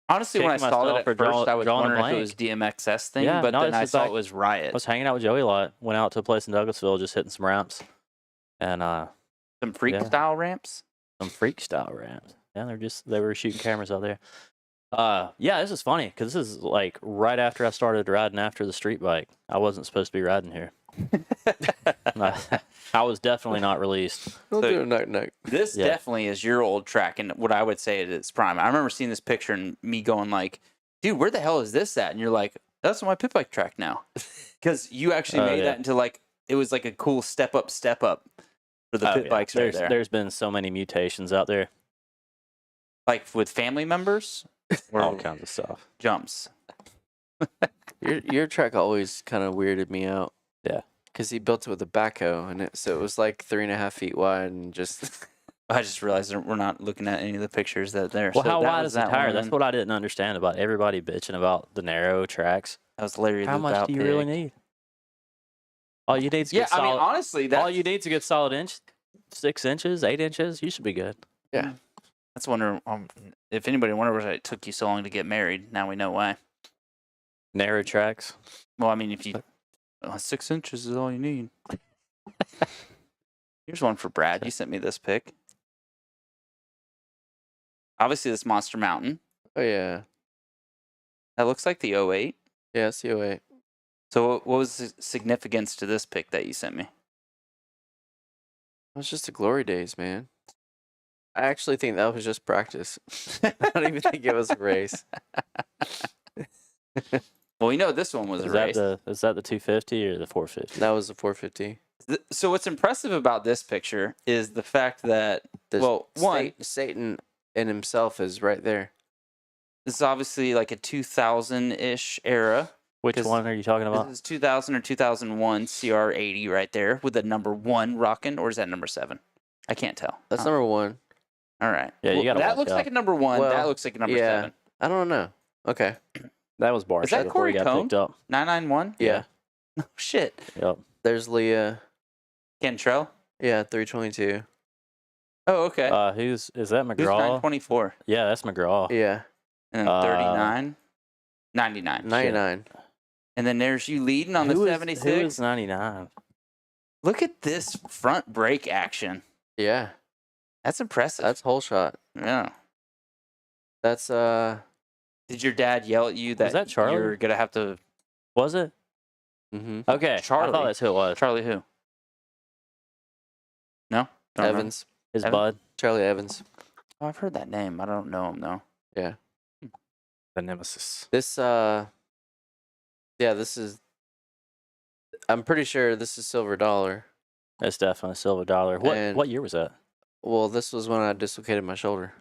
Honestly, when I kicking saw it myself at for first, I was drawing a wondering if it blank. was DMXS thing, Yeah, but no, then it's I just saw like- it was I Riot. was hanging out with Joey a lot. Went out to a place in Douglasville, just hitting some ramps. And Some freak yeah. style ramps. some freak style ramps. Yeah, they were shooting cameras out there. Yeah, this is funny because this is like right after I started riding after the street bike. I wasn't supposed to be riding here. I was definitely not released. Don't So- do a knock. This Yeah. definitely is your old track, and what I would say at its prime. I remember seeing this picture and me going like, "Dude, where the hell is this at?" And you're like, "That's my pit bike track now," because you actually Oh, made yeah. that into like it was like a cool step up for the Oh, pit yeah. bikes right there. There's been so many mutations out there. Like with family members All or kinds of stuff. jumps. Your track always kind of weirded me out. Yeah. Because he built it with a backhoe, and so it was like 3.5 feet wide, and just I just realized that we're not looking at any of the pictures that are there. Well, So how that wide was is the that tire? one. That's what I didn't understand about everybody bitching about the narrow tracks. That was Larry. How Loop much out do you really pig. need? All you need is a Yeah, good I solid. mean, honestly, that's all you need is a good solid inch, 6 inches, 8 inches. You should be good. That's wonder if anybody wonders why it took you so long to get married. Now we know why. Narrow tracks. Well, I mean, if you 6 inches is all you need. Here's one for Brad. You sent me this pic. Obviously, this Monster Mountain. oh yeah, That looks like the 08. yeah, it's the 08. So, what was the significance to this pic that you sent me? It was just the glory days, man. I actually think that was just practice. I don't even think it was a race. Well, we know this one was a race. Is that the 250 or the 450? That was the 450. So, what's impressive about this picture is the fact that, There's well, one, Satan in himself is right there. this is obviously like a 2000-ish era. Which 'Cause one are you talking about? This is 2000 or 2001 CR80 right there with the number 1 rocking, or is that number 7? I can't tell. That's number one. All right. Yeah, you gotta that watch looks out. like a number 1. that Well, looks like a number yeah. 7. I don't know. Okay. That was bar Is that shit before he Corey got Cohn? picked up. 991? Yeah. Oh, shit. Yep. There's Leah. Cantrell? Yeah, 322. Oh, okay. Is that Who's McGraw? 924? Yeah, that's McGraw. Yeah. And then 39? 99. 99. And then there's you leading on the Who is 76. 99? Look at this front brake action. Yeah. That's impressive. That's whole shot. Yeah. That's Did your dad yell at you that, that Charlie? you're going to have to... Was it? mm-hmm. Okay. I Charlie. thought that's who it was. Charlie who? No? Don't remember. Evans. His Evan? bud. Charlie Evans. Oh, I've heard that name. I don't know him, though. Yeah. The nemesis. This yeah, this is I'm pretty sure this is Silver Dollar. That's definitely Silver Dollar. And- What year was that? Well, this was when I dislocated my shoulder.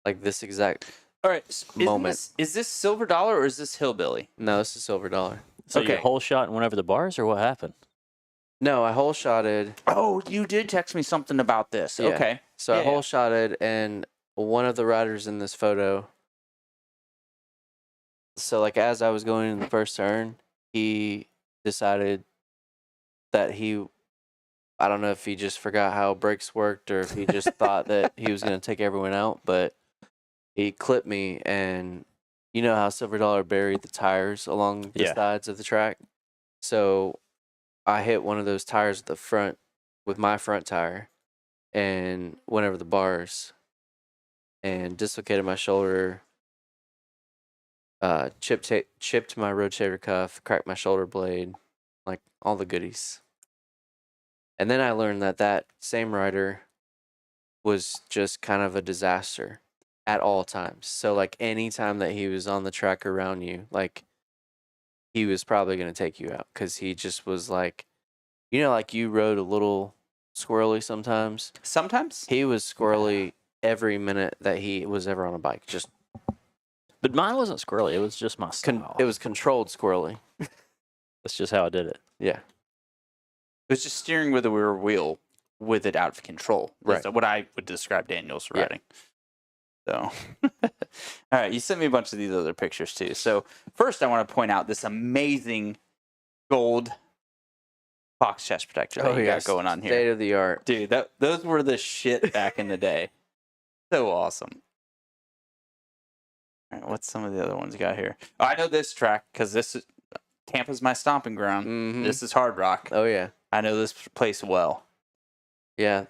Like this exact All right. Moment. Is this Silver Dollar or is this Hillbilly? No, this is Silver Dollar. So your Okay. whole shot and went over the bars, or what happened? No, I hole shotted. Oh, you did text me something about this. Yeah. Okay. So I Yeah, hole shotted, and one of the riders in this photo. So like as I was going in the first turn, he decided that I don't know if he just forgot how brakes worked or if he just thought that he was going to take everyone out, but he clipped me, and you know how Silver Dollar buried the tires along the sides of the track? So I hit one of those tires at the front with my front tire and went over the bars and dislocated my shoulder, chipped my rotator cuff, cracked my shoulder blade, like all the goodies. And then I learned that same rider was just kind of a disaster at all times. So like any time that he was on the track around you, like he was probably going to take you out because he just was like, you know, like you rode a little squirrely sometimes. Sometimes He was squirrely every minute that he was ever on a bike. Just But mine wasn't squirrely. It was just my style. it was controlled squirrely. That's just how I did it. Yeah. it was just steering with a rear wheel with it out of control. Right. That's what I would describe Daniel's riding. So, all right, you sent me a bunch of these other pictures too. So first, I want to point out this amazing gold box chest protector that you got going on here. State of the art. Dude, those were the shit back in the day. So awesome. All right, what's some of the other ones you got here? Oh, I know this track because Tampa's my stomping ground. Mm-hmm. This is Hard Rock. Oh yeah. I know this place well. Yeah,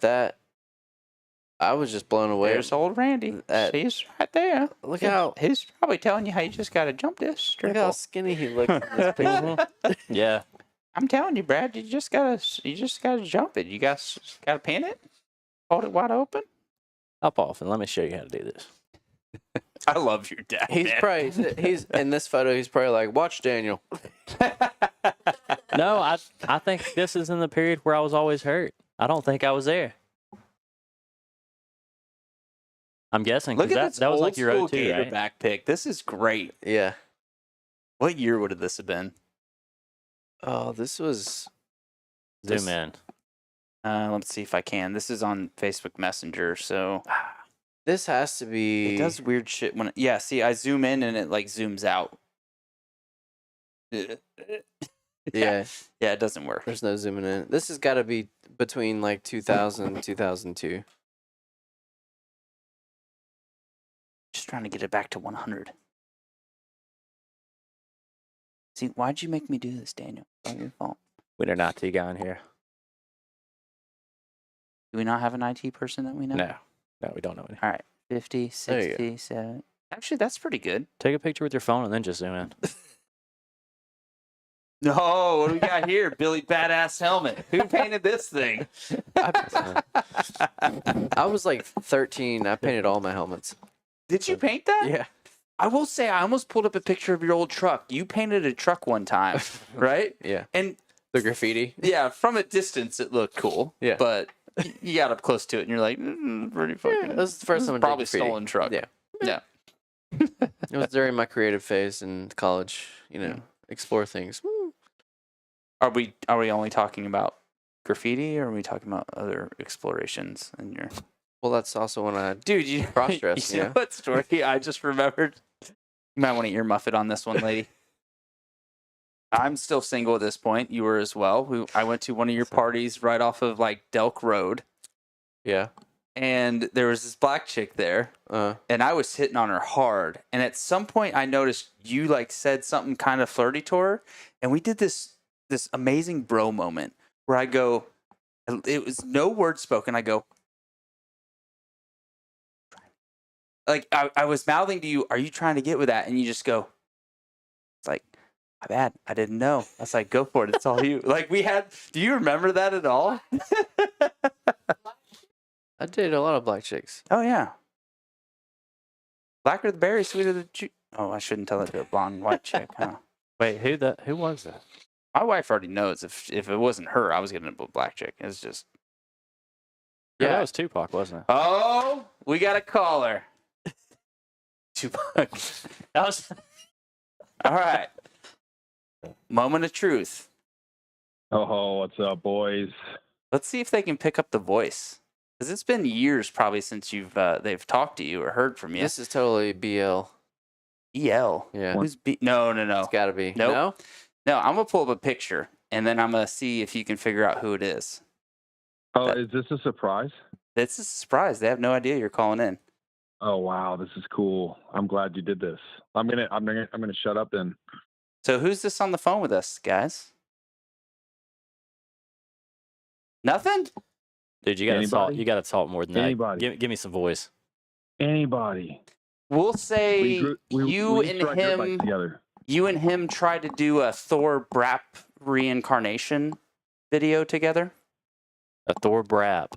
I was just blown away. There's old Randy. He's right there. Look how he's probably telling you how you just got to jump this look triple. how skinny he looks in this picture. Yeah. I'm telling you, Brad, you just gotta jump it. You gotta pin it, hold it wide open. Hop off and let me show you how to do this. I love your dad. He's in this photo. He's probably like, watch Daniel. No, I think this is in the period where I was always hurt. I don't think I was there. I'm guessing. Look at that was like your old school O2, Gator right? back pick. This is great. Yeah. What year would this have been? Oh, this was. Zoom in. Let's see if I can. This is on Facebook Messenger, so This has to be. it does weird shit when. See, I zoom in and it like zooms out. Yeah. Yeah, it doesn't work. There's no zooming in. This has got to be between like 2000 and 2002. Just trying to get it back to 100. See, why'd you make me do this, Daniel? It's not your fault. We did not IT guy in here. Do we not have an IT person that we know? No, we don't know any. All right. 50, There you 60, 70. Actually, that's pretty good. Take a picture with your phone and then just zoom in. No, what do we got here? Billy Badass Helmet. Who painted this thing? I was like 13. I painted all my helmets. Did you paint that? Yeah. I will say, I almost pulled up a picture of your old truck. You painted a truck one time, right? Yeah. And The graffiti. yeah, from a distance, it looked cool. Yeah. But you got up close to it, and you're like, pretty fucking. This is the first time I did Probably graffiti. stolen truck. Yeah. Yeah. It was during my creative phase in college. You know, explore things. Are we only talking about graffiti, or are we talking about other explorations in your? Well, that's also when I Dude, you cross-dress. You know what story I just remembered? You might want to earmuff it on this one, lady. I'm still single at this point. You were as well. I went to one of your parties right off of like Delk Road, Yeah. and there was this black chick there, and I was hitting on her hard. And at some point, I noticed you like said something kind of flirty to her, and we did this amazing bro moment where I go, it was no word spoken. I go, like I was mouthing to you, "Are you trying to get with that?" And you just go, "It's like, my bad, I didn't know." I was like, "Go for it, it's all you." Like we had. Do you remember that at all? I dated a lot of black chicks. Oh yeah. Blacker the berry, sweeter the juice. Oh, I shouldn't tell that to a blonde white chick, huh? Wait, who was that? My wife already knows if it wasn't her, I was getting a black chick. It's just. Yeah, that was Tupac, wasn't it? Oh, we got a caller. Tupac. That was. All right. Moment of truth. Oh, what's up, boys? Let's see if they can pick up the voice. Because it's been years probably since they've talked to you or heard from you. This is totally BL. EL. Yeah. Who's No. It's got to be. Nope. No? No, I'm going to pull up a picture, and then I'm going to see if you can figure out who it is. Oh, is this a surprise? It's a surprise. They have no idea you're calling in. Oh, wow, this is cool. I'm glad you did this. I'm gonna shut up then. So who's this on the phone with us, guys? Nothing? Dude, you gotta talk. Anybody? You gotta talk more than that. Anybody? Give me some voice. Anybody? We'll say you used to ride dirt bikes and him. together. You and him tried to do a Thor Brap reincarnation video together. A Thor Brap.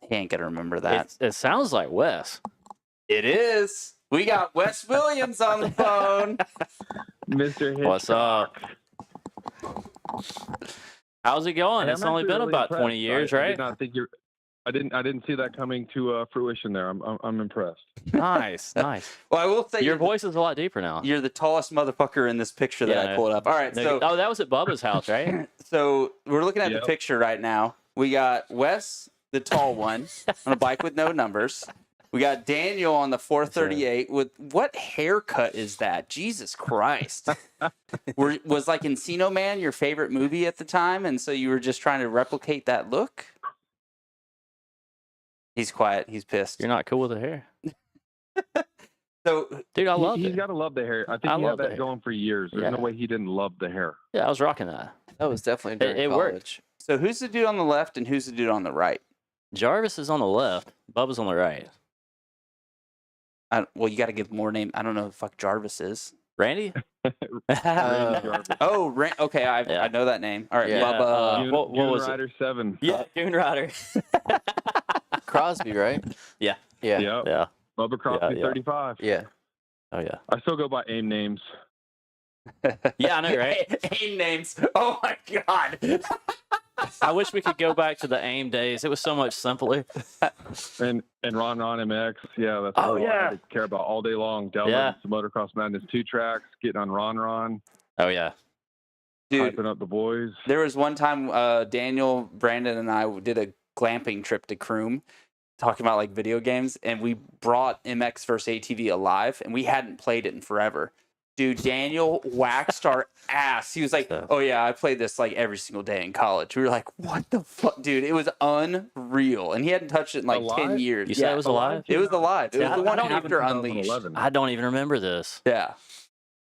He ain't gonna remember that. It sounds like Wes. It is. We got Wes Williams on the phone. Mr. Hitchcock. What's up? How's it going? Hey, It's I'm only actually been really about impressed. 20 years, I right? did not think you're. I didn't see that coming to fruition there. I'm impressed. Nice, nice. Well, I will say Your voice is a lot deeper now. You're the tallest motherfucker in this picture that I pulled up. All right, so that was at Bubba's house, right? So we're looking at Yep. the picture right now. We got Wes, the tall one, on a bike with no numbers. We got Daniel on the 438 with what haircut is that? Jesus Christ. Was like Encino Man your favorite movie at the time, and so you were just trying to replicate that look? He's quiet. He's pissed. You're not cool with the hair. So, dude, I love it. He's got to love the hair. I think I he love had the that hair. going for years. There's no way he didn't love the hair. Yeah, I was rocking that. That was definitely during It college. worked. So who's the dude on the left and who's the dude on the right? Jarvis is on the left. Bubba's on the right. Well, you got to give more name. I don't know who the fuck Jarvis is. Randy? Okay, I know that name. All right, Yeah. Bubba. What was Rider it? 7. Yeah, Dune Rider. Crosby, right? Yeah. Yeah. Yep. Yeah. Bubba Crosby, Yeah. 35. Yeah. Oh, yeah. I still go by AIM names. Yeah, I know, right? AIM names. Oh my god. I wish we could go back to the AIM days. It was so much simpler. And Ron MX. Yeah, that's Oh, all I yeah. had to care about all day long. Downloading Yeah. some Motocross Madness 2 tracks, getting on Ron, Oh, yeah. Dude, hyping up the boys. there was one time Daniel, Brandon, and I did a glamping trip to Croom, talking about like video games, and we brought MX vs ATV Alive, and we hadn't played it in forever. Dude, Daniel waxed our ass. He was like, "Oh yeah, I played this like every single day in college." We were like, "What the fuck, dude?" It was unreal, and he hadn't touched it in like 10 years. You said it was alive? It was alive. It was Yeah, the one I don't after even- Unleashed. 2011. I don't even remember this. Yeah.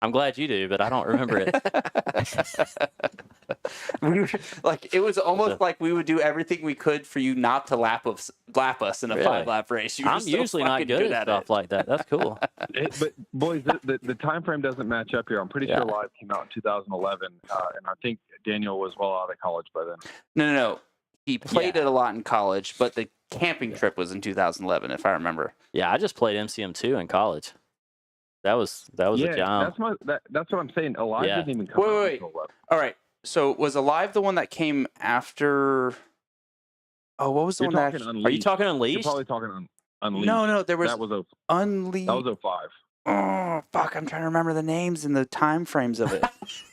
I'm glad you do, but I don't remember it. We were, like it was almost like we would do everything we could for you not to lap us in a Really? 5-lap race. You were I'm so usually not fucking good at stuff it. like that. That's cool. But boys, the time frame doesn't match up here. I'm pretty sure Live came out in 2011, and I think Daniel was well out of college by then. No. He played it a lot in college, but the camping trip was in 2011, if I remember. Yeah, I just played MCM2 in college. That was a jam. That's what I'm saying. Alive Yeah. didn't even come out Wait. until 11. All right. So was Alive the one that came after? Oh, what was the You're one that? talking Actually... Unleashed. Are you talking You're Unleashed? probably talking Unleashed. No. There was that was Unleashed. that was 05. Oh fuck! I'm trying to remember the names and the time frames of it.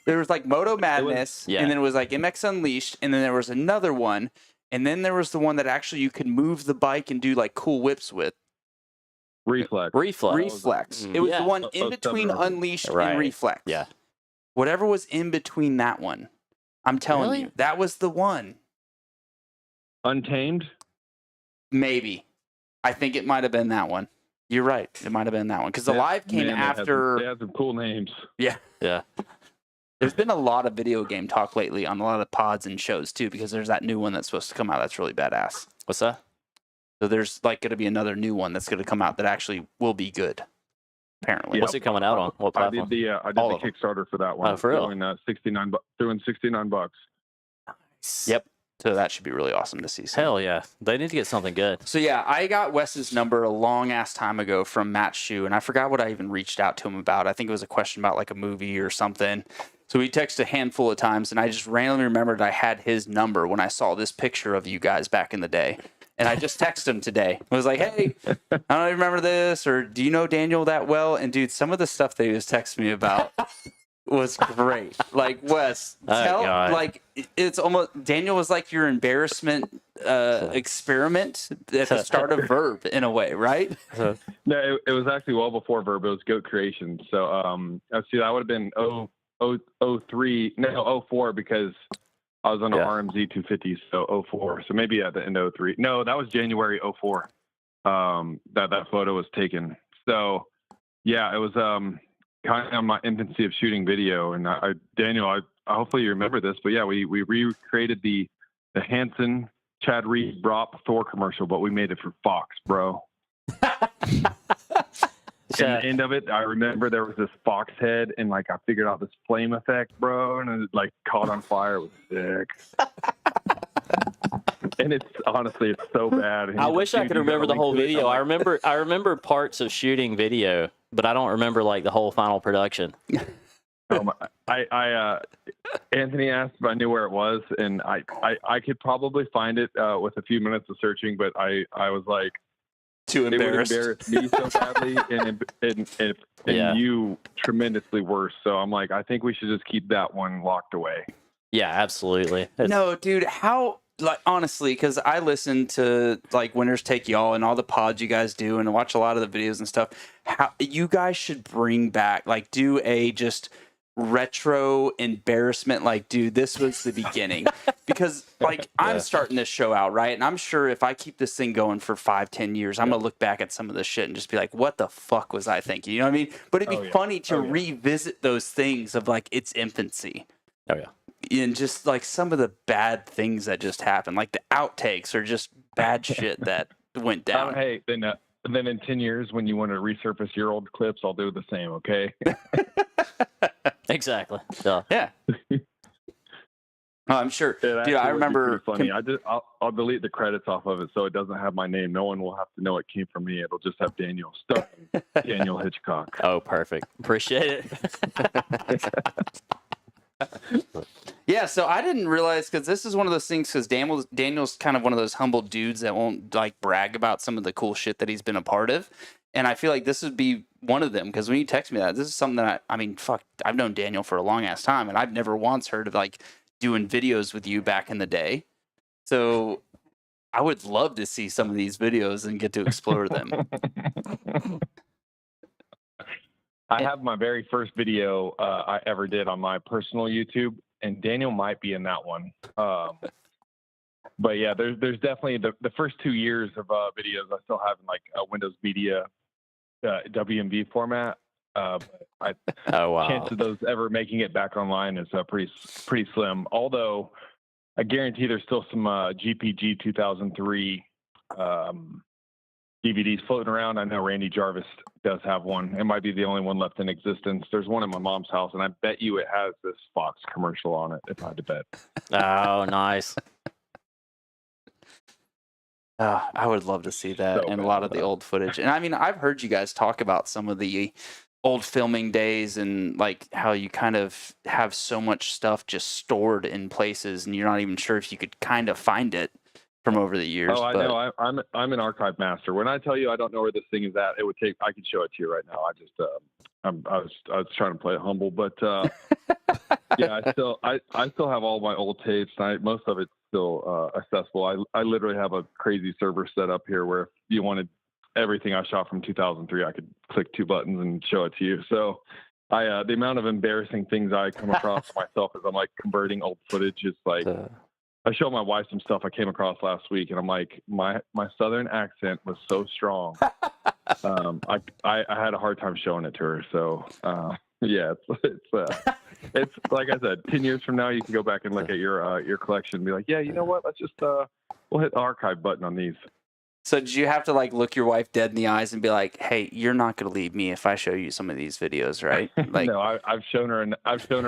There was like Moto Madness, Yeah. and then it was like MX Unleashed, and then there was another one, and then there was the one that actually you could move the bike and do like cool whips with. Reflex. Reflex. It was Yeah. the one in 07 between or- Unleashed Right. and Reflex. Yeah. Whatever was in between that one. I'm telling Really? you, that was the one. Untamed. Maybe. I think it might have been that one. You're right. It might have been that one because Alive came Man, after. They had some cool names. Yeah. Yeah. There's been a lot of video game talk lately on a lot of pods and shows too, because there's that new one that's supposed to come out that's really badass. What's that? So there's like going to be another new one that's going to come out that actually will be good. Apparently. Yeah. What's it coming out on? What I platform? did the All of them. Kickstarter for that one. Oh, for real? Doing, doing $69. Yep. So that should be really awesome to see. soon. Hell yeah. They need to get something good. So yeah, I got Wes's number a long ass time ago from Matt Shue, and I forgot what I even reached out to him about. I think it was a question about like a movie or something. So we texted a handful of times, and I just randomly remembered I had his number when I saw this picture of you guys back in the day. And I just texted him today. I was like, hey, I don't even remember this, or do you know Daniel that well? And dude, some of the stuff that he was texting me about was great. Like, Wes, Oh, tell, God. like, it's almost, Daniel was like your embarrassment experiment at the start of Vurb in a way, right? No, it was actually well before Vurb. It was Goat Creation. So, let's see, that would have been 04 because I was on an RMZ 250, so 04. So maybe at the end of 03. No, that was January 04. That photo was taken. So, yeah, it was kind of my infancy of shooting video. And Daniel, I hopefully you remember this, but yeah, we recreated the Hanson Chad Reed Brop Thor commercial, but we made it for Fox, bro. And the end of it, I remember there was this fox head, and like I figured out this flame effect, bro, and it like caught on fire. It was sick. And it's honestly, it's so bad. I wish I could remember the whole video. I remember parts of shooting video, but I don't remember like the whole final production. Anthony asked if I knew where it was, and I could probably find it with a few minutes of searching, but I was like, too embarrassed. It would embarrass me so badly, and you tremendously worse. So I'm like, I think we should just keep that one locked away. Yeah, absolutely. No, dude, how, like, honestly, because I listen to like Winners Take Y'all and all the pods you guys do, and watch a lot of the videos and stuff. How you guys should bring back, like, do a just retro embarrassment, like, dude, this was the beginning. Because like I'm starting this show out, right? And I'm sure if I keep this thing going for 5-10 years, I'm gonna look back at some of this shit and just be like, what the fuck was I thinking? You know what I mean? But it'd be funny to revisit those things of like its infancy. Oh yeah. And just like some of the bad things that just happened, like the outtakes are just bad shit that went down. Hey, then in 10 years, when you want to resurface your old clips, I'll do the same. Okay. Exactly. Duh. Yeah. Oh, I'm sure. Dude, I remember. Funny. I'll delete the credits off of it so it doesn't have my name. No one will have to know it came from me. It'll just have Daniel starring Daniel Hitchcock. Oh, perfect. Appreciate it. Yeah, so I didn't realize, because this is one of those things, because Daniel's kind of one of those humble dudes that won't like brag about some of the cool shit that he's been a part of. And I feel like this would be one of them, because when you text me that, this is something that I mean, fuck, I've known Daniel for a long ass time, and I've never once heard of like doing videos with you back in the day. So I would love to see some of these videos and get to explore them. I have my very first video I ever did on my personal YouTube, and Daniel might be in that one. But yeah, there's definitely the first 2 years of videos I still have in like a Windows Media WMV format. Oh wow! Chance of those ever making it back online is pretty slim. Although I guarantee there's still some GPG 2003 DVDs floating around. I know Randy Jarvis does have one. It might be the only one left in existence. There's one at my mom's house, and I bet you it has this Fox commercial on it, if I had to bet. Oh, nice. I would love to see that and a lot of the old footage. And I mean, I've heard you guys talk about some of the old filming days and like how you kind of have so much stuff just stored in places and you're not even sure if you could kind of find it from over the years. Oh, I know. I'm an archive master. When I tell you I don't know where this thing is at, I could show it to you right now. I was trying to play it humble, but yeah, I still have all my old tapes. Most of it's still accessible. I literally have a crazy server set up here where if you wanted everything I shot from 2003, I could click 2 buttons and show it to you. So the amount of embarrassing things I come across myself as I'm like converting old footage is like, I showed my wife some stuff I came across last week, and I'm like, my Southern accent was so strong. I had a hard time showing it to her. So yeah, it's like I said, 10 years from now, you can go back and look at your collection and be like, yeah, you know what? Let's just we'll hit the archive button on these. So did you have to like look your wife dead in the eyes and be like, hey, you're not going to leave me if I show you some of these videos, right? Like, no, I've shown her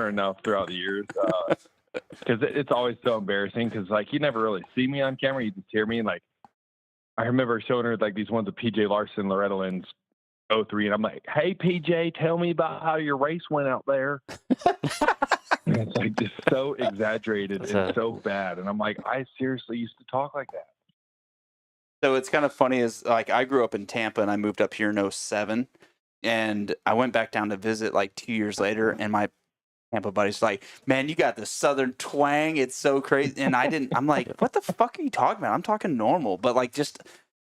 enough throughout the years. Because it's always so embarrassing because like you never really see me on camera, you just hear me. And like I remember showing her like these ones of PJ Larson, Loretta Lynn's 03, and I'm like, hey PJ, tell me about how your race went out there. And it's like just so exaggerated and so bad, and I'm like, I seriously used to talk like that. So it's kind of funny is like I grew up in Tampa and I moved up here in 07, and I went back down to visit like 2 years later, and my Tampa buddies like, man, you got the Southern twang. It's so crazy. And I'm like, what the fuck are you talking about? I'm talking normal, but like just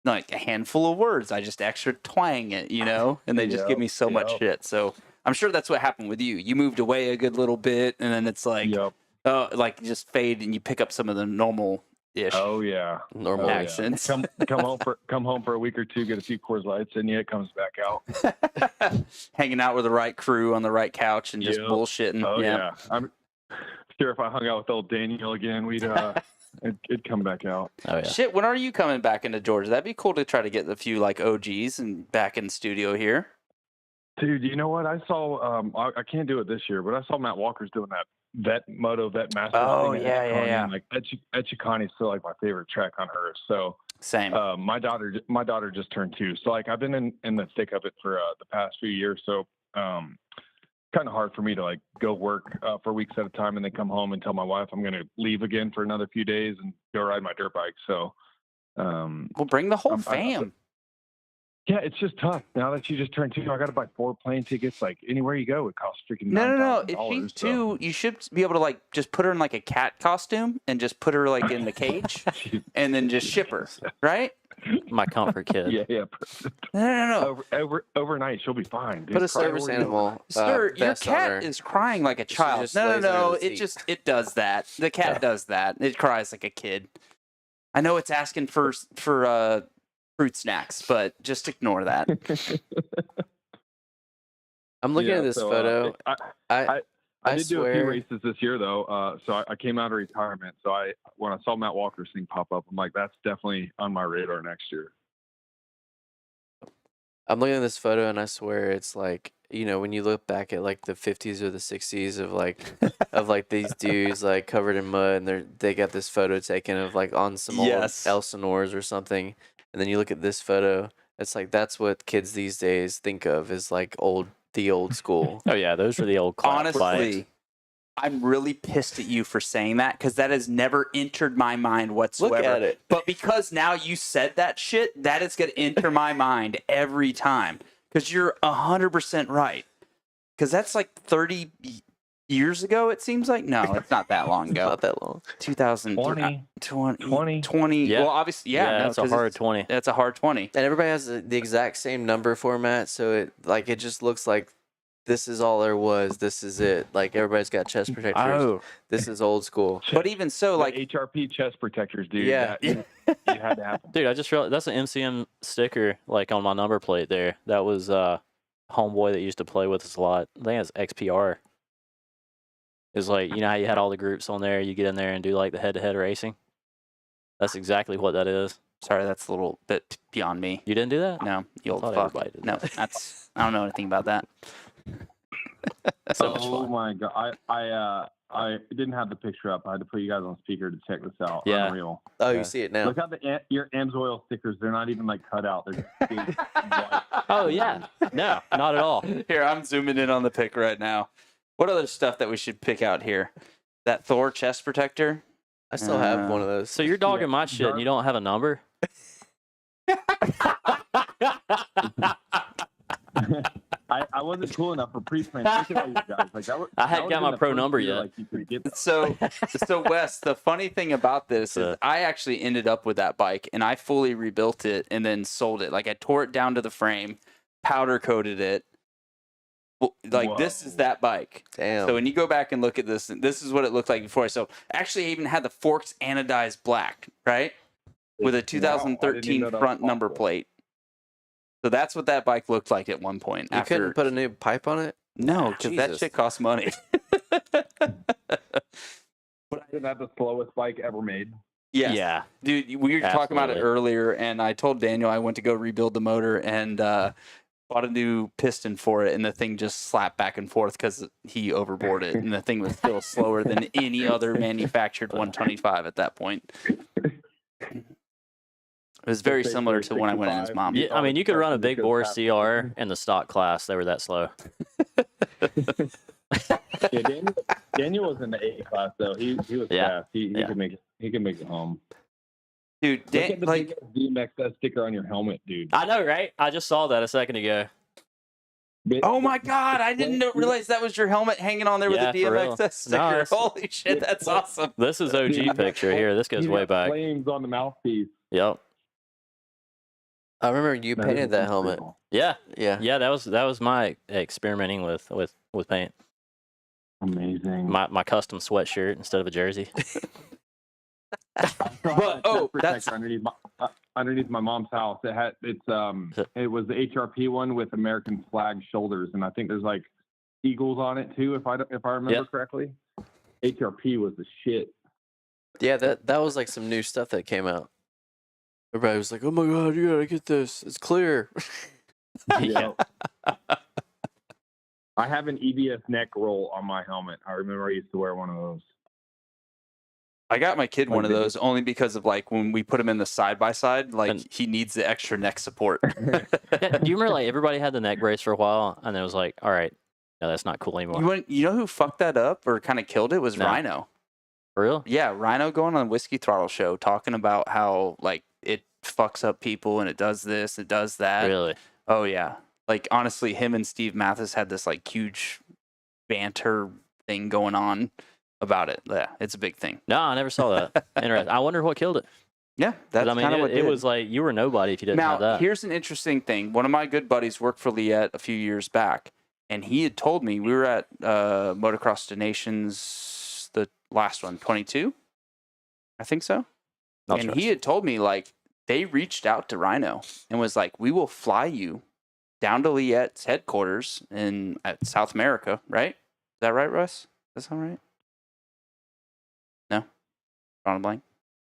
like a handful of words. I just extra twang it, and they just give me so much shit. So I'm sure that's what happened with you. You moved away a good little bit, and then it's like, like just fade and you pick up some of the normal-ish. Oh yeah, normal accents. Come home for a week or two, get a few Coors Lights, and it comes back out. Hanging out with the right crew on the right couch and just bullshitting. Oh yeah. I'm sure if I hung out with old Daniel again, we'd it'd come back out. Oh yeah. Shit, when are you coming back into Georgia? That'd be cool to try to get a few like OGs and back in the studio here. Dude, you know what? I saw I can't do it this year, but I saw Matt Walker's doing that Vet Masters thing. Yeah. Like Etchikani is still like my favorite track on hers. So same. My daughter just turned 2. So like I've been in the thick of it for the past few years. So kind of hard for me to like go work for weeks at a time and then come home and tell my wife I'm going to leave again for another few days and go ride my dirt bike. So we'll bring the whole fam. Yeah, it's just tough. Now that she just turned 2, I got to buy 4 plane tickets. Like anywhere you go, it costs freaking No. $9,000. If she's 2, you should be able to like just put her in like a cat costume and just put her like in the cage and then just ship her, right? My comfort kid. Yeah. No. Overnight, she'll be fine. Dude. Put a service animal. Sir, your vest on her. cat is crying like a child. just lays No. under the seat. It does that. The cat does that. It cries like a kid. I know it's asking for fruit snacks, but just ignore that. I'm looking at this photo. I did do a few swear. races this year though. So I came out of retirement. So when I saw Matt Walker's thing pop up, I'm like, that's definitely on my radar next year. I'm looking at this photo and I swear it's like, when you look back at like the 50s or the 60s of like these dudes like covered in mud and they got this photo taken of like on some old Elsinores or something. And then you look at this photo, it's like that's what kids these days think of as like the old school. Oh yeah, those were the old classics. Honestly, I'm really pissed at you for saying that because that has never entered my mind whatsoever. Look at it. But because now you said that shit, that is going to enter my mind every time because you're 100% right. Because that's like 30 years ago, it seems like. No, it's not that long ago. Not that long. 2020. Yeah. Well, obviously, yeah. That's a hard 20. That's a hard 20. And everybody has the exact same number format, so it just looks like this is all there was. This is it. Like everybody's got chest protectors. Oh. This is old school. But even so, like HRP chest protectors, dude. Yeah. You had to have them. Dude, I just realized that's an MCM sticker like on my number plate there. That was homeboy that used to play with us a lot. I think it's XPR. It's like, how you had all the groups on there, you get in there and do like the head-to-head racing. That's exactly what that is. Sorry, that's a little bit beyond me. You didn't do that? No, you old thought fuck. everybody did No, I don't know anything about that. So much Oh fun. my god! I didn't have the picture up. I had to put you guys on speaker to check this out. Yeah. Unreal. Oh, Yeah. you see it now. Look how your AMSOIL stickers, they're not even like cut out. They're just big, white. Oh, yeah. No, not at all. Here, I'm zooming in on the pic right now. What other stuff that we should pick out here? That Thor chest protector. I still have one of those. So you're dogging my shit and you don't have a number? I wasn't cool enough for pre-plan. Look at all you guys. Like, I hadn't got my pro number yet. Like, you could get So Wes, the funny thing about this is I actually ended up with that bike and I fully rebuilt it and then sold it. Like I tore it down to the frame, powder coated it. Like this is that bike. Damn. So when you go back and look at this, this is what it looked like before. So actually I even had the forks anodized black, right? With a 2013 front number plate. So that's what that bike looked like at one point. You couldn't put a new pipe on it? No, because that Jesus. shit costs money. But isn't that the slowest bike ever made? Yes. Yeah. Dude, we were talking about it Absolutely. earlier, and I told Daniel I went to go rebuild the motor and bought a new piston for it, and the thing just slapped back and forth because he overbored it, and the thing was still slower than any other manufactured 125 at that point. It was very similar to when I went in his mom. Yeah, I mean, you could run a big bore CR in the stock class. They were that slow. Yeah, Daniel was in the A class though. He was fast. He could make it home. Dude, Look at the big DMX sticker on your helmet, dude. I know, right? I just saw that a second ago. Oh my God! I didn't realize that was your helmet hanging on there with the Yeah, for real. DMXS sticker. No, it's- Holy shit, that's awesome. This is OG picture here. This goes way back. Flames on the mouthpiece. Yep. I remember you painted that helmet. Yeah. Yeah. Yeah, that was my experimenting with paint. Amazing. My custom sweatshirt instead of a jersey. Well, that's underneath my mom's house. It was the HRP one with American flag shoulders, and I think there's like eagles on it too, if I remember correctly. HRP was the shit. Yeah, that was like some new stuff that came out. Everybody was like, "Oh my God, you gotta get this! It's clear." Yeah. I have an EBS neck roll on my helmet. I remember I used to wear one of those. I got my kid one of those only because of like when we put him in the side by side, like he needs the extra neck support. Yeah, do you remember like everybody had the neck brace for a while, and then it was like, all right, no, that's not cool anymore. You know who fucked that up or kind of killed it was Rhino. For real? Yeah, Rhino going on the Whiskey Throttle show talking about how like it fucks up people and it does this, it does that. Really? Oh yeah. Like honestly, him and Steve Mathis had this like huge banter thing going on about it. Yeah, it's a big thing. No, I never saw that. Interesting. I wonder what killed it. Yeah, that's kind of what it was like you were nobody if you didn't have Now, that. here's an interesting thing. One of my good buddies worked for Liette a few years back, and he had told me we were at Motocross to Nations, the last one, 22, I think so. Not and sure. he had told me like they reached out to Rhino and was like, "We will fly you down to Liette's headquarters at South America, right? Is that right, Russ? Does that sound right? No, drawing a blank.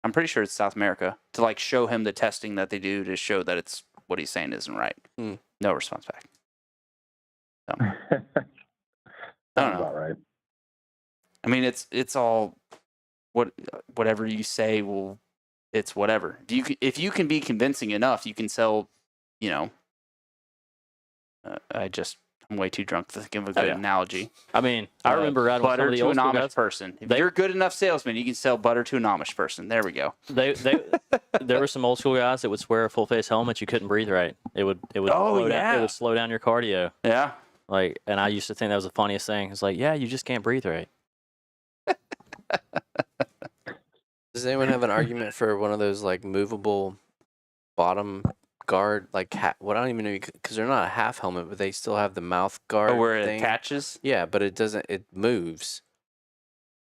I'm pretty sure it's South America to like show him the testing that they do to show that it's what he's saying isn't right. No response back. So, I don't know. About right. I mean, it's all whatever you say will. It's whatever. If you can be convincing enough, you can sell. You know. I'm way too drunk to think of a good analogy. I mean, I remember riding with some butter of the to old an school Amish guys. person. If you're a good enough salesman, you can sell butter to an Amish person. There we go. There were some old school guys that would wear a full face helmet. You couldn't breathe right. It would slow down your cardio. Yeah. Like, and I used to think that was the funniest thing. It's like, yeah, you just can't breathe right. Does anyone have an argument for one of those like movable bottom guard, like I don't even know, because they're not a half helmet, but they still have the mouth guard. Oh, where it thing. attaches? Yeah, but it doesn't. It moves.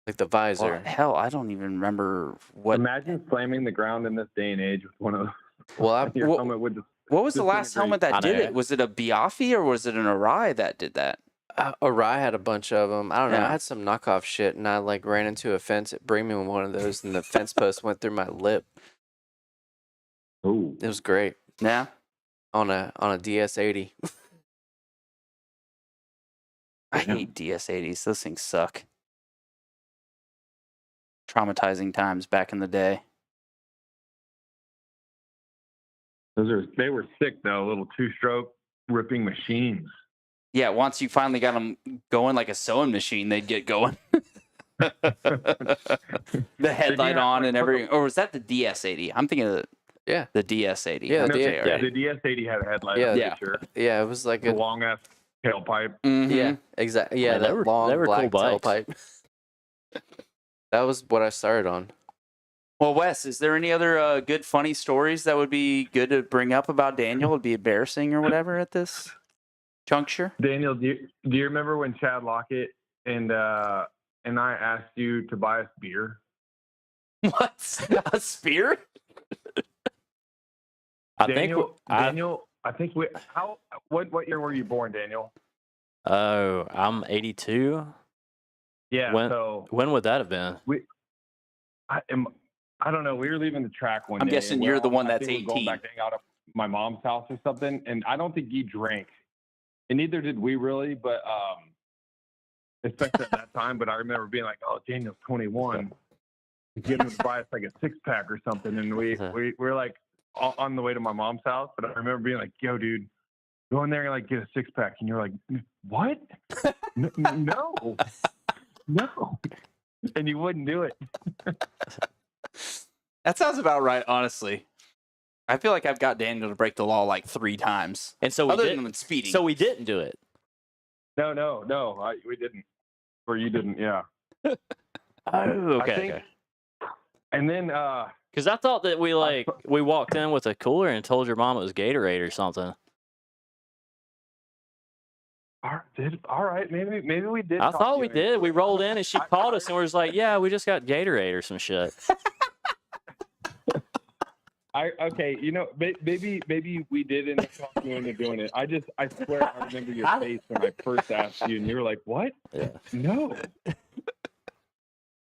Like the visor. Well, hell, I don't even remember what. Imagine slamming the ground in this day and age with one of those. Well, your helmet would just. What was the last helmet that did know. it? Was it a Biaffi or was it an Arai that did that? Arai had a bunch of them. I don't know. Yeah. I had some knockoff shit, and I like ran into a fence at Bremen with one of those, and the fence post went through my lip. Ooh. It was great. Yeah. On a DS80. I hate DS80s. Those things suck. Traumatizing times back in the day. They were sick though, little two-stroke ripping machines. Yeah, once you finally got them going like a sewing machine, they'd get going. The headlight on and everything. Or was that the DS80? I'm thinking of the DS80. Yeah, Okay, the DS80 had a headlight. Yeah, I'm pretty sure. Yeah, it was like a long ass tailpipe. Mm-hmm. Yeah, exactly. Yeah, Man, that long black cool bikes. tailpipe. That was what I started on. Well, Wes, is there any other good, funny stories that would be good to bring up about Daniel? Would be embarrassing or whatever at this juncture? Daniel, do you remember when Chad Lockett and I asked you to buy us beer? What? A spear? Daniel, I think what year were you born, Daniel? Oh, I'm 82. Yeah. When would that have been? I don't know. We were leaving the track one day. I'm guessing you're the one that's 18. Going back to hang out at my mom's house or something, and I don't think you drank, and neither did we really. But especially at that time. But I remember being like, "Oh, Daniel's 21. Get him to buy us like a 6-pack or something." And we were like on the way to my mom's house. But I remember being like, "Yo, dude, go in there and like get a 6-pack." And you're like, "What? No, no." And you wouldn't do it. That sounds about right, honestly. I feel like I've got Daniel to break the law like 3 times. And so other than speeding. So we didn't do it. No. We didn't. Or you didn't, yeah. Oh, okay. I think, okay. And then, Because I thought that we walked in with a cooler and told your mom it was Gatorade or something. all right, maybe we did. I talk thought to we you. did. We rolled in and she called us and was like, "Yeah, we just got Gatorade or some shit." Okay, maybe we did end up talking when you're doing it. I swear I remember your face when I first asked you, and you were like, "What? Yeah. No."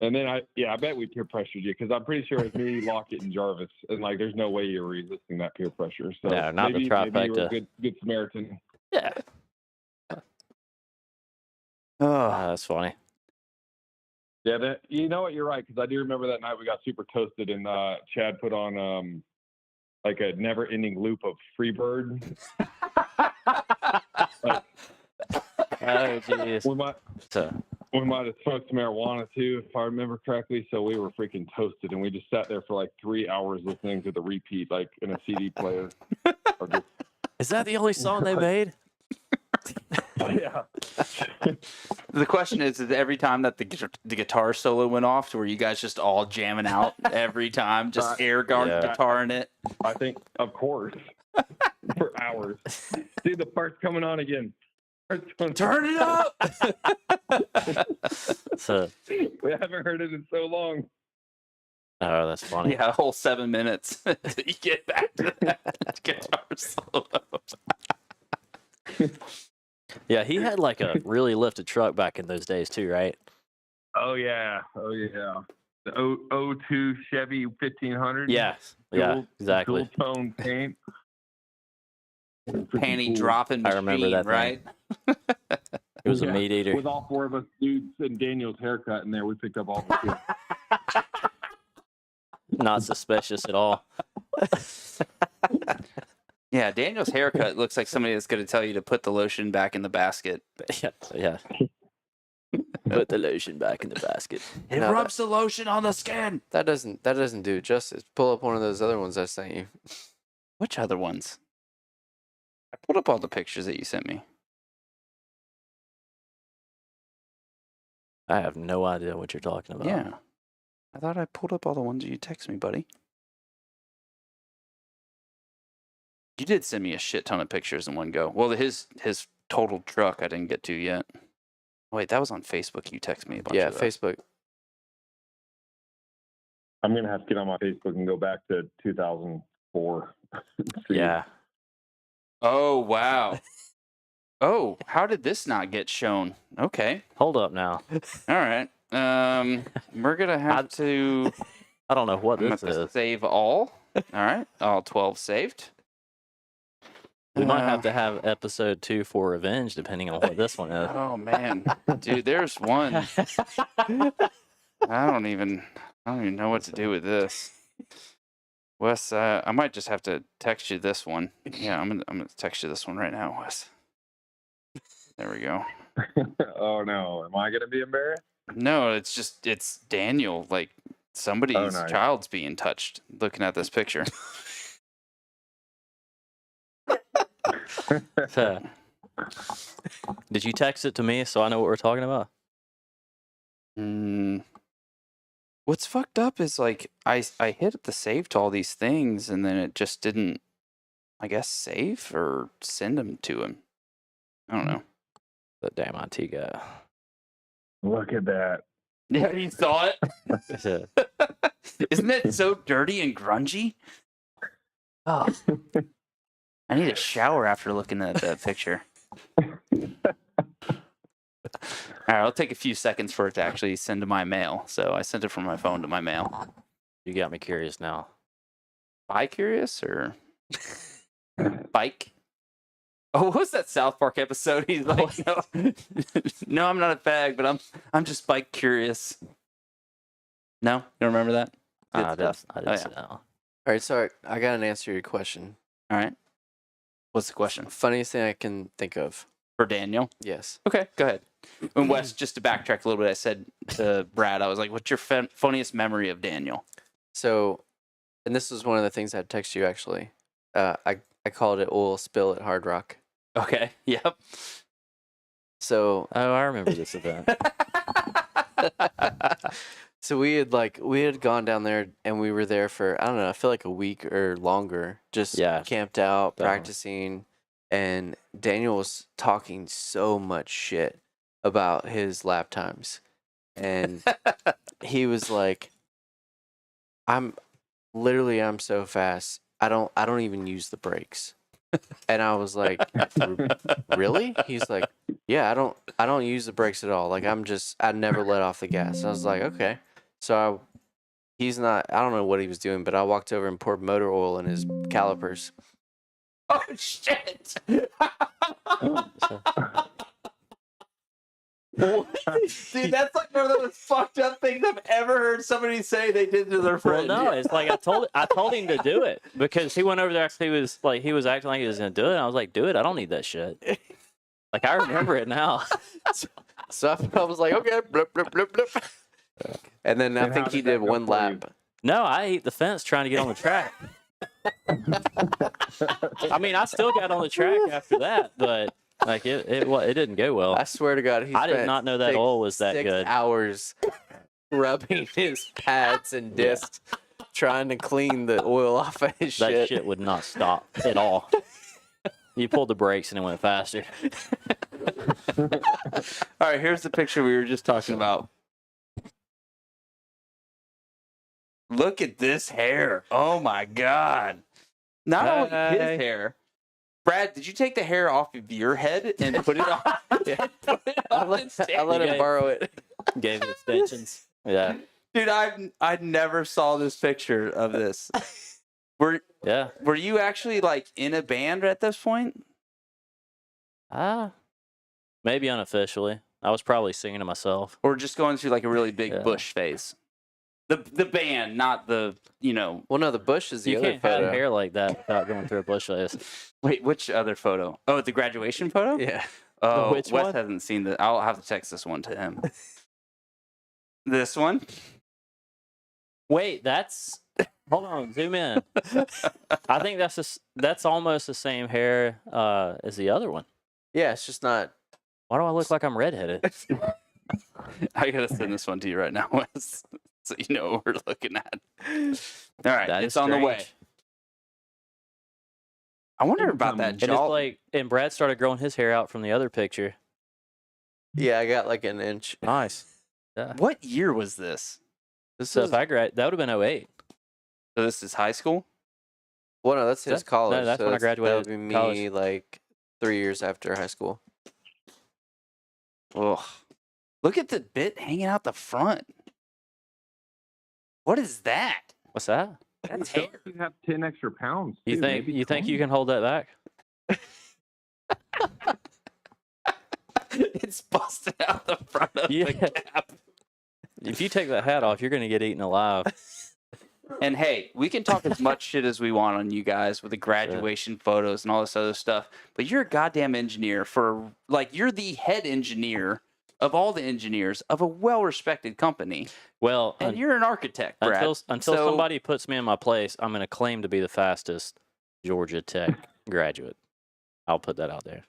And then I bet we peer pressured you because I'm pretty sure it was me, Lockett, and Jarvis, and like, there's no way you were resisting that peer pressure. So No, not the maybe you were trifecta. a good Samaritan. Yeah. Oh, That's funny. Yeah, you know what? You're right because I do remember that night we got super toasted, and Chad put on like a never-ending loop of Freebird. Like, Oh, jeez. we might have smoked some marijuana too, if I remember correctly. So we were freaking toasted, and we just sat there for like 3 hours listening to the repeat, like in a CD player. Is that the only song they made? Yeah. The question is every time that the guitar solo went off, to were you guys just all jamming out every time, just air guitar in it? I think, of course, for hours. See the parts coming on again. Turn it up. So, We haven't heard it in so long. oh, that's funny. Yeah, a whole 7 minutes to get back to that guitar solo. Yeah, he had like a really lifted truck back in those days too, right? Oh yeah. The 02 Chevy 1500. Yeah, exactly. Dual tone paint. Panty dropping I machine, remember that thing. right? It was a meat eater. With all four of us dudes and Daniel's haircut in there, we picked up all the shit. Not suspicious at all. Yeah, Daniel's haircut looks like somebody that's going to tell you to put the lotion back in the basket. Yeah. Put the lotion back in the basket. It rubs the lotion on the skin. that doesn't do it justice. Pull up one of those other ones I sent you. Which other ones? I pulled up all the pictures that you sent me. I have no idea what you're talking about. Yeah. I thought I pulled up all the ones you texted me, buddy. You did send me a shit ton of pictures in one go. Well, his total truck I didn't get to yet. Wait, that was on Facebook. You texted me a bunch of that. Facebook. I'm gonna have to get on my Facebook and go back to 2004. Yeah. Oh, wow. Oh, how did this not get shown? Okay. Hold up now. All right. We're going to have to... I don't know what I'm this gonna have to is. save all. All right. All 12 saved. We might have to have episode 2 for revenge, depending on what this one is. Oh, man. Dude, there's one. I don't even know what to do with this. Wes, I might just have to text you this one. Yeah, I'm gonna text you this one right now, Wes. There we go. Oh no, am I gonna be embarrassed? No, it's Daniel. Like somebody's nice. child's being touched. Looking at this picture. Did you text it to me so I know what we're talking about? What's fucked up is like I hit the save to all these things and then it just didn't, I guess, save or send them to him. I don't know. The damn IT guy. Look at that. Yeah, you saw it. Isn't it so dirty and grungy? Oh, I need a shower after looking at that picture. All right, it'll take a few seconds for it to actually send to my mail. So I sent it from my phone to my mail. You got me curious now. Bi-curious or bike? Oh, what was that South Park episode? He's like, no, I'm not a fag, but I'm just bike curious. No, you don't remember that? I didn't yeah. see that one. All right, sorry. I got an answer to your question. All right. What's the question? Funniest thing I can think of. For Daniel? Yes. Okay, go ahead. And Wes, just to backtrack a little bit, I said to Brad, I was like, what's your funniest memory of Daniel? So, and this was one of the things I had text you actually. I called it oil spill at Hard Rock. Okay, yep. So Oh, I remember this event. so we had gone down there and we were there for, I don't know, I feel like a week or longer, just camped out, definitely. practicing, and Daniel was talking so much shit about his lap times. And he was like, I'm so fast. I don't even use the brakes. And I was like, really? He's like, yeah, I don't use the brakes at all. Like I never let off the gas. I was like, okay. So I don't know what he was doing, but I walked over and poured motor oil in his calipers. Oh shit! Dude, that's like one of those fucked up things I've ever heard somebody say they did to their friend. Well, no, it's like I told him to do it because he went over there. He was acting like he was gonna do it. And I was like, do it. I don't need that shit. Like I remember it now. So I was like, okay, blip, blip, blip, blip. And then I think he did one lap. No, I ate the fence trying to get on the track. I mean, I still got on the track after that, but like it didn't go well. I swear to God, I did not know that oil was that 6 good. hours rubbing his pads and discs, trying to clean the oil off of his shit. That shit would not stop at all. You pulled the brakes and it went faster. All right, here's the picture we were just talking about. Look at this hair. Oh my God. Not only his hair. Brad, did you take the hair off of your head and put it on? Yeah. Put it on I let him borrow it. Gave him extensions. Yeah. Dude, I never saw this picture of this. Were you actually like in a band at this point? Maybe unofficially. I was probably singing to myself. Or just going through like a really big Bush phase? The band, not the, Well, no, the Bush is the you other can't photo. have hair like that without going through a Bush phase. Wait, which other photo? Oh, the graduation photo? Yeah. Oh, Which Wes one? hasn't seen the. I'll have to text this one to him. This one? Wait, hold on, zoom in. I think that's almost the same hair as the other one. Yeah, it's just not. Why do I look like I'm redheaded? I gotta send this one to you right now, Wes, so you know what we're looking at. All right, That it's is on the way. strange. I wonder about that And it's jaw. and Brad started growing his hair out from the other picture. Yeah, I got like an inch. Nice. Yeah. What year was this? So if I that would have been 08. So this is high school? Well, no, that's his college. No, that's so when I That graduated would be me college. like 3 years after high school. Ugh. Look at the bit hanging out the front. What is that? What's that? That's hair. You have 10 extra pounds. You too, think maybe you think 20. you can hold that back? It's busted out the front of the cap. If you take that hat off, you're gonna get eaten alive. And hey, we can talk as much shit as we want on you guys with the graduation photos and all this other stuff, but you're a goddamn engineer you're the head engineer of all the engineers of a well-respected company. Well, And you're an architect, Brad. until So- somebody puts me in my place, I'm gonna claim to be the fastest Georgia Tech graduate. I'll put that out there.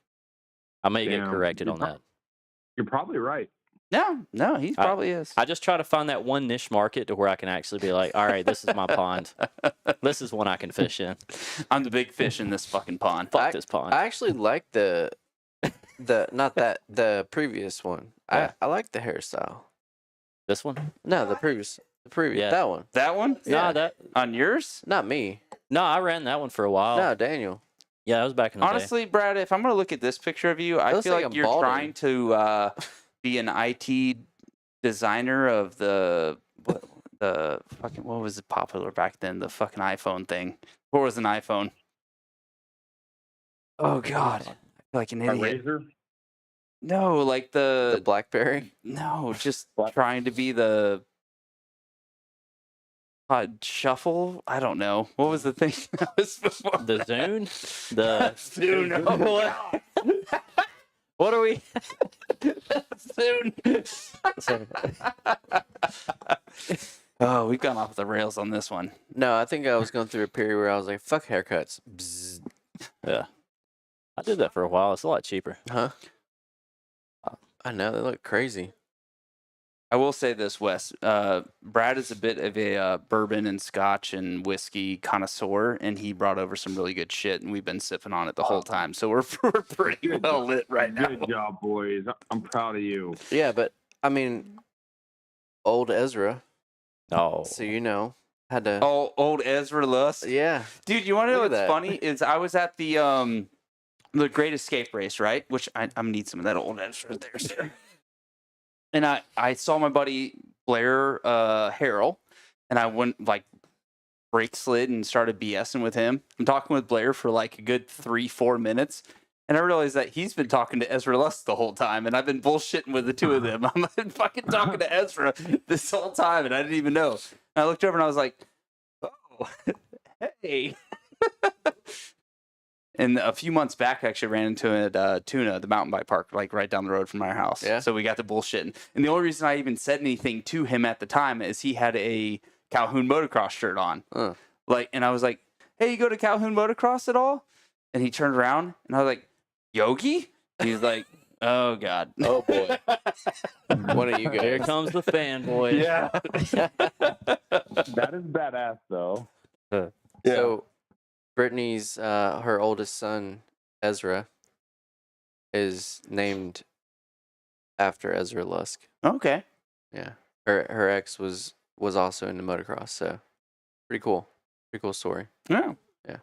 I may get Damn, corrected you're on that. You're probably right. No, he probably is. I just try to find that one niche market to where I can actually be like, all right, this is my pond. This is one I can fish in. I'm the big fish in this fucking pond. Fuck this pond. I actually like the previous one. Yeah. I like the hairstyle. This one? No, the previous, Yeah. that one. That one? No, that On yours? Not me. no, I ran that one for a while. No, Daniel. Yeah, that was back in the day. Honestly, Brad, if I'm going to look at this picture of you, I looks feel like like I'm you're balding. trying to be an IT designer of the fucking, what was popular back then? The fucking iPhone thing. What was an iPhone? Oh, God. I feel like an A idiot. razor? No, like The BlackBerry. no, just trying to be the shuffle. I don't know. What was the thing that was before? The Zune? The Soon. Oh, What? What are we? Soon. Oh, we've gone off the rails on this one. No, I think I was going through a period where I was like, fuck haircuts. Bzz. Yeah. I did that for a while. It's a lot cheaper. Huh? I know they look crazy. I will say this, Wes. Brad is a bit of a bourbon and scotch and whiskey connoisseur, and he brought over some really good shit, and we've been sipping on it the whole time. So we're pretty well lit right now. Good job, boys. I'm proud of you. Yeah, but I mean, old Ezra. Oh, So had to. Oh, old Ezra Lusk. Yeah, Dude, you want to know Look what's at that. funny? Is I was at the Great Escape race, right? Which I'm gonna need some of that old Ezra there, sir. And I saw my buddy Blair Harrell, and I went like brake slid and started BSing with him. I'm talking with Blair for like a good 3-4 minutes. And I realized that he's been talking to Ezra Lusk the whole time, and I've been bullshitting with the two of them. I'm been fucking talking to Ezra this whole time, and I didn't even know. And I looked over and I was like, oh, hey. And a few months back, I actually ran into him at Tuna, the mountain bike park, like right down the road from our house. Yeah. So we got to bullshitting. And the only reason I even said anything to him at the time is he had a Calhoun motocross shirt on. And I was like, hey, you go to Calhoun motocross at all? And he turned around and I was like, Yogi? He's like, oh, God. Oh, boy. One of you guys. here comes the fanboy. Yeah. That is badass, though. So, Brittany's her oldest son, Ezra, is named after Ezra Lusk. Okay. Yeah. Her ex was also into motocross, so pretty cool. Pretty cool story. Yeah. Yeah.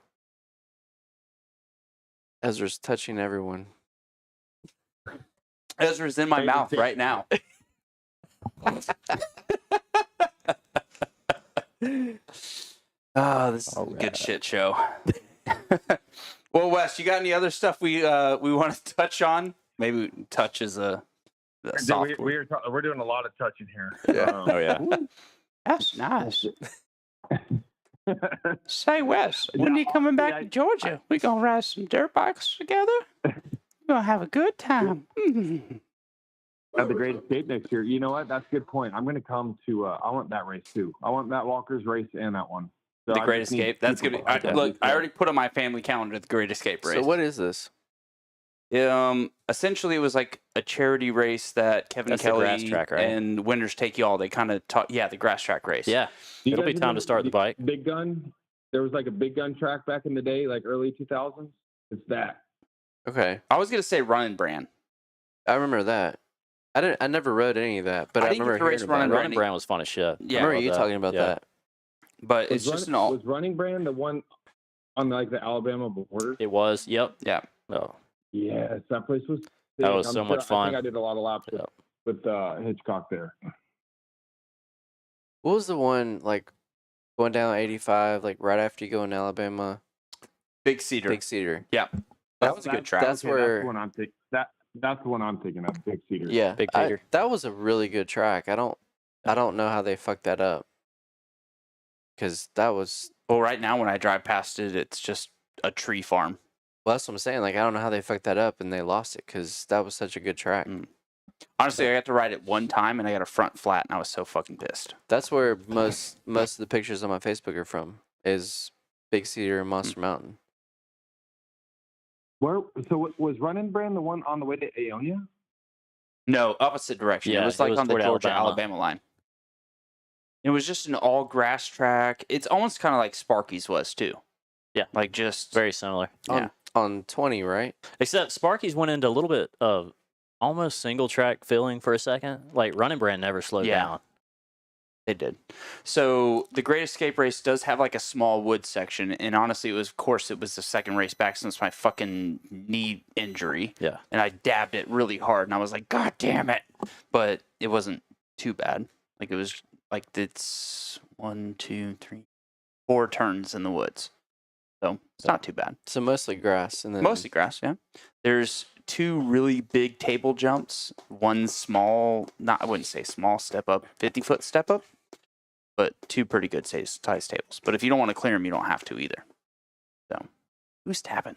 Ezra's touching everyone. Ezra's in my mouth right now. Oh, this is a good shit show. Well, Wes, you got any other stuff we want to touch on? Maybe touch is a soft word. We're doing a lot of touching here. Yeah. Oh yeah. Ooh, that's nice. Say, Wes, when are you coming back to Georgia? We gonna ride some dirt bikes together? We're gonna have a good time. At the Great Escape next year. You know what? That's a good point. I'm going to come to. I want that race too. I want that Walker's race and that one. So The I Great just need Escape. That's gonna people- be. Look, I already put on my family calendar the Great Escape race. So what is this? Essentially, it was like a charity race that Kevin That's the Kelly grass track, right? and Winners Take You All. They kind of taught. Yeah, the grass track race. Yeah. Do you It'll be guys time remember to start the bike. Big Gun. There was like a Big Gun track back in the day, like early 2000s. It's that. Okay. I was gonna say Running Brand. I remember that. I never rode any of that, but I I didn't get remember to race hearing about Running it. Running Brand was fun as shit. Yeah. I remember you Love talking about Yeah. that. But it's just an all. Was Running Brand the one on like the Alabama border? It was. Yep. Yeah. Oh. Yes, that place was. That sick. was so much I fun. think I did a lot of laps Yep. with Hitchcock there. What was the one like going down 85, like right after you go in Alabama? Big Cedar. Big Cedar. Yeah. That was a good track. That's where. That's the one I'm thinking. That's the one I'm thinking of. Big Cedar. Yeah, Big Cedar. that was a really good track. I don't know how they fucked that up. Because that was. Well, right now when I drive past it, it's just a tree farm. Well, that's what I'm saying. Like, I don't know how they fucked that up and they lost it because that was such a good track. Honestly, I got to ride it one time and I got a front flat and I was so fucking pissed. That's where most of the pictures on my Facebook are from. Is Big Cedar and Monster Mountain. So was Running Brand the one on the way to Aonia? No, opposite direction. Yeah, it was it like was on the toward Georgia Alabama. Alabama line. It was just an all grass track. It's almost kind of like Sparky's was too. Yeah. Like just Very similar. Yeah. On 20, right? Except Sparky's went into a little bit of almost single track filling for a second. Like Running Brand never slowed Yeah. down. They did. So the Great Escape race does have like a small wood section, and honestly, it was the second race back since my fucking knee injury. Yeah. And I dabbed it really hard, and I was like, God damn it! But it wasn't too bad. Like it was like it's 1, 2, 3, 4 turns in the woods, so it's not too bad. So mostly grass and then Mostly grass, yeah. There's 2 really big table jumps, one small, I wouldn't say small step up, 50-foot step up, but 2 pretty good sized tables. But if you don't want to clear them, you don't have to either. So, who's tapping?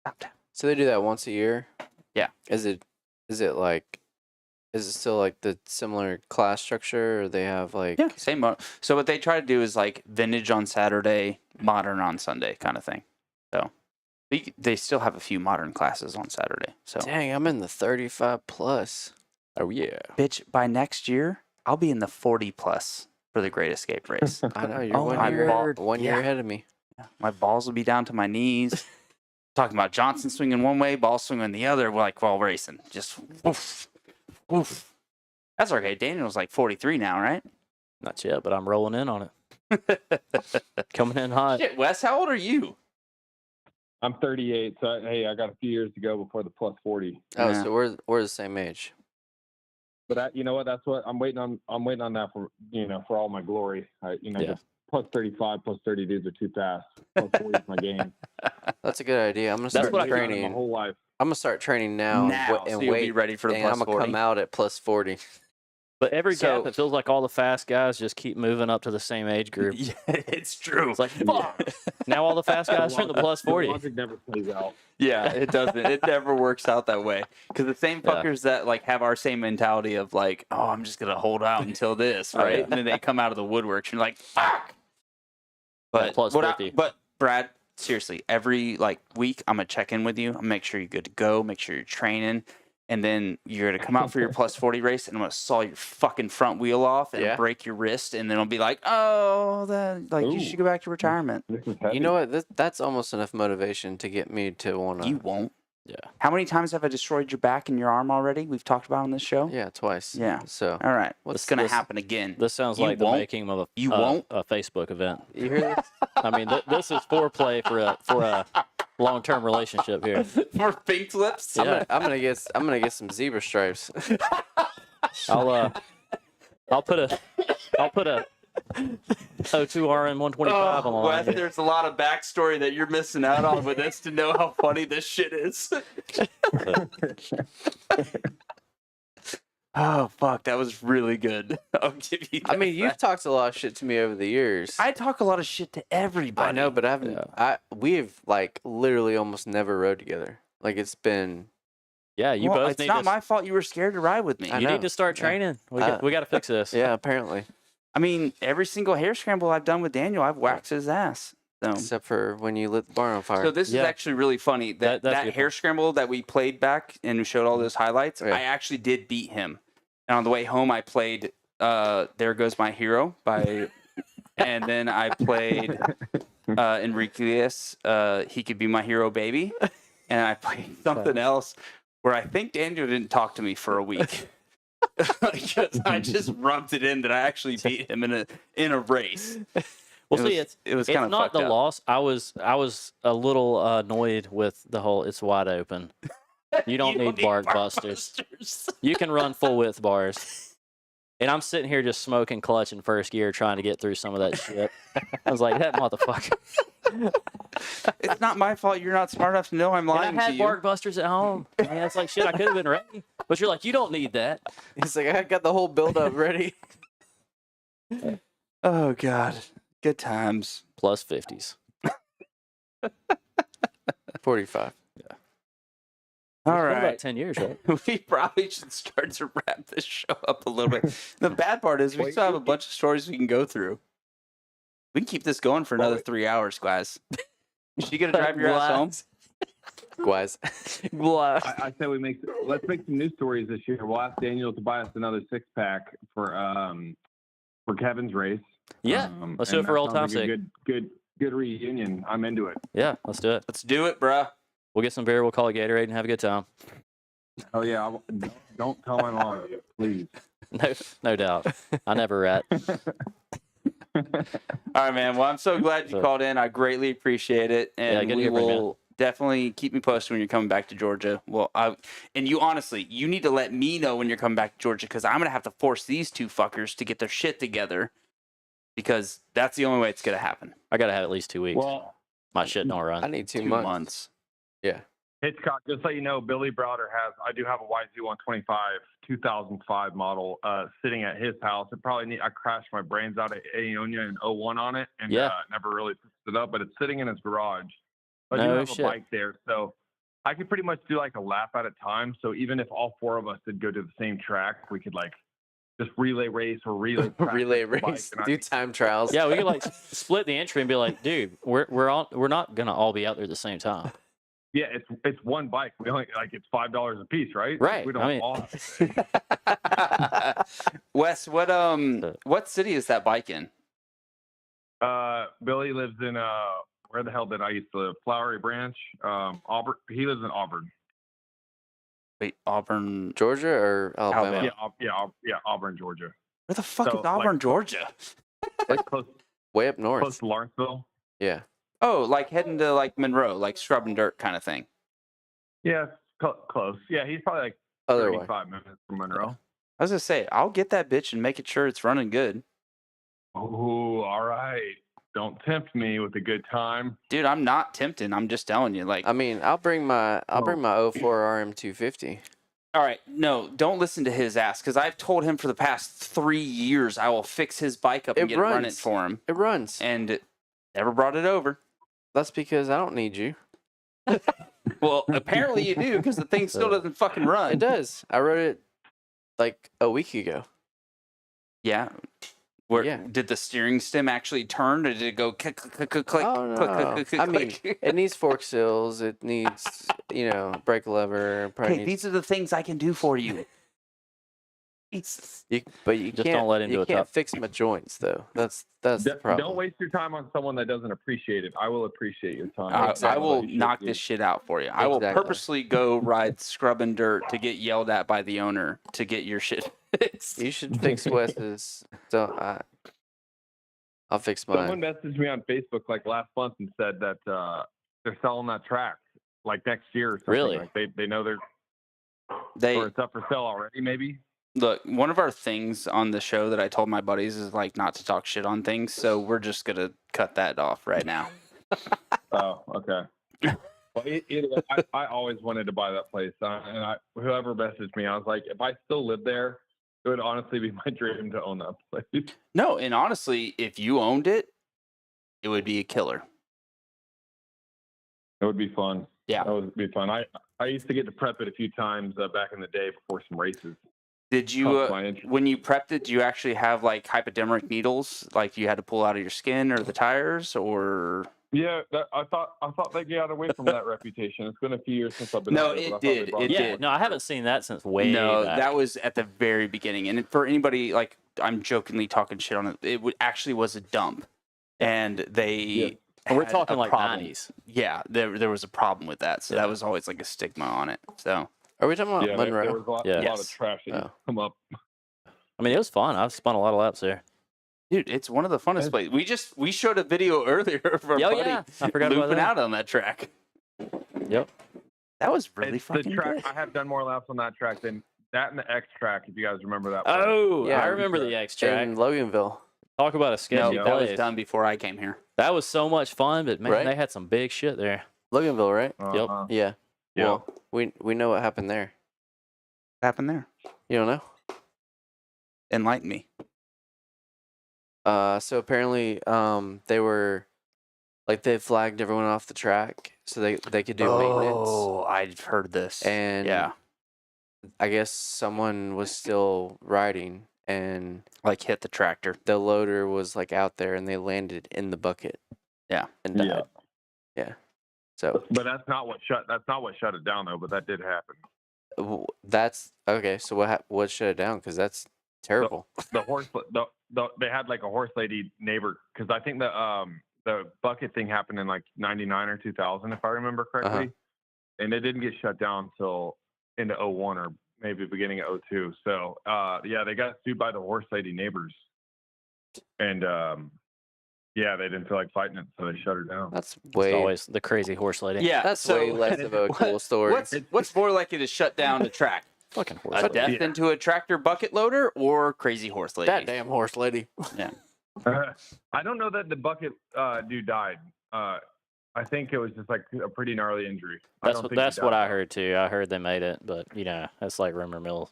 Stop tapping. So they do that once a year? Yeah. Is it still like the similar class structure or they have like Yeah, same. So what they try to do is like vintage on Saturday, modern on Sunday kind of thing. So They still have a few modern classes on Saturday. So Dang, I'm in the 35 plus. Oh yeah. bitch, by next year, I'll be in the 40 plus for the Great Escape race. I know you're Oh, one my year word. one year Yeah. ahead of me. My balls will be down to my knees. Talking about Johnson swinging one way, ball swinging the other, like while racing. Just woof, woof. That's okay. Daniel's like 43 now, right? Not yet, but I'm rolling in on it. Coming in hot. Shit, Wes, how old are you? I'm 38, so hey, I got a few years to go before the plus 40. Oh, Yeah. so we're the same age. But you know what? That's what I'm waiting on. I'm waiting on that for for all my glory. Yeah. Just plus 35, plus 30 dudes are too fast. Plus 40 is my game. That's a good idea. I'm gonna That's start what I got My training. whole life. I'm gonna start training now, Now, and so you'll wait. be ready for the and plus I'm gonna 40. come out at plus 40. But every So- gap, it feels like all the fast guys just keep moving up to the same age group. Yeah, it's true. It's like, fuck. Now all the fast guys are in the plus 40. The logic never plays out. Yeah, it doesn't. It never works out that way. Because the same Yeah. fuckers that like have our same mentality of like, oh, I'm just gonna hold out until this, Oh, right? yeah. And then they come out of the woodworks and you're like, fuck. But plus what 50. but Brad, seriously, every like week I'm gonna check in with you. I'm gonna make sure you're good to go. Make sure you're training. And then you're gonna come out for your plus 40 race, and I'm gonna saw your fucking front wheel off and Yeah. break your wrist, and then I'll be like, "Oh, then like you Ooh. should go back to retirement." This is heavy. You know what? That's almost enough motivation to get me to wanna. You won't. Yeah. How many times have I destroyed your back and your arm already? We've talked about on this show. Yeah, twice. Yeah. So All right. What's What's gonna this- happen again? This sounds You like the won't? making of You won't? a Facebook event. you hear this? I mean, this is foreplay for a long-term relationship here. For pink lips? Yeah. I'm gonna get some zebra stripes. I'll put a O2RN 125 on the line. Wes, there's a lot of backstory that you're missing out on with this to know how funny this shit is. Oh fuck, that was really good. I'll give you. I mean, that. you've talked a lot of shit to me over the years. I talk a lot of shit to everybody. I know, but I haven't. We've like literally almost never rode together. Like it's been. Yeah, you well, both it's need not to. my fault you were scared to ride with me. I You know. need to start Yeah. training. We Uh, got to fix this. Yeah, apparently. I mean, every single hair scramble I've done with Daniel, I've waxed his ass. So, Except for when you lit the barn on fire. so this Yeah. is actually really funny. That's That good hair point. scramble that we played back and we showed all those highlights, Yeah. I actually did beat him. And on the way home, I played "There Goes My Hero" by, and then I played Enriquez, "He Could Be My Hero, Baby," and I played something else where I think Daniel didn't talk to me for a week. Because I just rubbed it in that I actually beat him in a race. Well, It see, was- it was it's kinda not fucked the up. loss. I was a little annoyed with the whole. It's wide open. You don't need bar busters. You can run full width bars. And I'm sitting here just smoking clutch in first gear, trying to get through some of that shit. I was like, that motherfucker. It's not my fault you're not smart enough to know I'm lying And I to had you. bark busters at home. Man, it's like shit. I could have been ready, but you're like, you don't need that. He's like, I got the whole build up ready. Oh God, good times. Plus 50s. 45. All It's been right. about 10 years, right? We probably should start to wrap this show up a little bit. The bad part is we still have a bunch of stories we can go through. We can keep this going for another 3 hours, guys. Is she gonna drive your ass home? Guys. I say let's make some new stories this year. We'll ask Daniel to buy us another 6-pack for Kevin's race. Yeah, let's do it and for that old sounds time's like a sake. good reunion. I'm into it. Yeah, let's do it. Let's do it, bruh. We'll get some beer. We'll call it Gatorade and have a good time. Oh yeah, don't tell my mom, please. No doubt. I never rat. All right, man. Well, I'm so glad you So- called in. I greatly appreciate it, Yeah, and good to we hear from you, man. will definitely keep me posted when you're coming back to Georgia. Well, and you honestly, you need to let me know when you're coming back to Georgia because I'm gonna have to force these two fuckers to get their shit together because that's the only way it's gonna happen. I got to have at least 2 weeks. Well, My shit don't I run. need 2 2 months. months. Yeah. Hitchcock, just so you know, Billy Browder I do have a YZ125 2005 model sitting at his house. I crashed my brains out at Aonia in 01 on it and Yeah. never really fixed it up, but it's sitting in his garage. But I No do have shit. a bike there, so I could pretty much do like a lap at a time. So even if all 4 of us did go to the same track, we could like just relay race or relay practice Relay the bike, race. and I Do think- time trials. Yeah, we could like split the entry and be like, dude, we're not gonna all be out there at the same time. Yeah, it's one bike. We only it's $5 a piece, right? Right. We don't I mean- all. Wes, what city is that bike in? Billy lives in where the hell did I used to live? Flowery Branch, Auburn. He lives in Auburn. Wait, Auburn. Georgia or Alabama? Yeah, Auburn, Georgia. Where the fuck So, is Auburn, Georgia? Like close Way up north. to Lawrenceville. Yeah. Oh, like heading to like Monroe, like scrub and dirt kind of thing. Yeah, close. Yeah, he's probably like Other way. 35 minutes from Monroe. I was gonna say, I'll get that bitch and make it sure it's running good. Oh, all right. Don't tempt me with a good time. Dude, I'm not tempting. I'm just telling you. Like, I mean, I'll bring my 04 RM250. all right, no, don't listen to his ass because I've told him for the past 3 years I will fix his bike up and get it running for him, It runs. and never brought it over. That's because I don't need you. Well, apparently you do because the thing still doesn't fucking run. It does. I wrote it like a week ago. Yeah. Did the steering stem actually turn, or did it go click, click, click, click, Oh, no. click, click, click, I mean, click? it needs fork seals. It needs, brake lever. Hey, these are the things I can do for you. But you Just can't, don't let him do you a can't top. fix my joints, though. That's the problem. Don't waste your time on someone that doesn't appreciate it. I will appreciate your time. I will knock this shit out for you. I will Exactly. purposely go ride scrub and dirt to get yelled at by the owner to get your shit fixed. You should fix Wes's. I'll fix Someone mine. messaged me on Facebook like last month and said that they're selling that track like next year or something. Really? Like they know or They it's up for sale already, maybe. look, one of our things on the show that I told my buddies is like not to talk shit on things, so we're just gonna cut that off right now. Oh, okay. Well, either way, I always wanted to buy that place, and whoever messaged me, I was like, if I still lived there, it would honestly be my dream to own that place. No, and honestly, if you owned it, it would be a killer. It would be fun. Yeah. That would be fun. I used to get to prep it a few times back in the day before some races. Did you, Caught my interest. when you prepped it, do you actually have like hypodermic needles, like you had to pull out of your skin or the tires, or? Yeah, I thought they got away from that reputation. It's been a few years since I've been. No, out there, it but I thought they did. brought It back. did. No, I haven't seen that since way No, back. that was at the very beginning. And for anybody, like, I'm jokingly talking shit on it. Actually was a dump, and they. And we're had talking a like problem. 90s. Yeah, there was a problem with that, so that was always like a stigma on it. So Are we talking about Yeah, Monroe? there was a lot Yeah. of trash that used to come up. I mean, it was fun. I've spun a lot of laps there. dude, it's one of the funnest places. We showed a video earlier of our buddy I forgot about looping that. out on that track. Yep. That was really It's the fucking track. good. I have done more laps on that track than that and the X track. If you guys remember that. place. Oh, Yeah, I remember the X track. In Loganville. Talk about a No, sketchy that was place. done before I came here. That was so much fun, but man, Right? they had some big shit there. Loganville, right? Uh-huh. Yeah. Yeah. Well, we know what happened there. What happened there? You don't know? Enlighten me. So apparently, they were like they flagged everyone off the track so they could do maintenance. Oh, I've heard this. And yeah, I guess someone was still riding and like hit the tractor. the loader was like out there and they landed in the bucket. Yeah. And died. Yeah. Yeah. So But that's not what shut it down though. But that did happen. that's okay. So what shut it down? Because that's terrible. The horse, they had like a horse lady neighbor because I think the bucket thing happened in like '99 or 2000 if I remember correctly, and it didn't get shut down until into 01 or maybe beginning of 02. So yeah, they got sued by the horse lady neighbors, and yeah, they didn't feel like fighting it, so they shut her down. That's It's way always the crazy horse lady. Yeah, that's so way less of a cool story. What's more likely to shut down a track? Fucking horse A lady. death into a tractor bucket loader or crazy horse lady? That damn horse lady. Yeah. I don't know that the bucket dude died. I think it was just like a pretty gnarly injury. That's what I heard too. I heard they made it, but that's like rumor mill.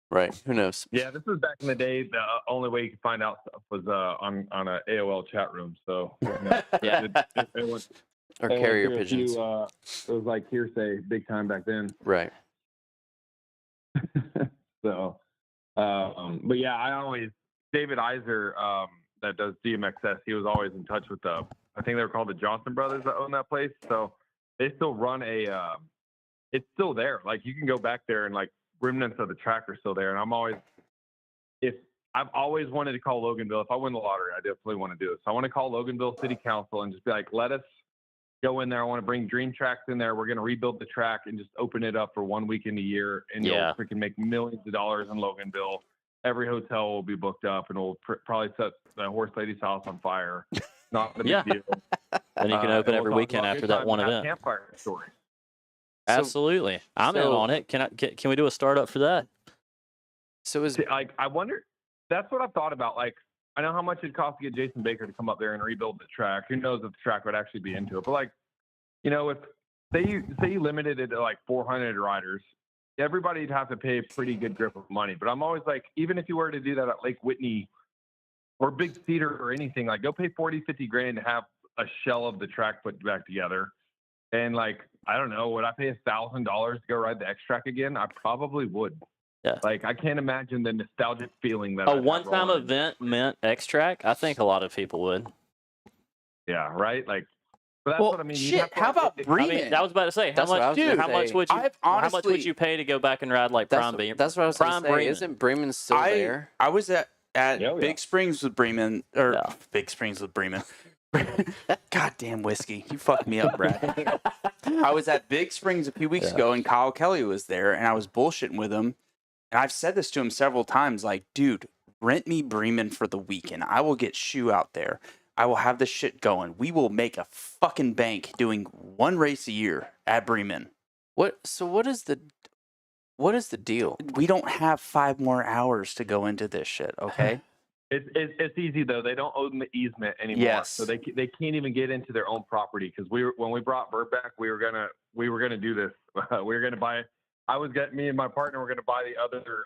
Right. Who knows? Yeah, this was back in the day. The only way you could find out stuff was on a AOL chat room. So Yeah. it was, Or only carrier through a pigeons. it was like hearsay, big time back then. Right. So, but yeah, David Iser that does DMXS. He was always in touch with I think they were called the Johnson brothers that own that place. So they still run it's still there. Like you can go back there and like remnants of the track are still there. And I've always wanted to call Loganville. If I win the lottery, I definitely want to do this. I want to call Loganville City Council and just be like, let us go in there. I want to bring Dream Tracks in there. We're going to rebuild the track and just open it up for 1 weekend a year. And you'll freaking make millions of dollars in Loganville. Every hotel will be booked up and we'll probably set the horse lady's house on fire. Not a big deal. Then you can open every weekend after that one event. Campfire Stories. Absolutely. I'm in on it. Can we do a startup for that? So like, I wonder, that's what I've thought about. Like, I know how much it costs to get Jason Baker to come up there and rebuild the track. Who knows if the track would actually be into it? But like, you know, if say you limited it to like 400 riders, everybody'd have to pay a pretty good grip of money. But I'm always like, even if you were to do that at Lake Whitney or Big Cedar or anything, like go pay 40, 50 grand to have a shell of the track put back together. And like, I don't know, would I pay $1,000 to go ride the X track again? I probably would. Yeah. Like, I can't imagine the nostalgic feeling that a one-time event meant X track. I think a lot of people would. Yeah, right. Like, but that's what I mean. Shit. How about Bremen? I mean, I was about to say, how much would you pay to go back and ride like Prime Bremen? That's what I was going to say. Isn't Bremen still there? I was at Big Springs with Bremen, or Big Springs with Bremen. Goddamn whiskey. You fucked me up, Brad. I was at Big Springs a few weeks ago, and Kyle Kelly was there, and I was bullshitting with him. And I've said this to him several times, like, dude, rent me Bremen for the weekend. I will get Shoe out there. I will have this shit going. We will make a fucking bank doing one race a year at Bremen. What is the deal? We don't have 5 more hours to go into this shit, okay? It's easy though. They don't own the easement anymore, yes. So they can't even get into their own property. Because when we brought Vurb back, we were gonna do this. We were gonna buy. Me and my partner were gonna buy the other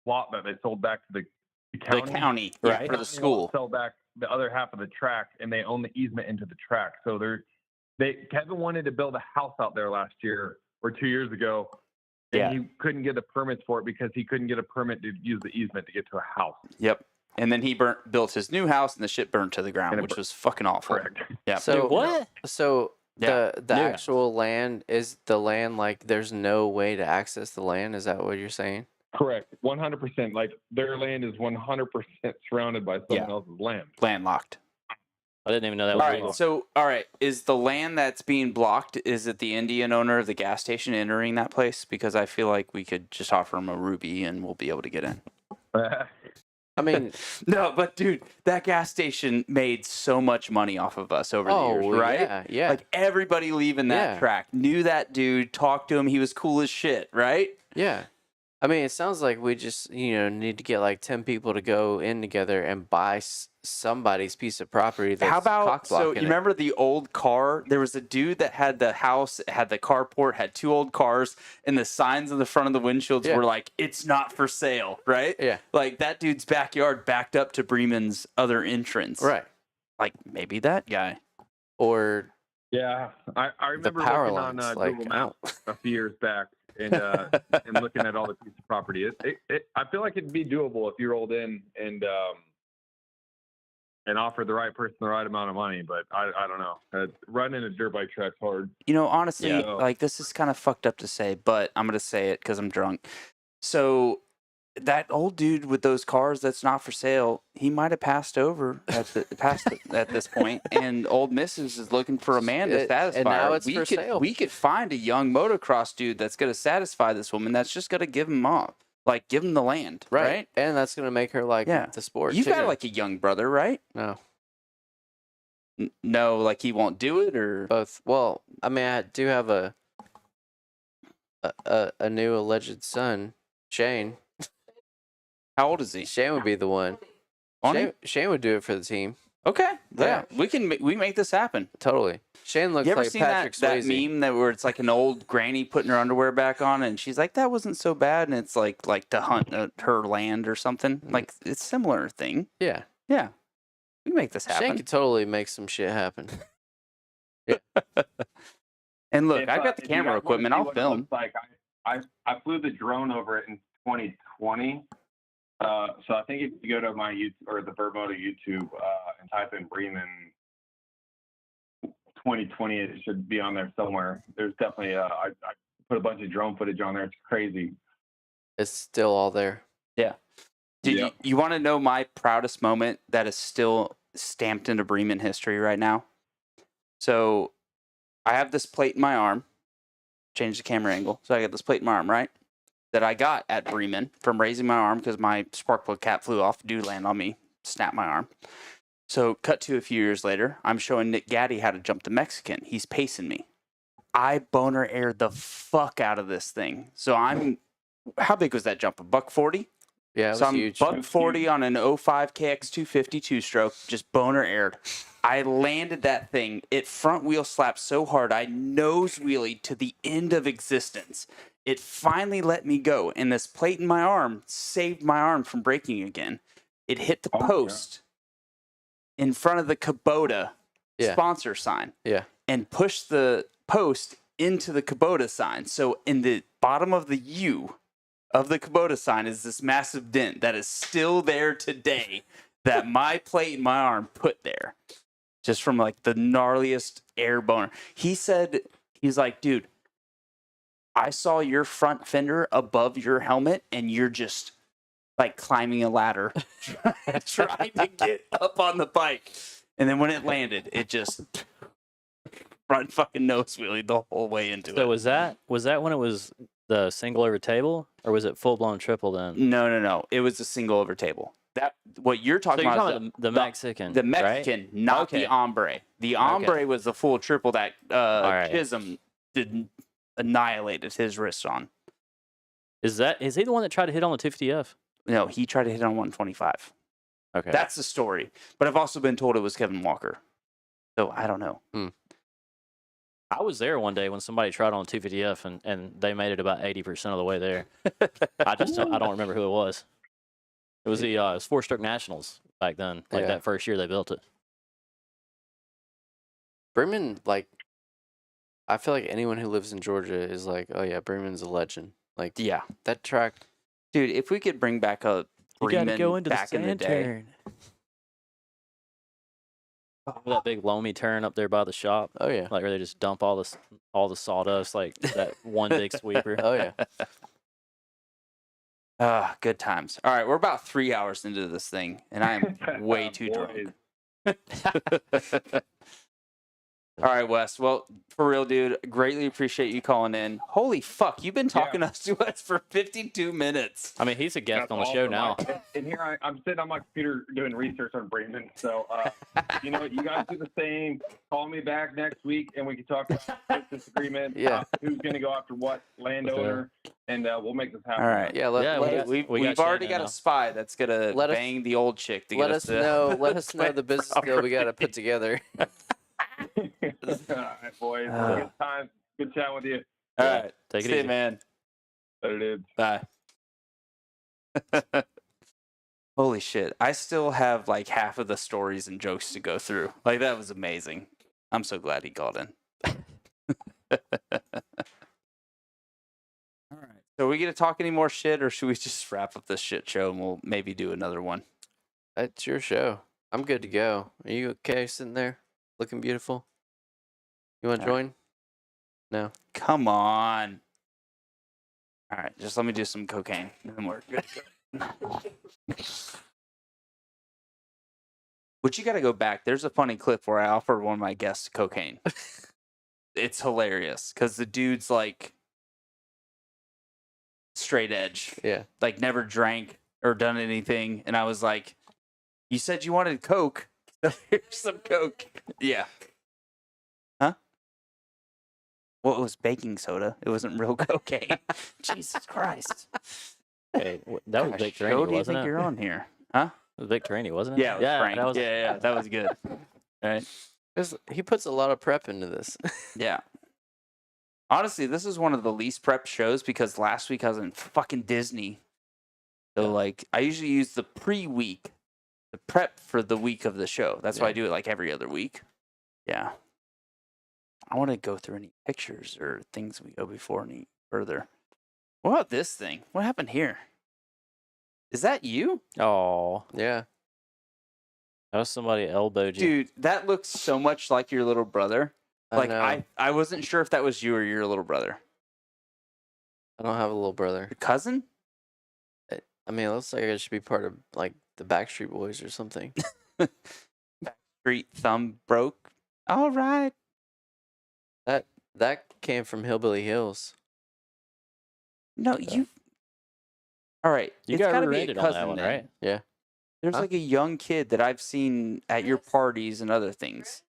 lot that they sold back to the county. The county, right? For the school. Sell back the other half of the track, and they own the easement into the track. So Kevin wanted to build a house out there last year or 2 years ago. And he couldn't get the permits for it because he couldn't get a permit to use the easement to get to a house. Yep. And then he built his new house, and the shit burned to the ground, which was fucking awful. Correct. Yeah. So what? So the actual land, is the land like there's no way to access the land? Is that what you're saying? Correct. 100%. Like their land is 100% surrounded by someone else's land. Landlocked. I didn't even know that was legal. So, is the land that's being blocked, is it the Indian owner of the gas station entering that place? Because I feel like we could just offer him a ruby and we'll be able to get in. I mean, no, but dude, that gas station made so much money off of us over the years, right? Yeah. Like everybody leaving that track knew that dude, talked to him, he was cool as shit, right? Yeah. I mean, it sounds like we just, need to get like 10 people to go in together and buy somebody's piece of property. That's How about, so you it. remember the old car? There was a dude that had the house, had the carport, had 2 old cars, and the signs on the front of the windshields were like, it's not for sale, right? Yeah. Like that dude's backyard backed up to Bremen's other entrance. Right. Like maybe that guy. Or yeah, I remember power looking on lines, Google Maps a few years back and looking at all the piece of property. I feel like it'd be doable if you rolled in and offered the right person the right amount of money, but I don't know. Running a dirt bike track's hard. Honestly, like this is kind of fucked up to say, but I'm gonna say it because I'm drunk. So that old dude with those cars that's not for sale, he might have passed over at this point, and old Mrs. is looking for a man to satisfy. And now her. it's for sale. We could find a young motocross dude that's gonna satisfy this woman. That's just gonna give him up. Like, give him the land, right? And that's going to make her like the sport. You've too. got like a young brother, right? No. No, like he won't do it, or both. Well, I mean, I do have a new alleged son, Shane. How old is he? Shane would be the one. Shane would do it for the team. Okay, yeah, we make this happen. Totally. Shane looks you ever like seen Patrick that Swayze. meme where it's like an old granny putting her underwear back on, and she's like, "That wasn't so bad," and it's like to hunt her land or something. Like it's similar thing. Yeah. Yeah, we can make this happen. Shane could totally make some shit happen. And look, I've got the camera equipment. I'll film. Like I flew the drone over it in 2020. So I think if you go to my YouTube or the Vurb Moto YouTube and type in Bremen 2020. It should be on there somewhere. There's definitely I put a bunch of drone footage on there. It's crazy. It's still all there. Yeah. Dude, Yep. you want to know my proudest moment that is still stamped into Bremen history right now? So I have this plate in my arm. Change the camera angle. So I got this plate in my arm, right? That I got at Bremen from raising my arm because my spark plug cap flew off. Dude land on me. Snapped my arm. So cut to a few years later. I'm showing Nick Gaddy how to jump the Mexican. He's pacing me. I boner aired the fuck out of this thing. So how big was that jump? $140? Yeah, it was So I'm huge. $140 on an 05 KX 250 two-stroke, just boner aired. I landed that thing. It front wheel slapped so hard, I nose wheelied to the end of existence. It finally let me go, and this plate in my arm saved my arm from breaking again. It hit the post in front of the Kubota sponsor sign and pushed the post into the Kubota sign. So in the bottom of the U of the Kubota sign is this massive dent that is still there today that my plate in my arm put there. Just from like the gnarliest air boner. He's like, dude, I saw your front fender above your helmet and you're just like climbing a ladder trying to get up on the bike. And then when it landed, it just front fucking nose wheelie the whole way into it. So was that when it was the single over table, or was it full blown triple then? No. It was a single over table. That what you're talking So you're about talking is the Mexican. The Mexican, right? not the ombre. The ombre was the full triple that right. Chisholm didn't annihilated his wrist on. Is he the one that tried to hit on the 250F? No, he tried to hit on 125. Okay. That's the story. But I've also been told it was Kevin Walker. So I don't know. I was there one day when somebody tried on a 250F and they made it about 80% of the way there. I don't remember who it was. It was it was Four Stroke Nationals back then, like that first year they built it. Bremen, like, I feel like anyone who lives in Georgia is like, oh yeah, Bremen's a legend. Like, yeah, that track, dude. If we could bring back a Bremen back in the day. That big loamy turn up there by the shop. Oh yeah, like where they just dump all the sawdust, like that one big sweeper. Oh yeah. Good times. All right, we're about 3 hours into this thing, and I am way too drunk. All right, Wes. Well, for real, dude, greatly appreciate you calling in. Holy fuck, you've been talking to us for 52 minutes. I mean, he's a guest on the show now. And here I'm sitting on my computer doing research on Bremen. So, you know what? You guys do the same. Call me back next week, and we can talk about disagreement. Who's going to go after what landowner, and we'll make this happen. All right. Yeah, we've already got a spy that's going to bang the old chick to get us to... Let us know the business deal we got to put together. All right, boys. Good time. Good chatting with you. All right. Take it See easy, you, man. Later, dude. Bye. Holy shit. I still have like half of the stories and jokes to go through. Like, that was amazing. I'm so glad he called in. All right. So are we going to talk any more shit, or should we just wrap up this shit show and we'll maybe do another one? It's your show. I'm good to go. Are you okay sitting there looking beautiful? You want to join? No. Come on. All right. Just let me do some cocaine and then we're good to go. But you got to go back. There's a funny clip where I offered one of my guests cocaine. It's hilarious because the dude's like straight edge. Yeah. Like never drank or done anything. And I was like, you said you wanted Coke. So here's some Coke. Yeah. Huh? Well, it was baking soda. It wasn't real cocaine. Jesus Christ. Hey, that was Vic Torini, do you wasn't think it? you're on here? Huh? It was Vic Torini, wasn't it? Yeah, it was Frank. that was That was good. All right. He puts a lot of prep into this. Yeah. Honestly, this is one of the least prepped shows because last week I was in fucking Disney. So, like, I usually use the pre-week, the prep for the week of the show. That's why I do it like every other week. Yeah. I want to go through any pictures or things we go before any further. What about this thing? What happened here? Is that you? Oh. Yeah. That was somebody elbowed you. Dude, that looks so much like your little brother. Like know. I wasn't sure if that was you or your little brother. I don't have a little brother. Your cousin? I mean, it looks like I should be part of like the Backstreet Boys or something. Backstreet thumb broke. All right. That came from Hillbilly Hills. No, you. All right. You It's got gotta be a rated on cousin that one, then. right? Yeah. There's Huh? like a young kid that I've seen at your parties and other things.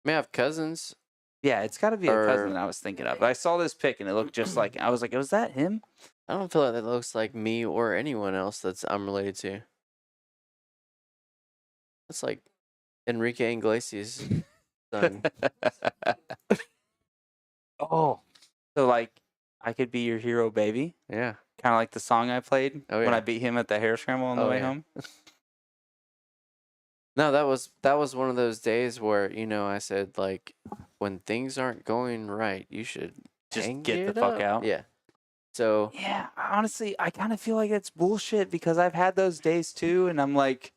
May have cousins. Yeah, it's got to be a cousin Or- that I was thinking of. I saw this pic and it looked just like. I was like, was that him? I don't feel like that looks like me or anyone else that's I'm related to. It's like Enrique Iglesias' son. Oh, so like I could be your hero, baby. Yeah. Kind of like the song I played Oh, when yeah. I beat him at the hair scramble on the Oh, way yeah. home. No, that was one of those days where, I said like when things aren't going right, you should Just hang get the it fuck up. out. Yeah. So Yeah, honestly, I kind of feel like it's bullshit because I've had those days too, and I'm like,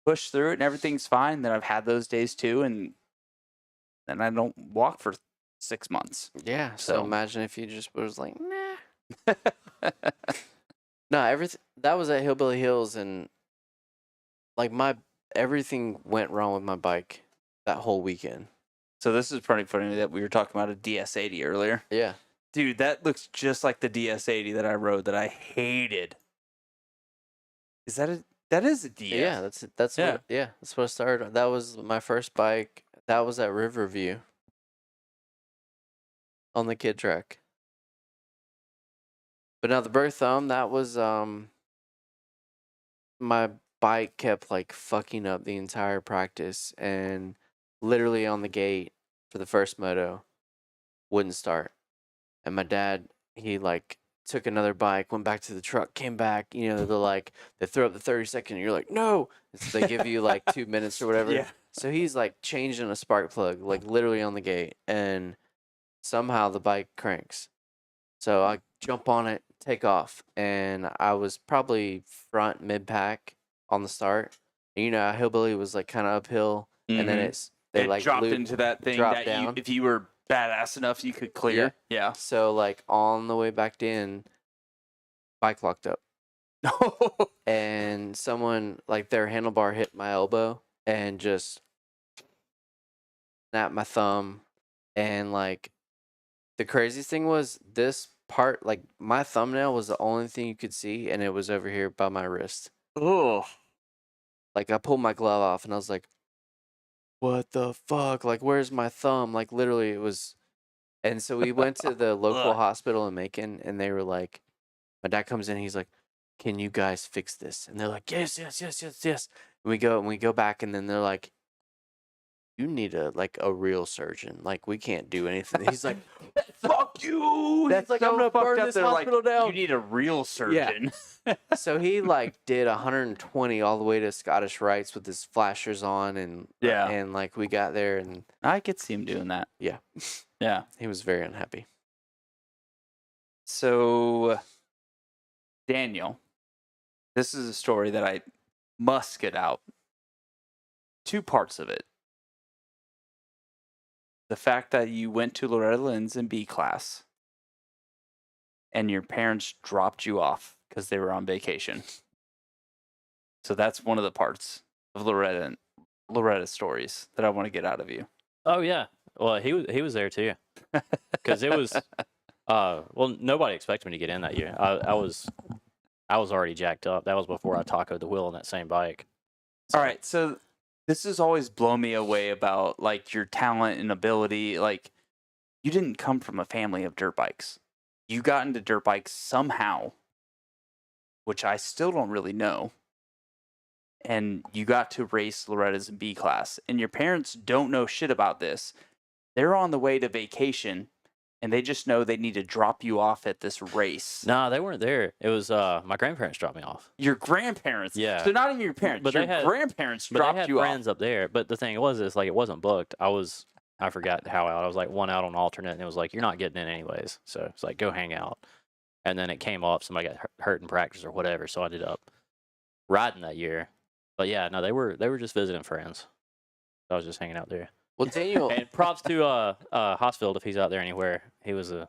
push through it and everything's fine. Then I've had those days too, and then I don't walk for 6 months. yeah, so So- imagine if you just was like, nah. No, everything that was at Hillbilly Hills, and like everything went wrong with my bike that whole weekend. So this is pretty funny that we were talking about a DS80 earlier. Yeah. Dude, that looks just like the DS80 that I rode that I hated. Is that is a DS? Yeah, that's Yeah. what that's what I started. That was my first bike. That was at Riverview on the kid track. But now the bird thumb, that was my bike kept like fucking up the entire practice, and literally on the gate for the first moto wouldn't start. And my dad, he like took another bike, went back to the truck, came back, they throw up the 30-second, and you're like, no. And so they give you like 2 minutes or whatever. Yeah. So he's like changing a spark plug, like literally on the gate, and somehow the bike cranks. So I jump on it, take off, and I was probably front mid pack on the start. And Hillbilly was like kind of uphill, and then Mhm. they It like dropped looped- into that thing dropped that you, down. if you were badass enough, you could clear. Yeah. So like on the way back in, bike locked up, and someone like their handlebar hit my elbow and just snapped my thumb. And like the craziest thing was this part, like my thumbnail was the only thing you could see, and it was over here by my wrist. Oh. Like I pulled my glove off and I was like, what the fuck? Like, where's my thumb? Like literally it was. And so we went to the local hospital in Macon, and they were like, my dad comes in, he's like, can you guys fix this? And they're like, yes. And we go back, and then they're like, you need a real surgeon. Like, we can't do anything. He's like, fuck you. That's like, I'm gonna burn this hospital down. You need a real surgeon. So he like did 120 all the way to Scottish Rites with his flashers on, and Yeah. and like we got there, and I could see him doing that. yeah, Yeah. he was very unhappy. So, Daniel, this is a story that I must get out. 2 parts of it. The fact that you went to Loretta Lynn's in B class and your parents dropped you off because they were on vacation. So that's one of the parts of Loretta stories that I want to get out of you. Oh yeah. Well, he was there too, because it was. Well, nobody expected me to get in that year. I was already jacked up. That was before I tacoed the wheel on that same bike. All right, so this has always blown me away about like your talent and ability. Like, you didn't come from a family of dirt bikes. You got into dirt bikes somehow, which I still don't really know. And you got to race Loretta's in B class, and your parents don't know shit about this. They're on the way to vacation, and they just know they need to drop you off at this race. Nah, they weren't there. It was my grandparents dropped me off. Your grandparents, Yeah. So not even your parents, But your they had- grandparents But dropped they had you off. friends up there. But the thing was, is like it wasn't booked. I forgot how out. I was like one out on alternate, and it was like, you're not getting in anyways. So it's like, go hang out. And then it came up, somebody got hurt in practice or whatever. So I ended up riding that year. But yeah, no, they were just visiting friends. So I was just hanging out there. Well, Daniel, And props to Hosfield if he's out there anywhere. He was a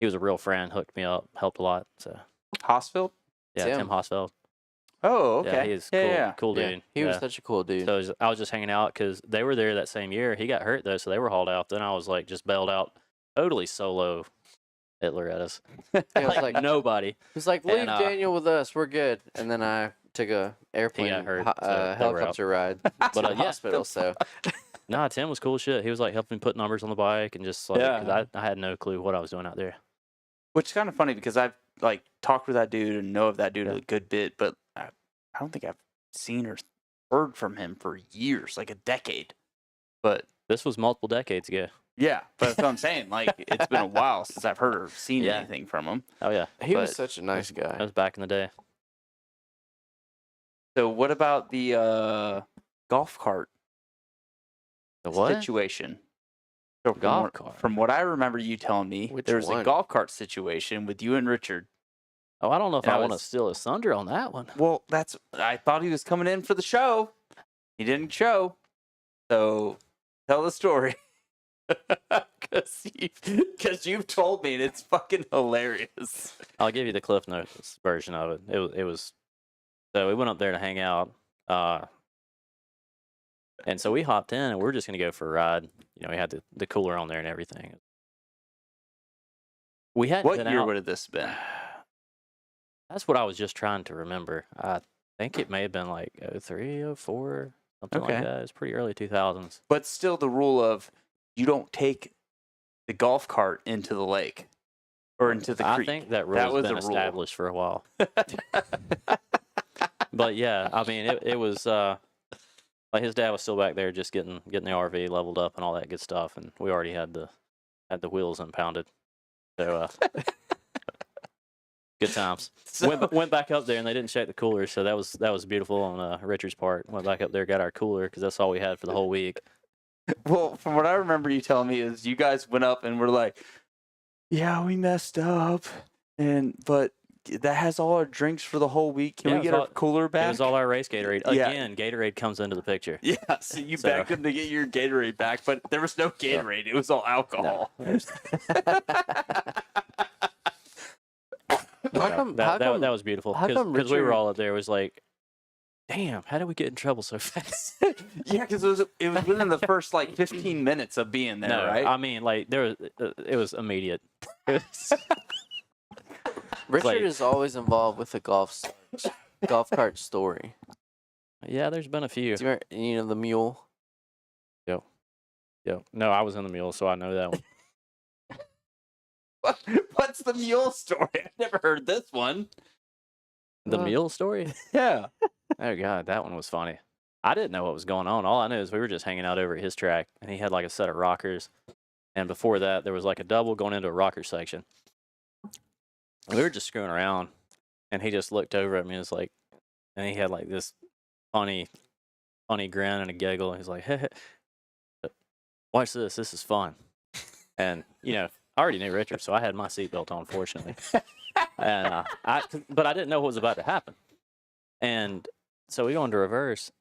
real friend, hooked me up, helped a lot. So Hosfield? yeah, Tim Hosfeld. Oh, okay. Yeah, he is cool, cool yeah, dude. he was such a cool dude. So I was just hanging out because they were there that same year. He got hurt though, so they were hauled out. Then I was like just bailed out, totally solo at Loretta's. It was like nobody. He was like, leave And, Daniel with us. We're good. And then I took a airplane hurt, so they were helicopter ride to But the yeah, hospital. So nah, Tim was cool shit. He was like helping me put numbers on the bike and just like 'cause I had no clue what I was doing out there. Which is kind of funny because I've like talked with that dude and know of that dude a good bit, but I don't think I've seen or heard from him for years, like a decade. But this was multiple decades ago. Yeah, but that's what I'm saying. Like, it's been a while since I've heard or seen anything from him. Oh yeah, he was such a nice guy. That was back in the day. So what about the golf cart The what? situation? So Golf cart? From what I remember you telling me, there was a golf cart situation with you and Richard. Oh, I don't know if And I I want to was- steal his thunder on that one. Well, I thought he was coming in for the show. He didn't show. So tell the story. Because you've told me and it's fucking hilarious. I'll give you the Cliff Notes version of it. It was so we went up there to hang out, and so we hopped in and we're just gonna go for a ride. You know, we had the cooler on there and everything. We hadn't What been year out. would have this been? That's what I was just trying to remember. I think it may have been like 03, 04, something Okay. like that. It was pretty early 2000s. But still, the rule of you don't take the golf cart into the lake or into the I creek. think that rule That has was been a rule. established for a while. But yeah, I mean, it was like his dad was still back there just getting the RV leveled up and all that good stuff, and we already had the wheels impounded. So good times. So- Went back up there and they didn't check the cooler, so that was beautiful on Richard's part. Went back up there, got our cooler because that's all we had for the whole week. Well, from what I remember you telling me is you guys went up and were like, "Yeah, we messed up, but that has all our drinks for the whole week. Can Yeah, we it get was our cooler back?" It was all our race Gatorade. Yeah. Again, Gatorade comes into the picture. Yeah, so you So- begged them to get your Gatorade back, but there was no Gatorade. It was all alcohol. That was beautiful how come because we were Richard- all up there. It was like, damn, how did we get in trouble so fast? Yeah, because it was within the first like 15 minutes of being there, No, right? I mean, like there was, it was immediate. Richard like- is always involved with the golf cart story. Yeah, there's been a few. Do you know the mule? Yeah, no, I was in the mule, so I know that one. What's the mule story? I've never heard this one. The mule story? Yeah. Oh god, that one was funny. I didn't know what was going on. All I knew is we were just hanging out over at his track, and he had like a set of rockers, and before that there was like a double going into a rocker section. And we were just screwing around, and he just looked over at me and was like, and he had like this funny grin and a giggle. And he's like, "Hey, watch this. This is fun." And you know, I already knew Richard, so I had my seatbelt on, fortunately. And but I didn't know what was about to happen. And so we go into reverse,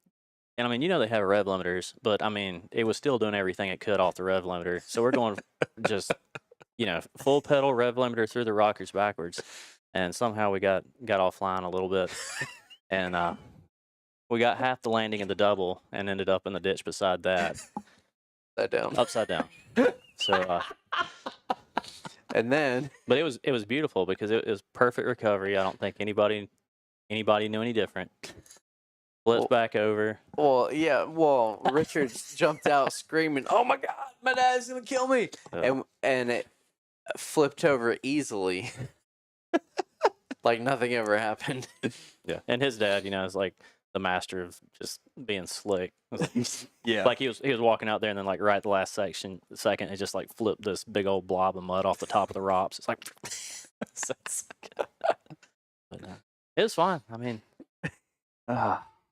and I mean, you know, they have rev limiters, but I mean, it was still doing everything it could off the rev limiter. So we're going just, you know, full pedal rev limiter through the rockers backwards, and somehow we got offline a little bit, and we got half the landing in the double and ended up in the ditch beside that, upside down. So, and then, but it was beautiful because it was perfect recovery. I don't think anybody knew any different. Flips back over. Well, yeah. Well, Richard jumped out screaming, "Oh my God, my dad's gonna kill me!" And it flipped over easily, like nothing ever happened. Yeah, and his dad, you know, is like the master of just being slick. Yeah, like he was walking out there, and then like right at the last second, it just like flipped this big old blob of mud off the top of the rocks. It's like, but no, it was fine. I mean,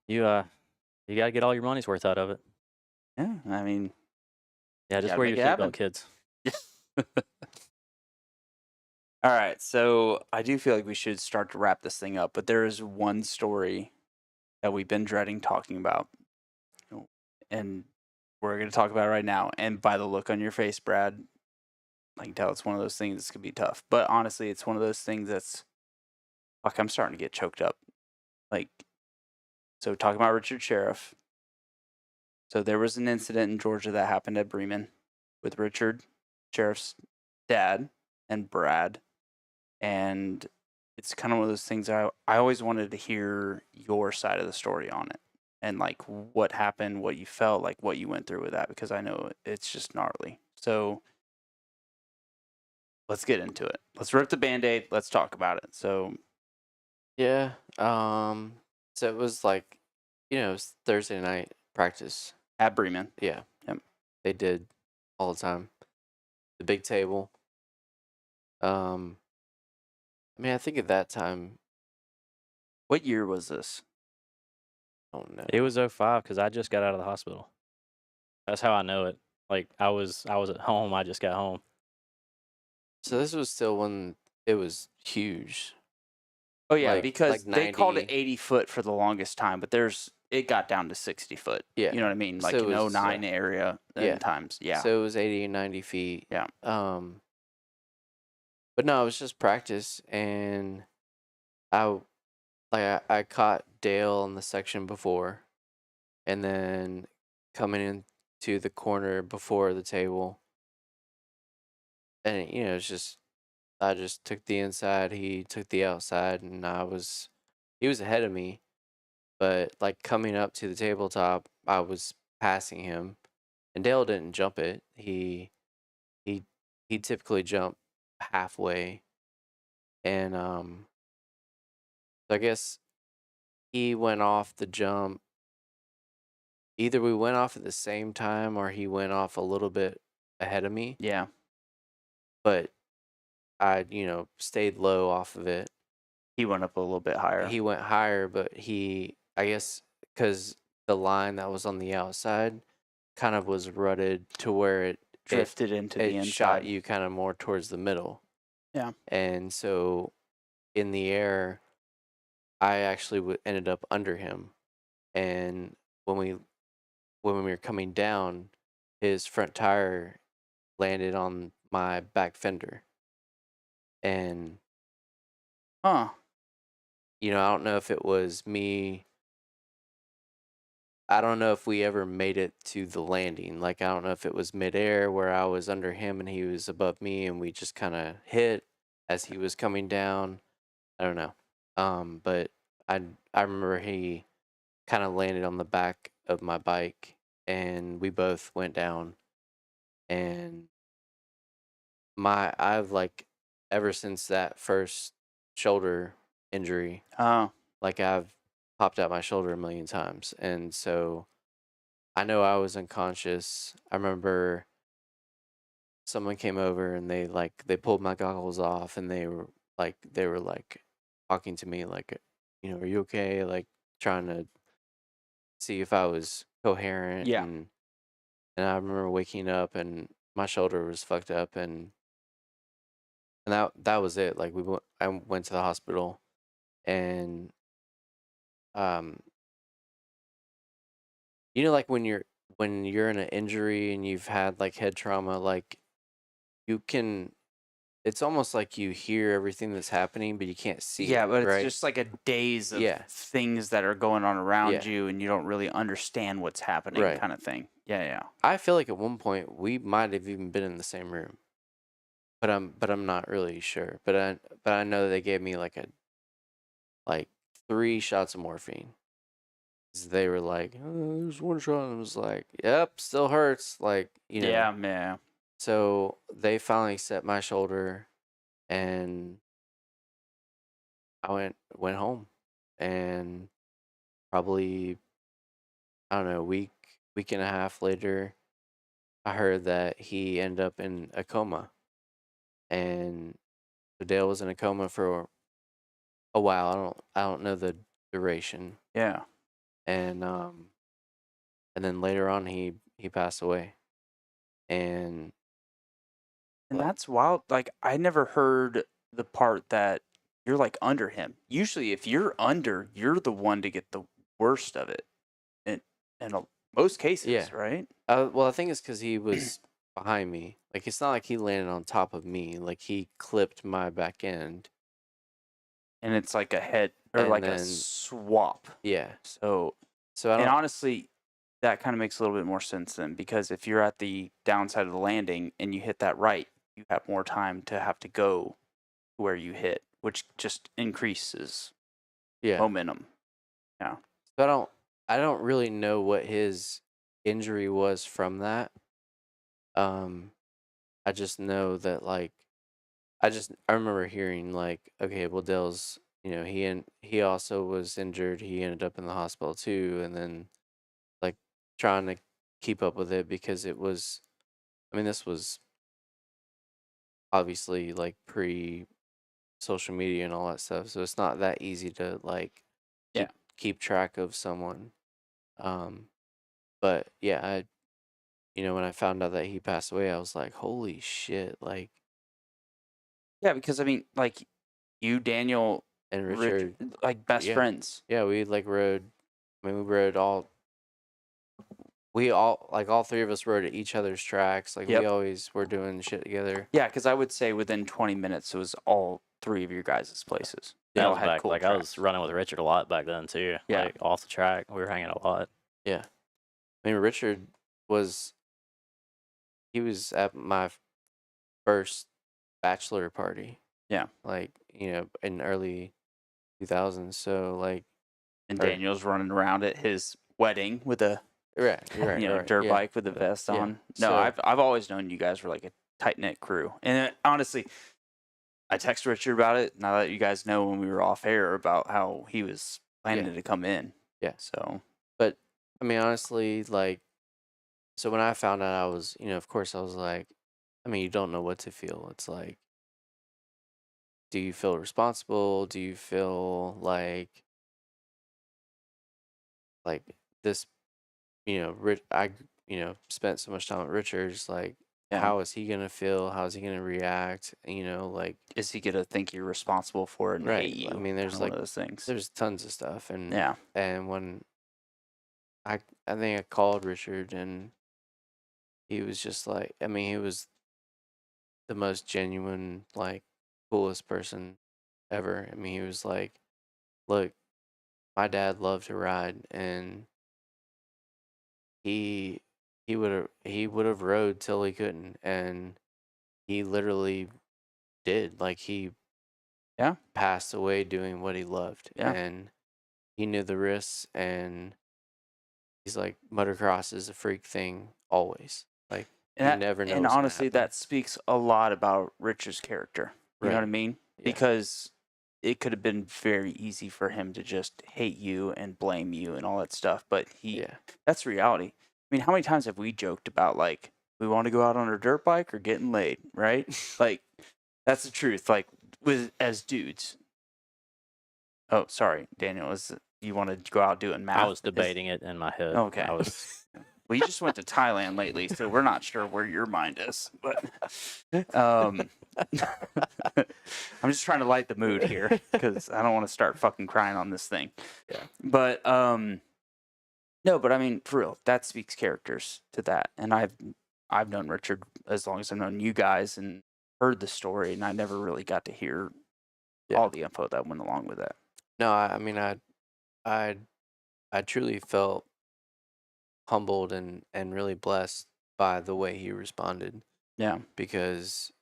you got to get all your money's worth out of it. Yeah, I mean, yeah, just gotta wear your make it happen. seatbelt, kids. All right, so I do feel like we should start to wrap this thing up, but there is one story that we've been dreading talking about, and we're going to talk about it right now. And by the look on your face, Brad, I can tell it's one of those things that's going to be tough. But honestly, it's one of those things that's, fuck, I'm starting to get choked up. Like, so talking about Richard Sheriff. So there was an incident in Georgia that happened at Bremen with Richard Sheriff's dad and Brad. And it's kind of one of those things I always wanted to hear your side of the story on it. And like what happened, what you felt, like what you went through with that, because I know it's just gnarly. So let's get into it. Let's rip the Band-Aid. Let's talk about it. So Yeah. So it was like, it was Thursday night practice. At Bremen. Yeah. Yep. They did all the time. The big table. I mean, I think at that time. What year was this? I don't know. It was 05 because I just got out of the hospital. That's how I know it. Like I was at home. I just got home. So this was still when it was huge. Oh yeah, like, because like they called it 90 80 foot for the longest time, but it got down to 60 foot. Yeah. You know what I mean? Like So it in was, 09 area yeah. times. Yeah. So it was 80 and 90 feet. Yeah. But no, it was just practice, and I caught Dale in the section before, and then coming into the corner before the table, and it's just I just took the inside, he took the outside, and he was ahead of me, but like coming up to the tabletop, I was passing him, and Dale didn't jump it. He typically jump halfway, and so I guess he went off the jump. Either we went off at the same time or he went off a little bit ahead of me. Yeah. But I, stayed low off of it. He went up a little bit higher. He went higher, but I guess, because the line that was on the outside kind of was rutted to where it drifted into the inside. Shot you kind of more towards the middle. Yeah. And so in the air, I actually ended up under him. And when we were coming down, his front tire landed on my back fender. And I don't know if it was me. I don't know if we ever made it to the landing. Like, I don't know if it was midair where I was under him and he was above me and we just kind of hit as he was coming down. I don't know. But I remember he kind of landed on the back of my bike and we both went down. And I've like, ever since that first shoulder injury, like I've popped out my shoulder a million times. And so I know I was unconscious. I remember someone came over and they pulled my goggles off and they were like talking to me like, are you okay? Like trying to see if I was coherent. Yeah. And I remember waking up and my shoulder was fucked up and that was it. Like I went to the hospital and like when you're in an injury and you've had like head trauma, like it's almost like you hear everything that's happening, but you can't see Yeah, it, but it's right? just like a daze of Yeah. things that are going on around Yeah. you and you don't really understand what's happening Right. kind of thing. Yeah. I feel like at one point we might have even been in the same room, but I'm not really sure. But I know they gave me like 3 shots of morphine. They were like, oh, there's one shot, and I was like, yep, still hurts. Like, Yeah. So they finally set my shoulder, and I went home, and probably, I don't know, a week and a half later, I heard that he ended up in a coma, and so Dale was in a coma for a while. I don't know the duration, Yeah. and then later on he passed away, and that's wild. Like I never heard the part that you're like under him. Usually if you're under, you're the one to get the worst of it. And most cases, Yeah. right? Well, I think it's because he was behind me. Like, it's not like he landed on top of me. Like, he clipped my back end. And it's like a head or And like a then- swap. Yeah. So So I and don't. honestly, that kind of makes a little bit more sense then, because if you're at the downside of the landing and you hit that right, you have more time to have to go where you hit, which just increases Yeah. momentum. So I don't really know what his injury was from that. I just know that like I remember hearing like, okay, well Dale's, he also was injured. He ended up in the hospital too, and then like trying to keep up with it because this was obviously like pre social media and all that stuff, so it's not that easy to like Yeah. keep track of someone. But yeah, when I found out that he passed away, I was like, holy shit, like. Yeah, because I mean, like you, Daniel, And Richard, like best yeah. friends. Yeah, we like rode. I mean, we rode all. We all three of us rode at each other's tracks. Like Yep. we always were doing shit together. Yeah, because I would say within 20 minutes, it was all three of your guys' places. They That all was had back. cool Like I was tracks. running with Richard a lot back then too. Yeah. Like off the track, we were hanging a lot. Yeah, I mean, Richard was. He was at my first bachelor party. Yeah. Like in early 2000s. So like. And or- Daniel's running around at his wedding with a Right. dirt yeah. bike with a vest Yeah. on. No, So- I've always known you guys were like a tight knit crew. And honestly, I texted Richard about it. Now that you guys know when we were off air about how he was planning to come in. Yeah. So But I mean, honestly, like, so when I found out, I was, of course, I was like, I mean, you don't know what to feel. It's like, do you feel responsible? Do you feel like this, I, spent so much time with Richard, just like, Yeah. how is he gonna feel? How is he gonna react? Like, is he gonna think you're responsible for it and Right. hate you? I mean, there's Kinda one like of those things. there's tons of stuff, and Yeah. and when I think I called Richard, and he was just like, I mean, he was the most genuine, like, coolest person ever. I mean, he was like, look, my dad loved to ride, and he would have rode till he couldn't, and he literally did. Like, he Yeah. passed away doing what he loved. Yeah. And he knew the risks, and he's like, motocross is a freak thing always. Like, you never know. And what's gonna honestly, happen. that speaks a lot about Rich's character. You know Right. what I mean? Yeah. Because it could have been very easy for him to just hate you and blame you and all that stuff. But Yeah. that's reality. I mean, how many times have we joked about, like, we want to go out on a dirt bike or getting laid, right? Like, that's the truth. Like, as dudes. Oh, sorry, Daniel. You want to go out doing math? I was debating it in my head. Okay. I was. Well, you just went to Thailand lately, so we're not sure where your mind is. But I'm just trying to light the mood here because I don't want to start fucking crying on this thing. Yeah. But no, but I mean, for real, that speaks characters to that. And I've known Richard as long as I've known you guys and heard the story, and I never really got to hear all the info that went along with that. No, I mean, I truly felt humbled and really blessed by the way he responded. Yeah. Because,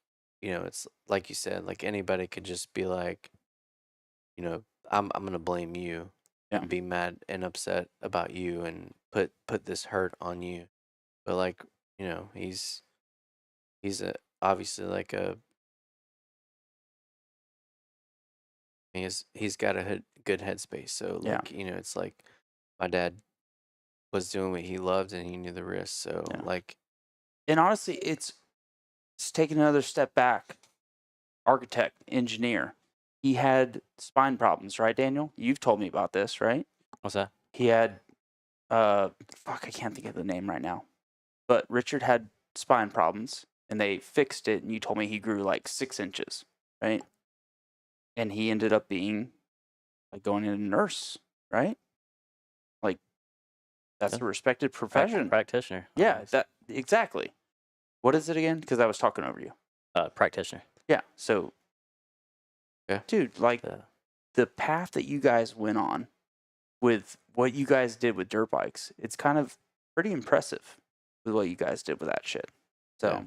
it's like you said, like anybody could just be like, I'm gonna blame you, Yeah. and be mad and upset about you, and put this hurt on you. But like, he's obviously like he's got a good headspace. So Yeah. like, it's like my dad was doing what he loved, and he knew the risks. So Yeah. like, And honestly, it's taking another step back. Architect, engineer. He had spine problems, right, Daniel? You've told me about this, right? What's that? He had, I can't think of the name right now. But Richard had spine problems, and they fixed it, and you told me he grew like 6 inches, right? And he ended up being like going in a nurse, right? Like That's Yeah. a respected profession. Practitioner. Yeah, that exactly. What is it again? Because I was talking over you. Practitioner. Yeah. So, Yeah. dude, like Yeah. the path that you guys went on with what you guys did with dirt bikes, it's kind of pretty impressive with what you guys did with that shit. So,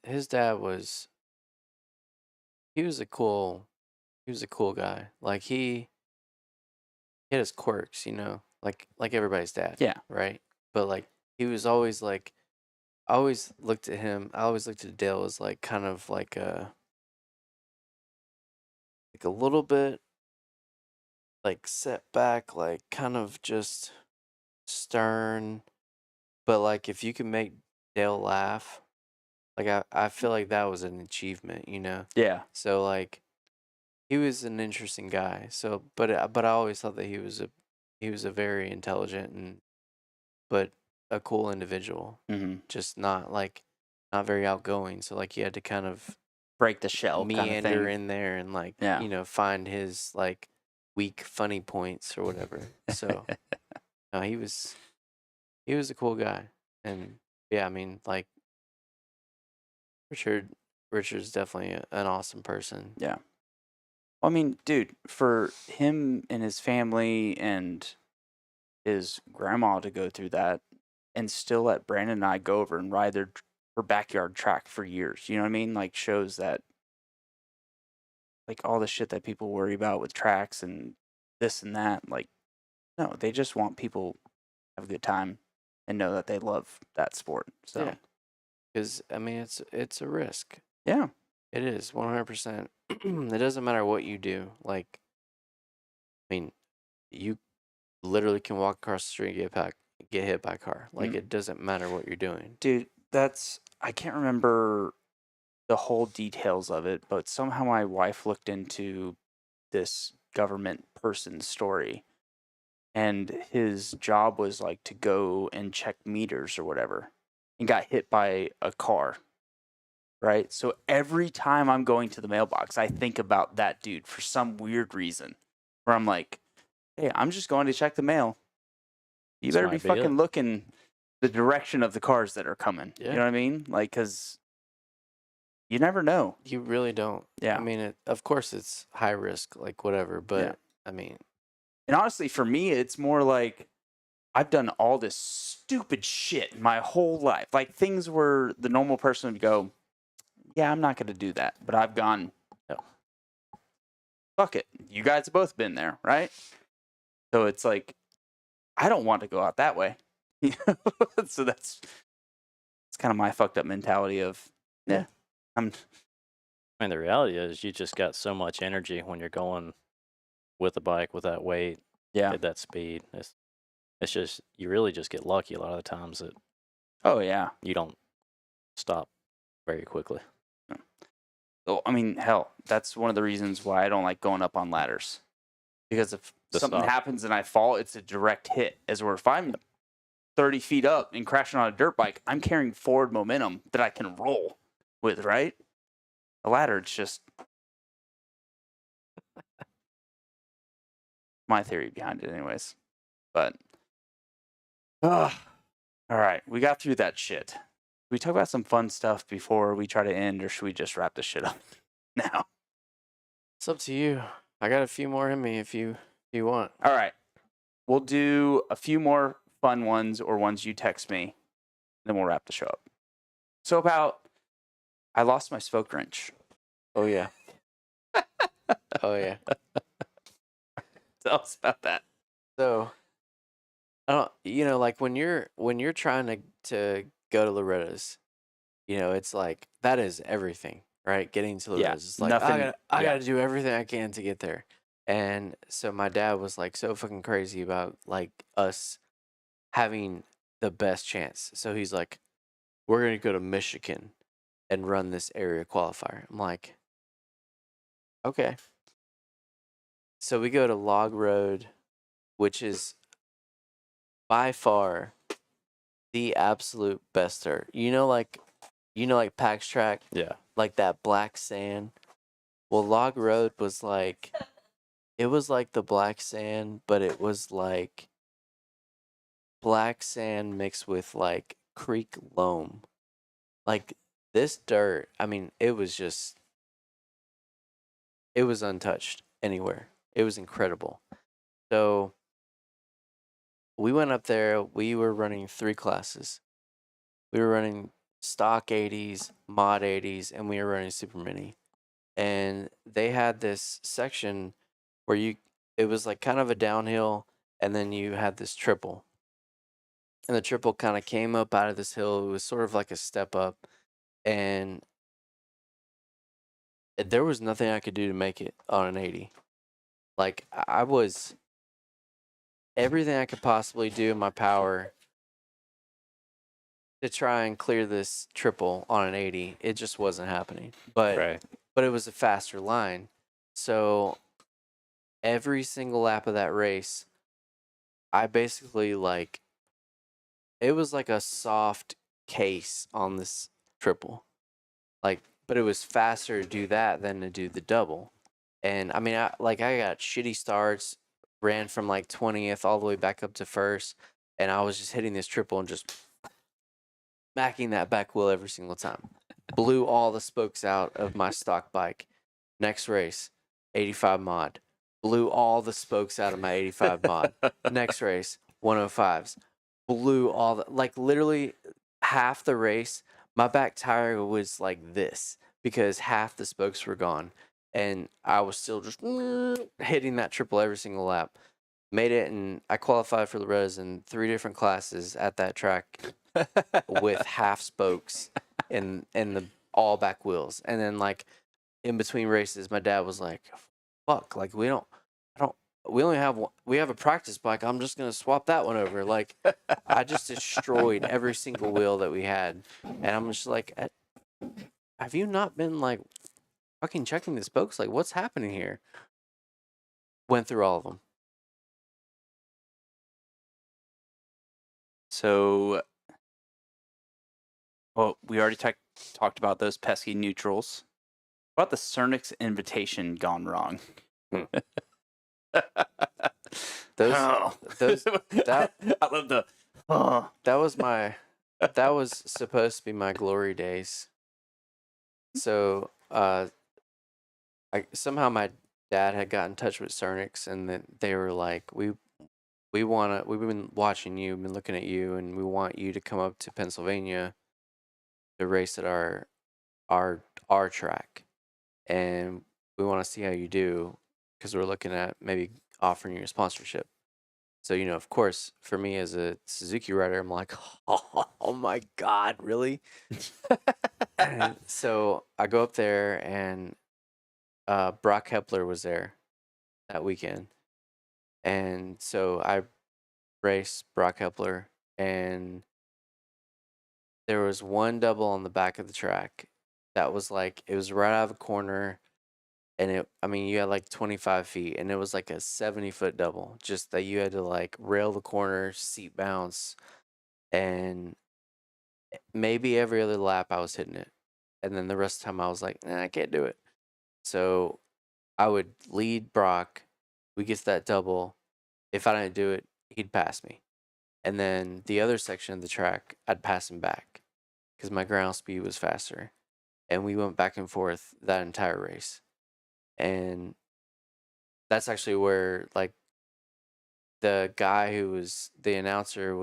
His dad was he was a cool guy. Like he had his quirks, you know, like everybody's dad. Yeah. Right. But like he was always like, I always looked at him. I always looked at Dale as like kind of like a little bit like set back, like kind of just stern. But like if you can make Dale laugh, like I feel like that was an achievement, you know. yeah. So like he was an interesting guy. So but I always thought that he was a very intelligent but a cool individual. Mm-hmm. Just not very outgoing. So like he had to kind of Break the shell kind of meander thing. in there and like Yeah. you know find his like weak funny points or whatever. So no, he was a cool guy. And yeah, I mean like Richard's definitely an awesome person. Yeah. I mean, dude, for him and his family and his grandma to go through that and still let Brandon and I go over and ride her backyard track for years, you know what I mean? Like, shows that, like, all the shit that people worry about with tracks and this and that, like, no, they just want people to have a good time and know that they love that sport. So, Yeah. Because I mean it's a risk. yeah. It is 100%. It doesn't matter what you do. Like, I mean, you literally can walk across the street and get hit by a car. Like, it doesn't matter what you're doing. Dude, I can't remember the whole details of it, but somehow my wife looked into this government person's story, and his job was like to go and check meters or whatever, and got hit by a car. Right? So every time I'm going to the mailbox, I think about that dude for some weird reason, where I'm like, hey, I'm just going to check the mail. You better be might be fucking it. looking the direction of the cars that are coming. Yeah. You know what I mean? Like, because you never know. You really don't. Yeah. I mean, of course it's high risk, like whatever. But Yeah. I mean, And honestly, for me, it's more like I've done all this stupid shit my whole life. Like things where the normal person would go, yeah, I'm not going to do that. But I've gone, no. Fuck it. You guys have both been there, right? So it's like, I don't want to go out that way. So it's kind of my fucked up mentality of, yeah, I mean, the reality is you just got so much energy when you're going with a bike with that weight, yeah. at that speed. It's just, you really just get lucky a lot of the times that Oh, yeah. you don't stop very quickly. Oh, I mean, hell, that's one of the reasons why I don't like going up on ladders. Because if something happens and I fall, it's a direct hit. As where if I'm 30 feet up and crashing on a dirt bike, I'm carrying forward momentum that I can roll with, right? A ladder, it's just my theory behind it anyways. But, all right, we got through that shit. We talk about some fun stuff before we try to end, or should we just wrap this shit up now? it's up to you. I got a few more in me if you want. All right. We'll do a few more fun ones or ones you text me, then we'll wrap the show up. So about, I lost my spoke wrench. Oh yeah. Oh yeah. Tell us about that. So, I don't. You know, like when you're trying to go to Loretta's, you know, it's like that is everything, right? Getting to Loretta's, it's like nothing- I gotta do everything I can to get there. And so my dad was like so fucking crazy about like us having the best chance. So he's like, we're gonna go to Michigan and run this area qualifier. I'm like, okay. So we go to Log Road, which is by far the absolute best dirt. You know, like Pax Track, Yeah. like that black sand. Well, Log Road was like, it was like the black sand, but it was like black sand mixed with like creek loam. Like this dirt, I mean, it was untouched anywhere. It was incredible. So we went up there, we were running 3 classes. We were running stock 80s, mod 80s, and we were running super mini. And they had this section where it was like kind of a downhill, and then you had this triple. And the triple kind of came up out of this hill. It was sort of like a step up. And there was nothing I could do to make it on an 80. Like, I was everything I could possibly do in my power to try and clear this triple on an 80. It just wasn't happening. But it was a faster line. So every single lap of that race, I basically like, it was like a soft case on this triple. Like, but it was faster to do that than to do the double. And I mean, I got shitty starts, ran from like 20th all the way back up to first, and I was just hitting this triple and just smacking that back wheel every single time. Blew all the spokes out of my stock bike. Next race, 85 mod. Blew all the spokes out of my 85 mod. Next race, 105s. Blew all the, like literally half the race, my back tire was like this because half the spokes were gone. And I was still just hitting that triple every single lap. Made it, and I qualified for the res in 3 different classes at that track with half spokes in the all back wheels. And then like in between races, my dad was like, "Fuck, like we only have a practice bike. I'm just gonna swap that one over." Like I just destroyed every single wheel that we had, and I'm just like, "Have you not been like fucking checking the spokes? Like what's happening here?" Went through all of them. So, well, we already talked about those pesky neutrals. What about the Cernix invitation gone wrong? Those I love the that was supposed to be my glory days. So somehow my dad had got in touch with Cernix, and then they were like, we've been watching you, been looking at you, and we want you to come up to Pennsylvania to race at our track, and we want to see how you do because we're looking at maybe offering you a sponsorship. So, you know, of course, for me as a Suzuki rider, I'm like, oh my God, really? And so I go up there, and Brock Hepler was there that weekend. And so I raced Brock Hepler, and there was one double on the back of the track that was like, it was right out of a corner. And you had like 25 feet, and it was like a 70-foot double, just that you had to like rail the corner, seat bounce, and maybe every other lap I was hitting it. And then the rest of the time I was like, I can't do it. So I would lead Brock. We get to that double. If I didn't do it, he'd pass me. And then the other section of the track, I'd pass him back because my ground speed was faster. And we went back and forth that entire race. And that's actually where, like, the guy who was the announcer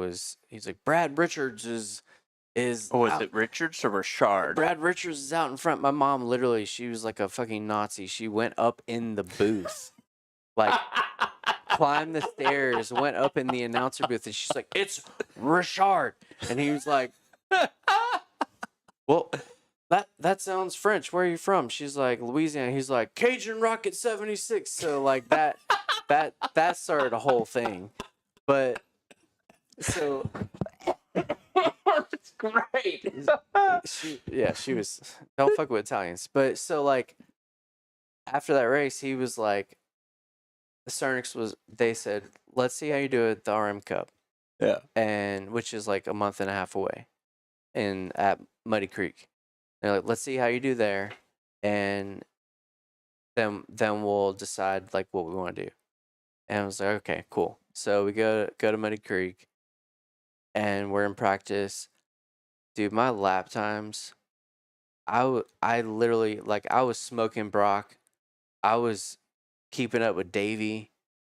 he's like, Brad Richards is Oh, is it Richards or Richard? Brad Richards is out in front. My mom, literally, she was like a fucking Nazi. She went up in the booth, like, climbed the stairs, went up in the announcer booth, and she's like, "It's Richard." And he was like, "Well, that sounds French. Where are you from?" She's like, "Louisiana." He's like, "Cajun Rocket 76." So like that started a whole thing. But so it's great. she was, don't fuck with Italians. But so like after that race, he was like, the Cernix they said, "Let's see how you do at the RM Cup." Yeah. And which is like a month and a half away at Muddy Creek. They're like, "Let's see how you do there, and then we'll decide like what we want to do." And I was like, "Okay, cool." So we go to Muddy Creek, and we're in practice. Dude, my lap times, I literally, like, I was smoking Brock. I was keeping up with Davey,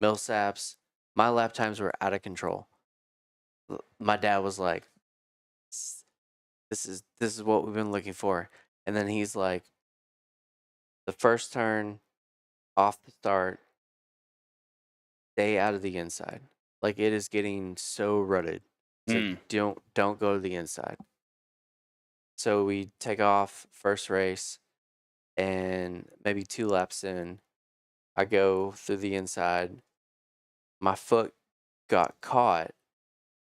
Millsaps. My lap times were out of control. My dad was like, this is what we've been looking for. And then he's like, the first turn off the start, stay out of the inside. Like, it is getting so rutted. So don't go to the inside. So we take off first race, and maybe 2 laps in, I go through the inside. My foot got caught,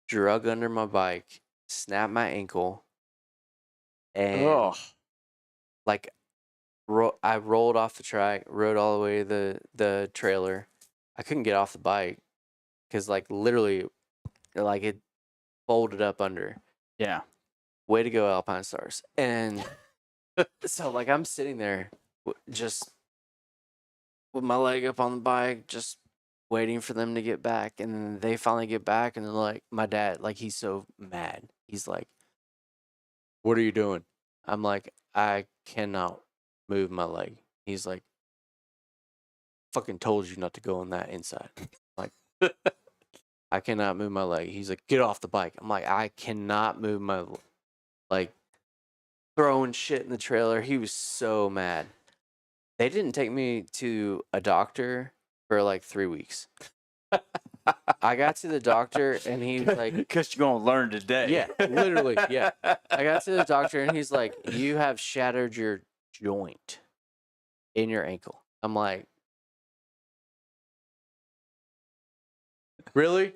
drug under my bike, snapped my ankle, and like I rolled off the track, rode all the way to the trailer. I couldn't get off the bike because, like, literally, like, it folded up under. Yeah. Way to go, Alpine Stars. And so, like, I'm sitting there just with my leg up on the bike, just waiting for them to get back. And then they finally get back, and they're like, my dad, like, he's so mad. He's like, what are you doing? I'm like, I cannot move my leg. He's like, fucking told you not to go on that inside. Like, I cannot move my leg. He's like, get off the bike. I'm like, I cannot move my, like, throwing shit in the trailer. He was so mad. They didn't take me to a doctor for like 3 weeks. I got to the doctor and he was like, because you're gonna learn today. Yeah, literally. Yeah. I got to the doctor and he's like, you have shattered your joint in your ankle. I'm like, really?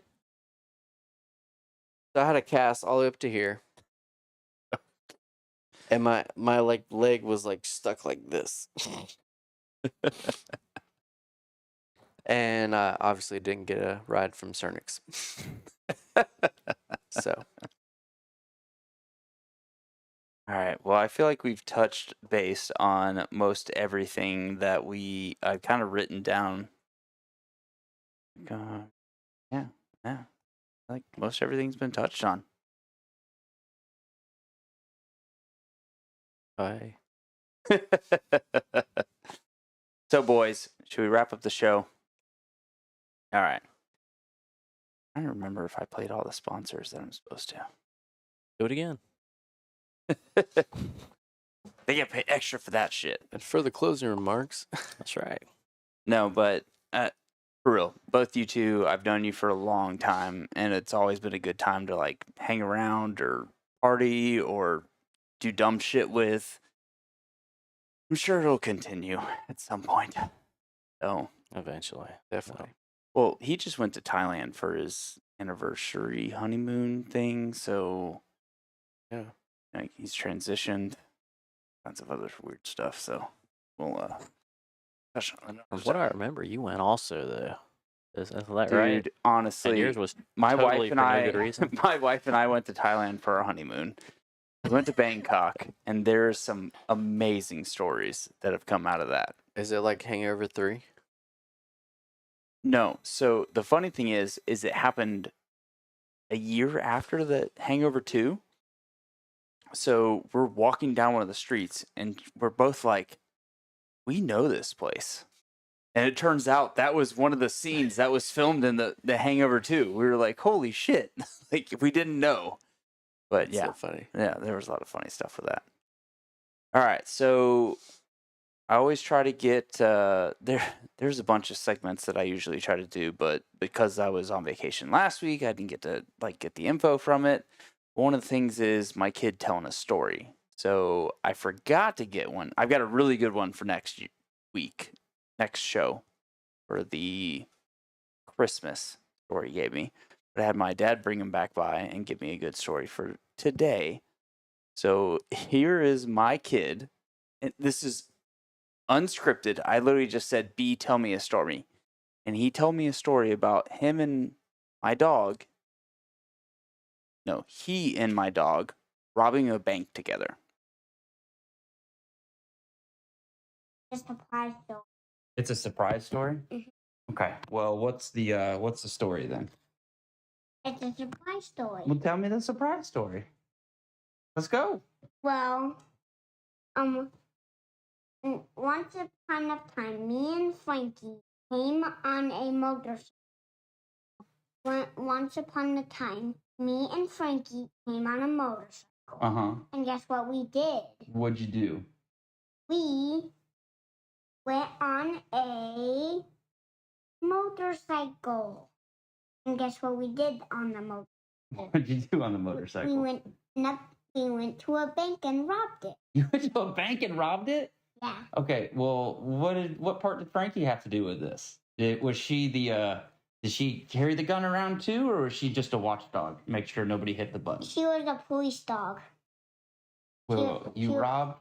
So I had a cast all the way up to here. And my like leg was like stuck like this. And I obviously didn't get a ride from Cernix. So. All right. Well, I feel like we've touched base on most everything that I've kind of written down. Yeah. Like most everything's been touched on. Bye. So, boys, should we wrap up the show? All right. I don't remember if I played all the sponsors that I'm supposed to. Do it again. They get paid extra for that shit. And for the closing remarks. That's right. No, but for real, both you two, I've known you for a long time, and it's always been a good time to like hang around or party or do dumb shit with. I'm sure it'll continue at some point. So eventually, definitely. Well, he just went to Thailand for his anniversary honeymoon thing, so yeah, like he's transitioned, tons of other weird stuff. So we'll touch on From what I remember, you went also though. Is that Dude, right? honestly, And yours was my totally wife and for no I. good reason. My wife and I went to Thailand for our honeymoon. We went to Bangkok, and there's some amazing stories that have come out of that. Is it like Hangover 3? No. So the funny thing is it happened a year after the Hangover 2. So we're walking down one of the streets, and we're both like, we know this place. And it turns out that was one of the scenes that was filmed in the Hangover 2. We were like, holy shit. Like, we didn't know. But That's yeah, so funny. Yeah, there was a lot of funny stuff with that. All right, so I always try to get there's a bunch of segments that I usually try to do, but because I was on vacation last week, I didn't get to get the info from it. One of the things is my kid telling a story. So I forgot to get one. I've got a really good one for next show, for the Christmas story he gave me. But I had my dad bring him back by and give me a good story for today. So here is my kid. And this is unscripted. I literally just said, B, tell me a story. And he told me a story about him and my dog. No, he and my dog robbing a bank together. It's a surprise story. It's a surprise story? Mhm. Okay. Well, what's the story then? It's a surprise story. Well, tell me the surprise story. Let's go. Well, once upon a time, me and Frankie came on a motorcycle. Once upon a time, me and Frankie came on a motorcycle. Uh-huh. And guess what we did? What'd you do? We went on a motorcycle. And guess what we did on the motorcycle? What'd you do on the motorcycle? We went to a bank and robbed it. You went to a bank and robbed it? Yeah. Okay, well, what part did Frankie have to do with this? Was she did she carry the gun around too, or was she just a watchdog? Make sure nobody hit the button. She was a police dog. Whoa, you robbed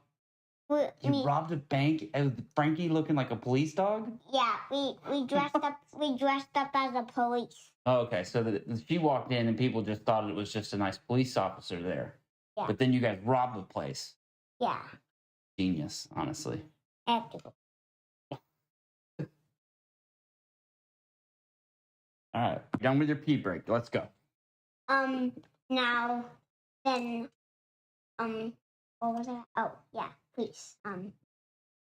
a bank with Frankie looking like a police dog? Yeah, we dressed up. We dressed up as a police. Oh, okay, so she walked in and people just thought it was just a nice police officer there. Yeah. But then you guys robbed the place. Yeah. Genius, honestly. Ethical. All right, done with your pee break. Let's go. Now, then, what was that? Oh, yeah, police.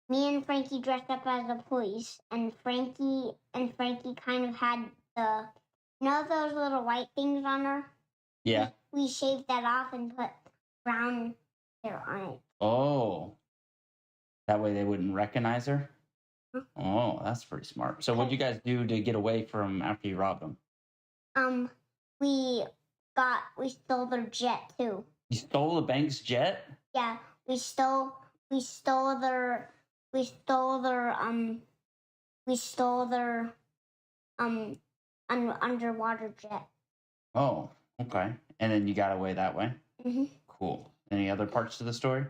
Me and Frankie dressed up as a police, and Frankie kind of had those little white things on her? Yeah. We shaved that off and put brown hair on it. Oh. That way they wouldn't recognize her? Oh, that's pretty smart. So what'd you guys do to get away from after you robbed them? We stole their jet too. You stole the bank's jet? Yeah, we stole their underwater jet. Oh, okay. And then you got away that way? Mm-hmm. Cool. Any other parts to the story?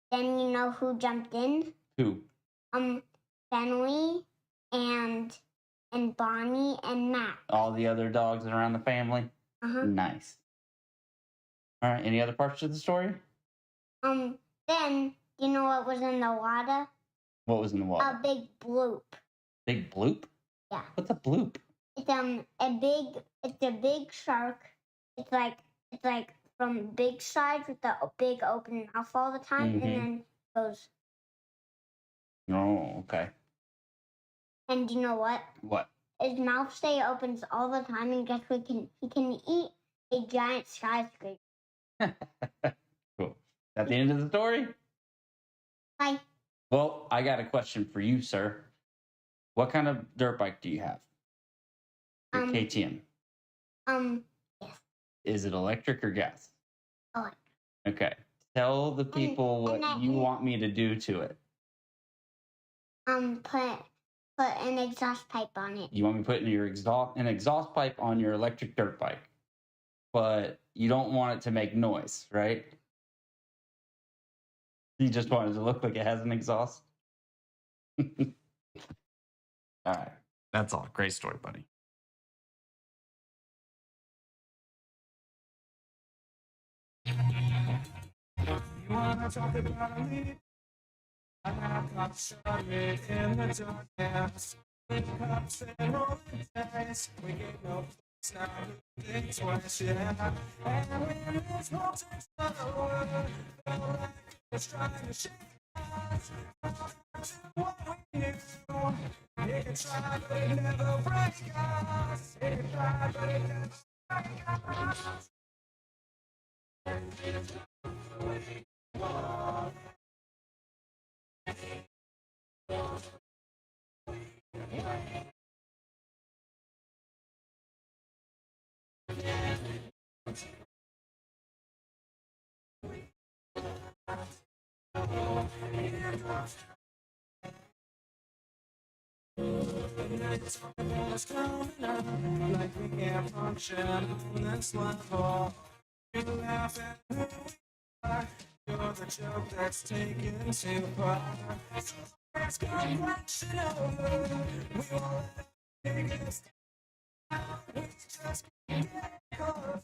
Then you know who jumped in? Who? Fenley and Bonnie and Matt. All the other dogs around the family? Uh-huh. Nice. All right, any other parts to the story? Then, you know what was in the water? What was in the water? A big bloop. Big bloop? Yeah. What's a bloop? It's a big shark. It's like from big size with a big open mouth all the time, and then goes. Oh, okay. And you know what? What? His mouth stay opens all the time, and guess what? He can eat a giant skyscraper. Cool. Is that the end of the story? Bye. Well, I got a question for you, sir. What kind of dirt bike do you have? Your KTM. Yes. Is it electric or gas? Electric. Okay. Tell the people what you want me to do to it. Put an exhaust pipe on it. You want me to put an exhaust pipe on your electric dirt bike, but you don't want it to make noise, right? You just want it to look like it has an exhaust? All right. That's all. Great story, buddy. You wanna talk about a lead? I got shot in the darkness. With cups and rolling dice. We get no place now. Think twice, yeah. And when this whole takes the world, felt like it's trying to shake us. What we knew. It can try, but it never break us. It can try, but it never break us. Like we can't function on this level. You laugh at who we are. You're the joke that's taken too far. So let's go crashing over. We won't let it take us down. We just can't get caught.